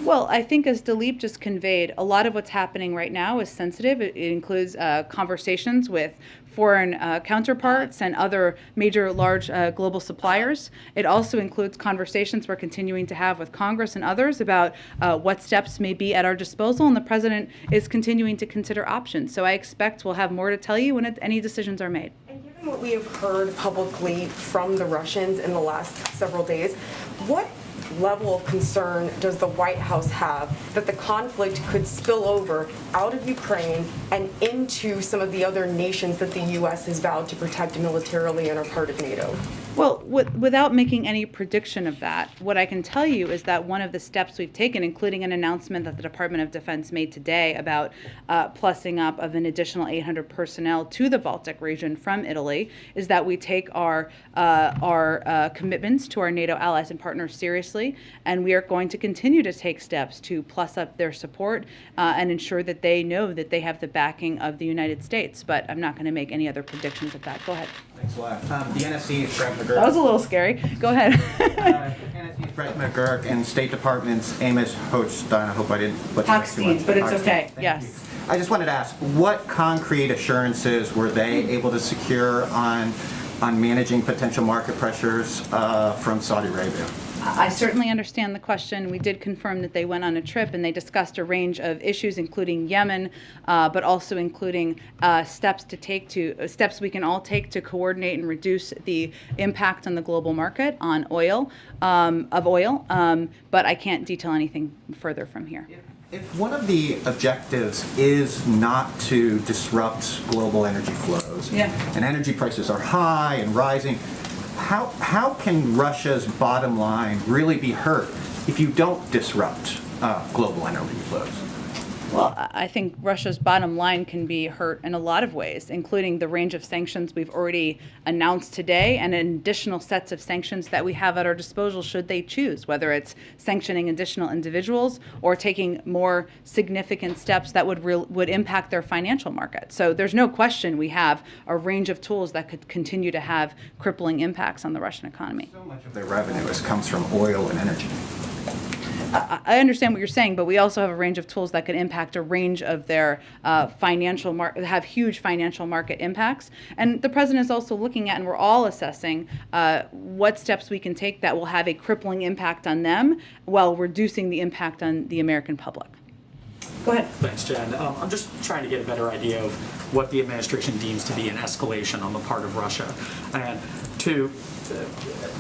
Well, I think as Dilip just conveyed, a lot of what's happening right now is sensitive. It includes conversations with foreign counterparts and other major large global suppliers. It also includes conversations we're continuing to have with Congress and others about what steps may be at our disposal, and the president is continuing to consider options. So I expect we'll have more to tell you when any decisions are made. And given what we have heard publicly from the Russians in the last several days, what level of concern does the White House have that the conflict could spill over out of Ukraine and into some of the other nations that the U.S. has vowed to protect militarily and are part of NATO? Well, without making any prediction of that, what I can tell you is that one of the steps we've taken, including an announcement that the Department of Defense made today about plussing up of an additional 800 personnel to the Baltic region from Italy, is that we take our commitments to our NATO allies and partners seriously, and we are going to continue to take steps to plus up their support and ensure that they know that they have the backing of the United States. But I'm not going to make any other predictions of that. Go ahead. Thanks a lot. The NSC's Brett McGurk. That was a little scary. Go ahead. NSC's Brett McGurk and State Department's Amos Hochstein. I hope I didn't butcher that too much. but it's Hochstein. okay. Thank Yes. you. I just wanted to ask, what concrete assurances were they able to secure on managing potential market pressures from Saudi Arabia? I certainly understand the question. We did confirm that they went on a trip and they discussed a range of issues, including Yemen, but also including steps we can all take to coordinate and reduce the impact on the global market on oil. But I can't detail anything further from here. If one of the objectives is not to disrupt global energy flows, and energy prices are high and rising, how can Russia's bottom line really be hurt if you don't disrupt global energy flows? Well, I think Russia's bottom line can be hurt in a lot of ways, including the range of sanctions we've already announced today and additional sets of sanctions that we have at our disposal should they choose, whether it's sanctioning additional individuals or taking more significant steps that would impact their financial market. So there's no question we have a range of tools that could continue to have crippling impacts on the Russian economy. So much of their revenue comes from oil and energy. I understand what you're saying, but we also have a range of tools that could impact a range of their have huge financial market impacts. And the president is also looking at, and we're all assessing, what steps we can take that will have a crippling impact on them while reducing the impact on the American public. Go ahead. Thanks, Jen. I'm just trying to get a better idea of what the administration deems to be an escalation on the part of Russia,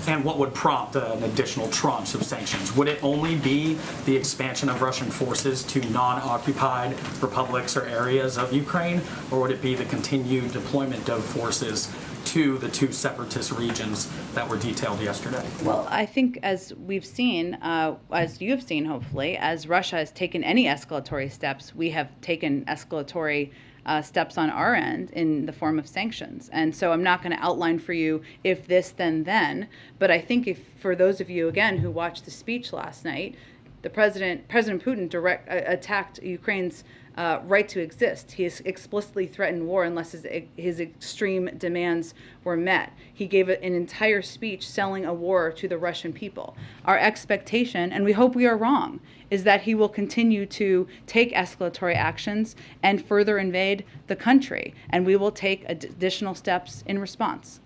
and what would prompt an additional tranche of sanctions. Would it only be the expansion of Russian forces to non-occupied republics or areas of Ukraine, or would it be the continued deployment of forces to the two separatist regions that were detailed yesterday? Well, I think as we've seen, as you have seen, hopefully, as Russia has taken any escalatory steps, we have taken escalatory steps on our end in the form of sanctions. And so I'm not going to outline for you if this, then, but I think for those of you, again, who watched the speech last night, President Putin attacked Ukraine's right to exist. He has explicitly threatened war unless his extreme demands were met. He gave an entire speech selling a war to the Russian people. Our expectation, and we hope we are wrong, is that he will continue to take escalatory actions and further invade the country, and we will take additional steps in response.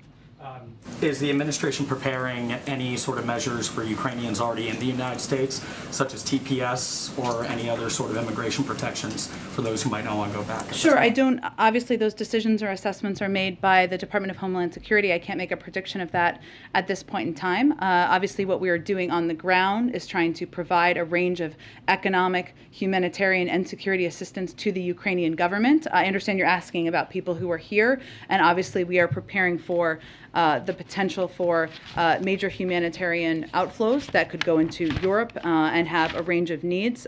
Is the administration preparing any sort of measures for Ukrainians already in the United States, such as TPS or any other sort of immigration protections for those who might not want to go back? Sure, I don't, obviously those decisions or assessments are made by the Department of Homeland Security. I can't make a prediction of that at this point in time. Obviously what we are doing on the ground is trying to provide a range of economic, humanitarian, and security assistance to the Ukrainian government. I understand you're asking about people who are here, and obviously we are preparing for the potential for major humanitarian outflows that could go into Europe and have a range of needs.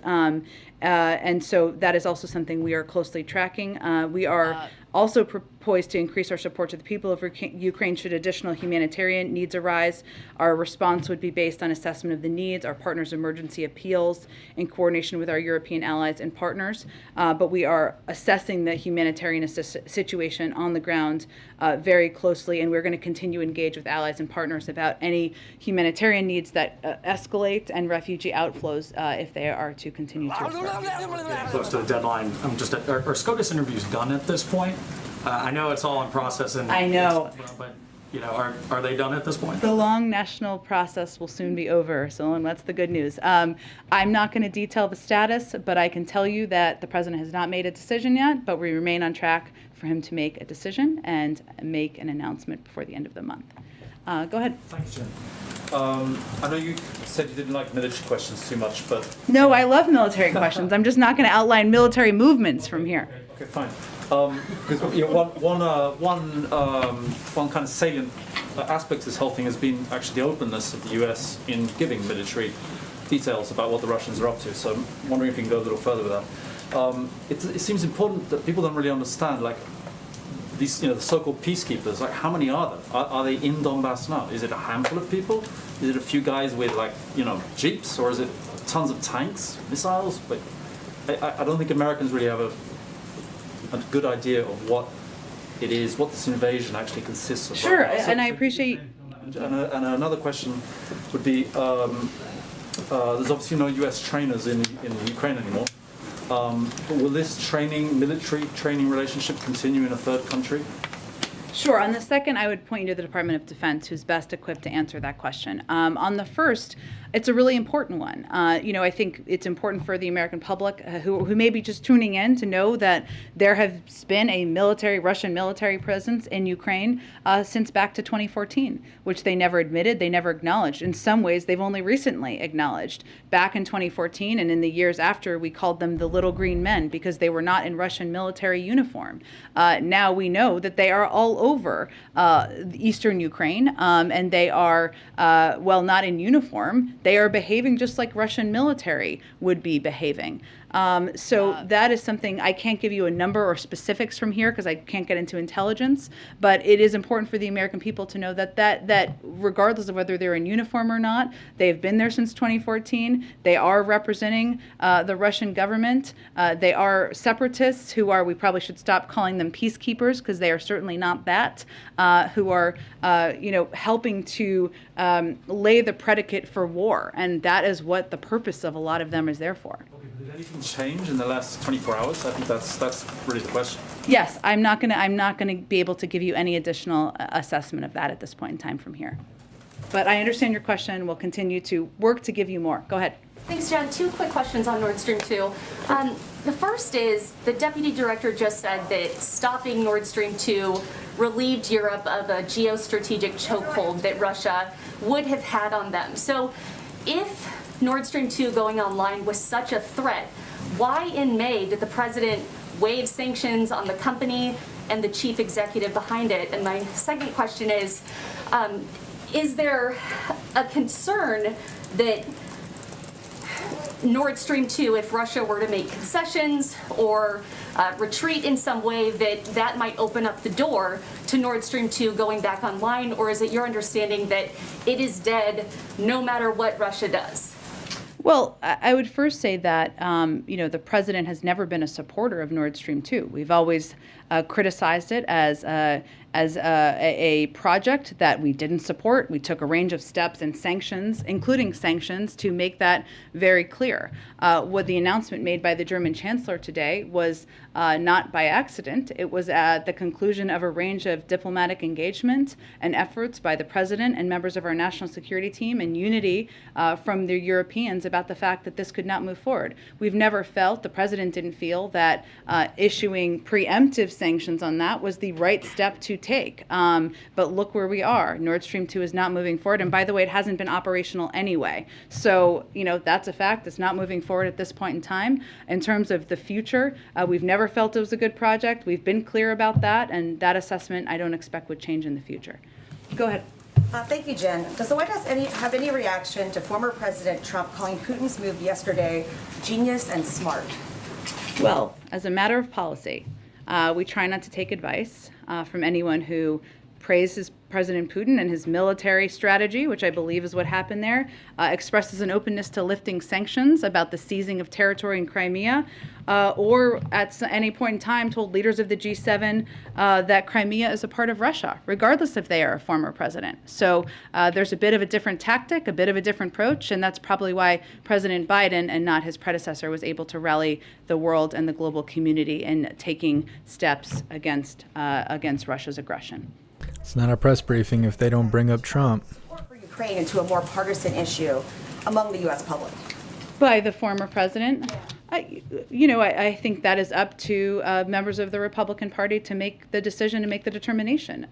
And so that is also something we are closely tracking. We are also poised to increase our support to the people of Ukraine should additional humanitarian needs arise. Our response would be based on assessment of the needs, our partners' emergency appeals, in coordination with our European allies and partners. But we are assessing the humanitarian situation on the ground very closely, and we're going to continue to engage with allies and partners about any humanitarian needs that escalate and refugee outflows if they are to continue to occur. Close to the deadline. Are SCOTUS interviews done at this point? I know it's all in process, and I know, but you know, are they done at this point? The long national process will soon be over, so that's the good news. I'm not going to detail the status, but I can tell you that the president has not made a decision yet, but we remain on track for him to make a decision and make an announcement before the end of the month. Go ahead. Thank you, Jen. I know you said you didn't like military questions too much, but... No, I love military questions. I'm just not going to outline military movements from here. Okay, fine. Because you know, one kind of salient aspect of this whole thing has been actually the openness of the U.S. in giving military details about what the Russians are up to. So I'm wondering if you can go a little further with that. It seems important that people don't really understand, like, these, you know, the so-called peacekeepers, like, how many are there? Are they in Donbass now? Is it a handful of people? Is it a few guys with, like, you know, jeeps? Or is it tons of tanks, missiles? But I don't think Americans really have a good idea of what it is, what this invasion actually consists of. Sure, right? and I appreciate... And another question would be, there's obviously no U.S. trainers in Ukraine anymore. Will this military training relationship continue in a third country? Sure. On the second, I would point you to the Department of Defense, who's best equipped to answer that question. On the first, it's a really important one. You know, I think it's important for the American public who may be just tuning in to know that there has been a Russian military presence in Ukraine since back to 2014, which they never admitted, they never acknowledged. In some ways, they've only recently acknowledged. Back in 2014 and in the years after, we called them the little green men because they were not in Russian military uniform. Now we know that they are all over eastern Ukraine, and they are, well, not in uniform. They are behaving just like Russian military would be behaving. So that is something, I can't give you a number or specifics from here because I can't get into intelligence, but it is important for the American people to know that regardless of whether they're in uniform or not, they've been there since 2014. They are representing the Russian government. They are separatists we probably should stop calling them peacekeepers because they are certainly not that, who are, you know, helping to lay the predicate for war. And that is what the purpose of a lot of them is there for. Did anything change in the last 24 hours? I think that's really the question. Yes, I'm not gonna be able to give you any additional assessment of that at this point in time from here. But I understand your question. We'll continue to work to give you more. Go ahead. Thanks, Jen. 2 quick questions on Nord Stream 2. The first is, the deputy director just said that stopping Nord Stream 2 relieved Europe of a geostrategic chokehold that Russia would have had on them. So if Nord Stream 2 going online was such a threat, why in May did the president waive sanctions on the company and the chief executive behind it? And my second question is there a concern that Nord Stream 2, if Russia were to make concessions or retreat in some way, that might open up the door to Nord Stream 2 going back online? Or is it your understanding that it is dead no matter what Russia does? Well, I would first say that, the president has never been a supporter of Nord Stream 2. We've always criticized it as a project that we didn't support. We took a range of steps and sanctions, including sanctions, to make that very clear. What the announcement made by the German Chancellor today was not by accident. It was at the conclusion of a range of diplomatic engagement and efforts by the president and members of our national security team and unity from the Europeans about the fact that this could not move forward. We've never felt, the president didn't feel, that issuing preemptive sanctions on that was the right step to take. But look where we are. Nord Stream 2 is not moving forward. And by the way, it hasn't been operational anyway. So, that's a fact. It's not moving forward at this point in time. In terms of the future, we've never felt it was a good project. We've been clear about that. And that assessment I don't expect would change in the future. Go ahead. Thank you, Jen. Does the White House have any reaction to former President Trump calling Putin's move yesterday genius and smart? Well, as a matter of policy, we try not to take advice from anyone who praises President Putin and his military strategy, which I believe is what happened there, expresses an openness to lifting sanctions about the seizing of territory in Crimea, or at any point in time told leaders of the G7 that Crimea is a part of Russia, regardless if they are a former president. So there's a bit of a different tactic, a bit of a different approach, and that's probably why President Biden and not his predecessor was able to rally the world and the global community in taking steps against Russia's aggression. It's not a press briefing if they don't bring up Trump. Support for Ukraine into a more partisan issue among the U.S. public. By the former president? I think that is up to members of the Republican Party to make the decision, to make the determination.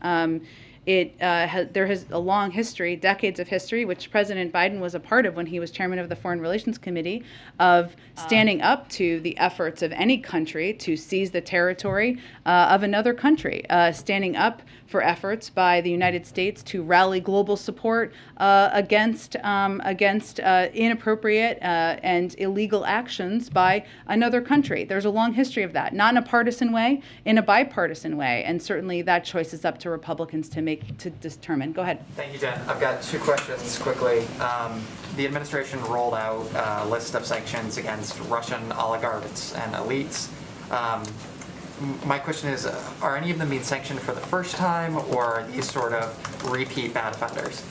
There has a long history, decades of history, which President Biden was a part of when he was chairman of the Foreign Relations Committee, of standing up to the efforts of any country to seize the territory of another country, standing up for efforts by the United States to rally global support against inappropriate and illegal actions by another country. There's a long history of that, not in a partisan way, in a bipartisan way, and certainly that choice is up to Republicans to determine. Go ahead. Thank you, Jen. I've got two questions quickly. The administration rolled out a list of sanctions against Russian oligarchs and elites. My question is, are any of them being sanctioned for the first time, or are these sort of repeat bad offenders?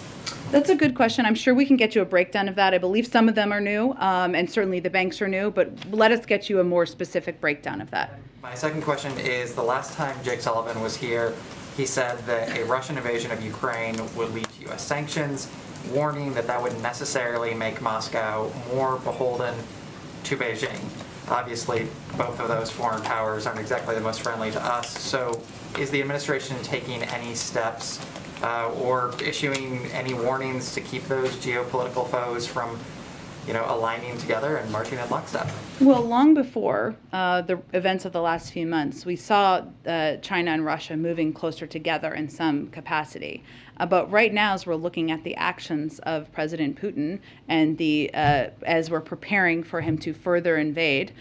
That's a good question. I'm sure we can get you a breakdown of that. I believe some of them are new, and certainly the banks are new, but let us get you a more specific breakdown of that. My second question is, the last time Jake Sullivan was here, he said that a Russian invasion of Ukraine would lead to U.S. sanctions, warning that that would necessarily make Moscow more beholden to Beijing. Obviously, both of those foreign powers aren't exactly the most friendly to us. So is the administration taking any steps or issuing any warnings to keep those geopolitical foes from aligning together and marching in lockstep? Well, long before the events of the last few months, we saw China and Russia moving closer together in some capacity. But right now, as we're looking at the actions of President Putin and as we're preparing for him to further invade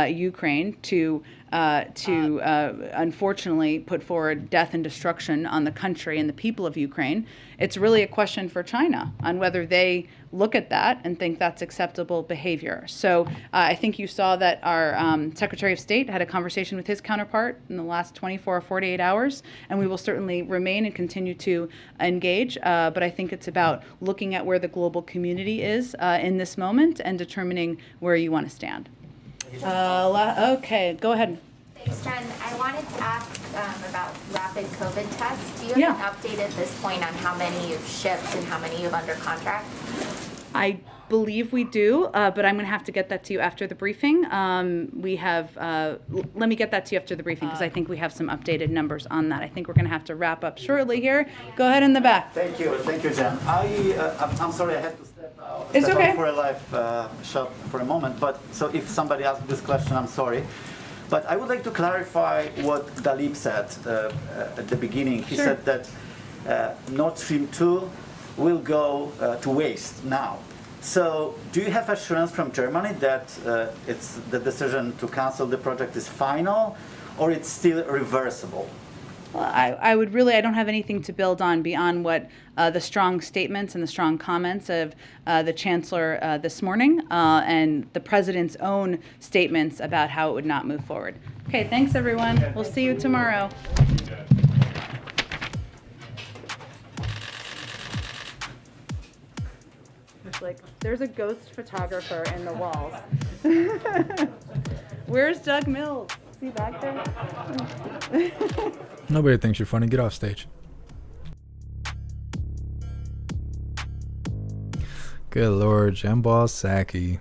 Ukraine, to unfortunately put forward death and destruction on the country and the people of Ukraine, it's really a question for China on whether they look at that and think that's acceptable behavior. So I think you saw that our Secretary of State had a conversation with his counterpart in the last 24 or 48 hours, and we will certainly remain and continue to engage. But I think it's about looking at where the global community is in this moment and determining where you want to stand. Okay, go ahead. Thanks, Jen. I wanted to ask about rapid COVID tests. Do you have an update at this point on how many you've shipped and how many you have under contract? I believe we do, but I'm going to have to get that to you after the briefing. Let me get that to you after the briefing because I think we have some updated numbers on that. I think we're going to have to wrap up shortly here. Go ahead in the back. Thank you, Jen. I'm sorry I had to step out. It's okay. For a live shot for a moment, but so if somebody asks this question, I'm sorry. But I would like to clarify what Dalip said at the beginning. He said that Nord Stream 2 will go to waste now. So do you have assurance from Germany that the decision to cancel the project is final, or it's still reversible? Well, I would really, I don't have anything to build on beyond what the strong statements and the strong comments of the Chancellor this morning and the President's own statements about how it would not move forward. Okay, thanks everyone. We'll see you tomorrow. It's like, there's a ghost photographer in the walls. Where's Doug Mills? Is he back there? Nobody thinks you're funny. Get off stage. Good Lord, Jembal Saki.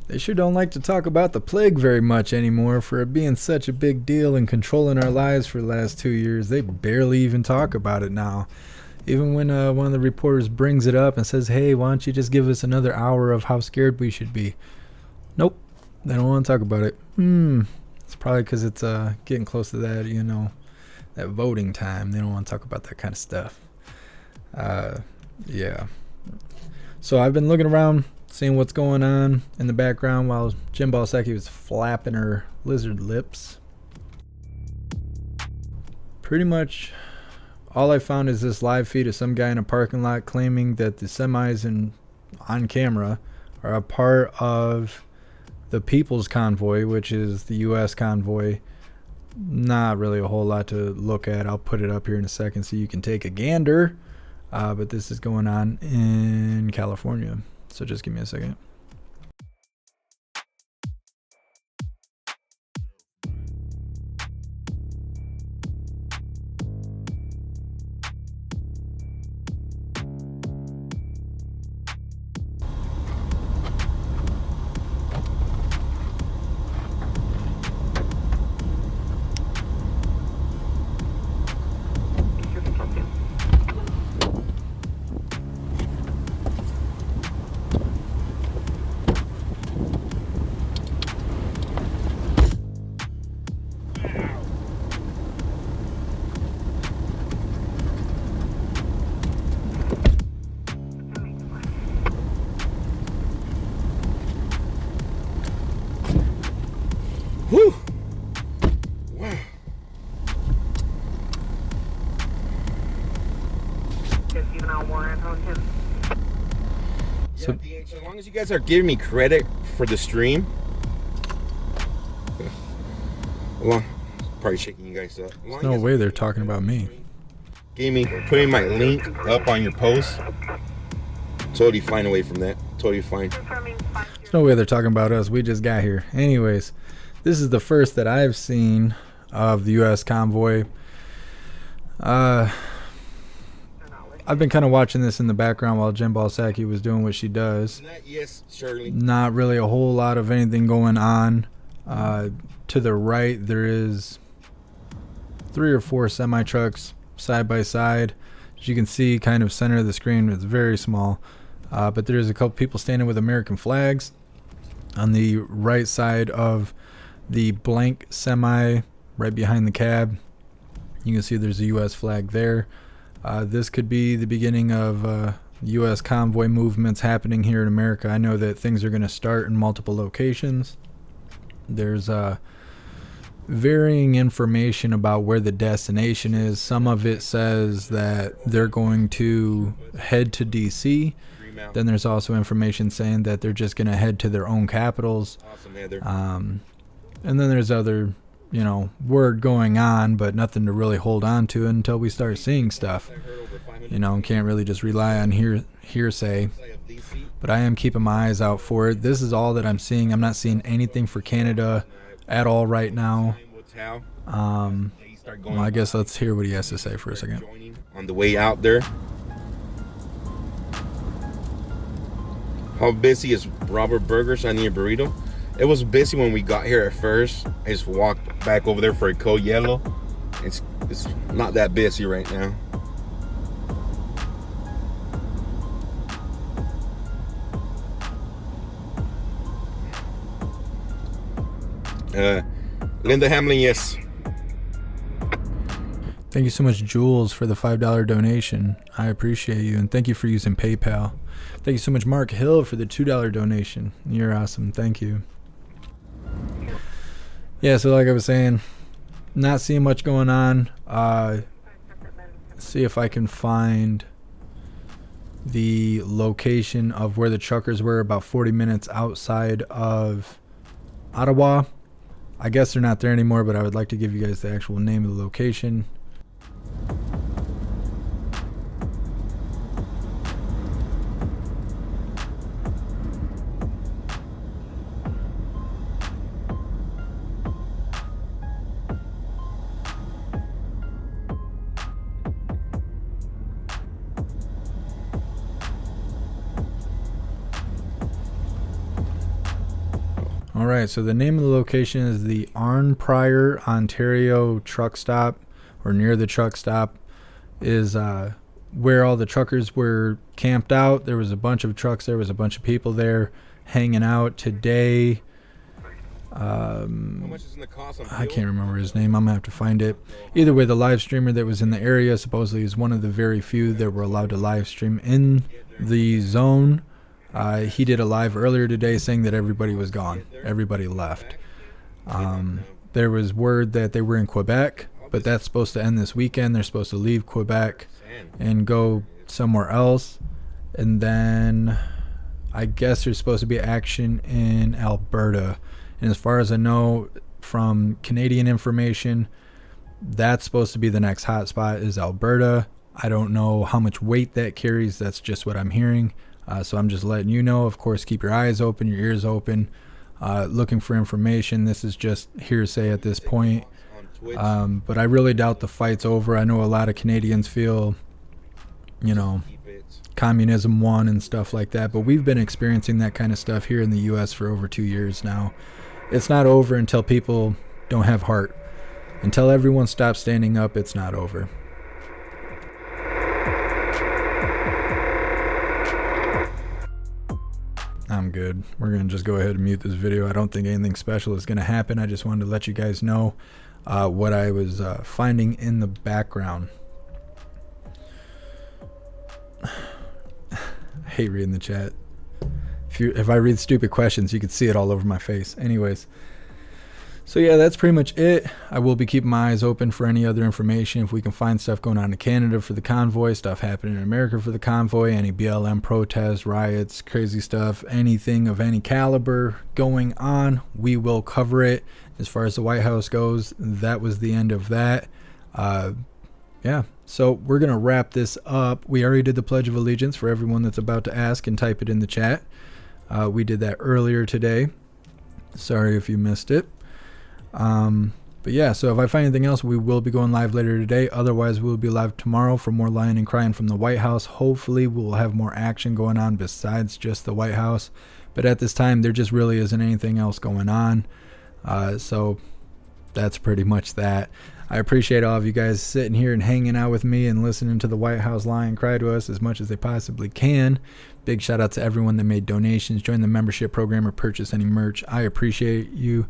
They sure don't like to talk about the plague very much anymore for it being such a big deal and controlling our lives for the last 2 years. They barely even talk about it now. Even when one of the reporters brings it up and says, hey, why don't you just give us another hour of how scared we should be? Nope, they don't want to talk about it. It's probably because it's getting close to that, you know, that voting time. They don't want to talk about that kind of stuff. Yeah. So I've been looking around, seeing what's going on in the background while Jembal Saki was flapping her lizard lips. Pretty much all I found is this live feed of some guy in a parking lot claiming that the semis on camera are a part of the People's Convoy, which is the U.S. convoy. Not really a whole lot to look at. I'll put it up here in a second so you can take a gander. But this is going on in California. So just give me a second. Whew. Wow. So, DH, as long as you guys are giving me credit for the stream, well, probably shaking you guys up. there's no way they're talking about me. Putting my link up on your post. Totally fine away from that. Totally fine. There's no way they're talking about us. We just got here. Anyways, this is the first that I've seen of the U.S. convoy. I've been kind of watching this in the background while Jembal Saki was doing what she does. Yes, Shirley. Not really a whole lot of anything going on. To the right, there is 3 or 4 semi-trucks side by side. As you can see, kind of center of the screen, it's very small. But there's a couple people standing with American flags. On the right side of the blank semi, right behind the cab, you can see there's a U.S. flag there. This could be the beginning of U.S. convoy movements happening here in America. I know that things are going to start in multiple locations. There's varying information about where the destination is. Some of it says that they're going to head to D.C. Then there's also information saying that they're just going to head to their own capitals. And then there's other, you know, word going on, but nothing to really hold on to until we start seeing stuff. You know, can't really just rely on hearsay. But I am keeping my eyes out for it. This is all that I'm seeing. I'm not seeing anything for Canada at all right now. Well, I guess let's hear what he has to say for a second. On the way out there. How busy is Robert Burgers? I need a burrito. It was busy when we got here at first. I just walked back over there for a cold yellow. It's not that busy right now. Linda Hamlin, yes. Thank you so much, Jules, for the $5 donation. I appreciate you, and thank you for using PayPal. Thank you so much, Mark Hill, for the $2 donation. You're awesome. Thank you. Yeah, so like I was saying, not seeing much going on. See if I can find the location of where the truckers were, about 40 minutes outside of Ottawa. I guess they're not there anymore, but I would like to give you guys the actual name of the location. Alright, so the name of the location is the Arnprior, Ontario truck stop, or near the truck stop, is where all the truckers were camped out. There was a bunch of trucks, there was a bunch of people there hanging out today. I can't remember his name, I'm gonna have to find it. Either way, the live streamer that was in the area supposedly is one of the very few that were allowed to live stream in the zone. He did a live earlier today saying that everybody was gone. Everybody left. There was word that they were in Quebec, but that's supposed to end this weekend. They're supposed to leave Quebec and go somewhere else. And then I guess there's supposed to be action in Alberta. And as far as I know from Canadian information, that's supposed to be the next hotspot is Alberta. I don't know how much weight that carries. That's just what I'm hearing. So I'm just letting you know. Of course, keep your eyes open, your ears open, looking for information. This is just hearsay at this point. But I really doubt the fight's over. I know a lot of Canadians feel, you know, communism won and stuff like that. But we've been experiencing that kind of stuff here in the U.S. for over 2 years now. It's not over until people don't have heart. Until everyone stops standing up, it's not over. I'm good. We're going to just go ahead and mute this video. I don't think anything special is going to happen. I just wanted to let you guys know what I was finding in the background. I hate reading the chat. If I read stupid questions, you can see it all over my face. Anyways. So yeah, that's pretty much it. I will be keeping my eyes open for any other information. If we can find stuff going on in Canada for the convoy, stuff happening in America for the convoy, any BLM protests, riots, crazy stuff, anything of any caliber going on, we will cover it. As far as the White House goes, that was the end of that. Yeah, so we're going to wrap this up. We already did the Pledge of Allegiance for everyone that's about to ask and type it in the chat. We did that earlier today. Sorry if you missed it. But yeah, so if I find anything else, we will be going live later today. Otherwise, we'll be live tomorrow for more lying and crying from the White House. Hopefully, we'll have more action going on besides just the White House. But at this time, there just really isn't anything else going on. So that's pretty much that. I appreciate all of you guys sitting here and hanging out with me and listening to the White House lie and cry to us as much as they possibly can. Big shout out to everyone that made donations, joined the membership program, or purchased any merch. I appreciate you.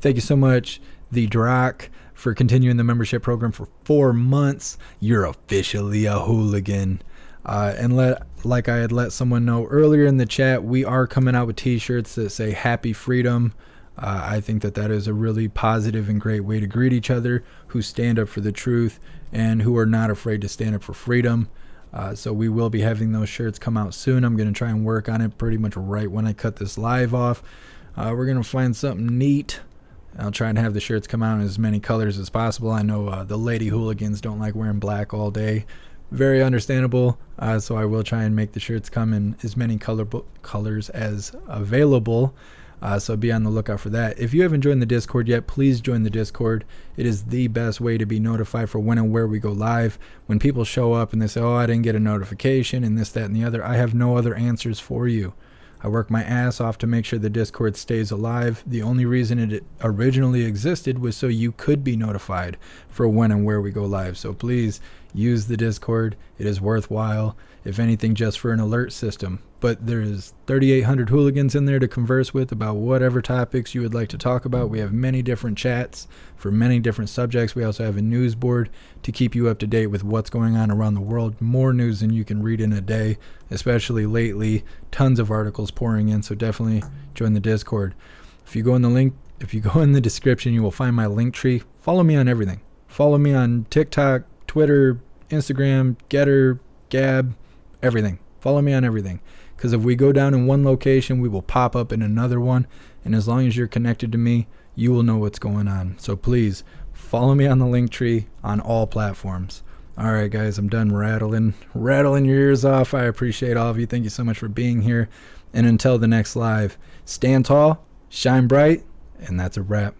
Thank you so much, The Drock, for continuing the membership program for 4 months. You're officially a hooligan. And like I had let someone know earlier in the chat, we are coming out with t-shirts that say Happy Freedom. I think that that is a really positive and great way to greet each other who stand up for the truth and who are not afraid to stand up for freedom. So we will be having those shirts come out soon. I'm going to try and work on it pretty much right when I cut this live off. We're going to find something neat. I'll try and have the shirts come out in as many colors as possible. I know the lady hooligans don't like wearing black all day. Very understandable. So I will try and make the shirts come in as many colors as available. So be on the lookout for that. If you haven't joined the Discord yet, please join the Discord. It is the best way to be notified for when and where we go live. When people show up and they say, oh, I didn't get a notification and this, that, and the other, I have no other answers for you. I work my ass off to make sure the Discord stays alive. The only reason it originally existed was so you could be notified for when and where we go live. So please use the Discord. It is worthwhile. if anything, just for an alert system. But there's 3,800 hooligans in there to converse with about whatever topics you would like to talk about. We have many different chats for many different subjects. We also have a news board to keep you up to date with what's going on around the world. More news than you can read in a day, especially lately. Tons of articles pouring in, so definitely join the Discord. If you go in the description, you will find my link tree. Follow me on everything. Follow me on TikTok, Twitter, Instagram, Getter, Gab, everything. Follow me on everything. Because if we go down in one location, we will pop up in another one. And as long as you're connected to me, you will know what's going on. So please follow me on the link tree on all platforms. All right, guys, I'm done rattling your ears off. I appreciate all of you. Thank you so much for being here. And until the next live, stand tall, shine bright, and that's a wrap.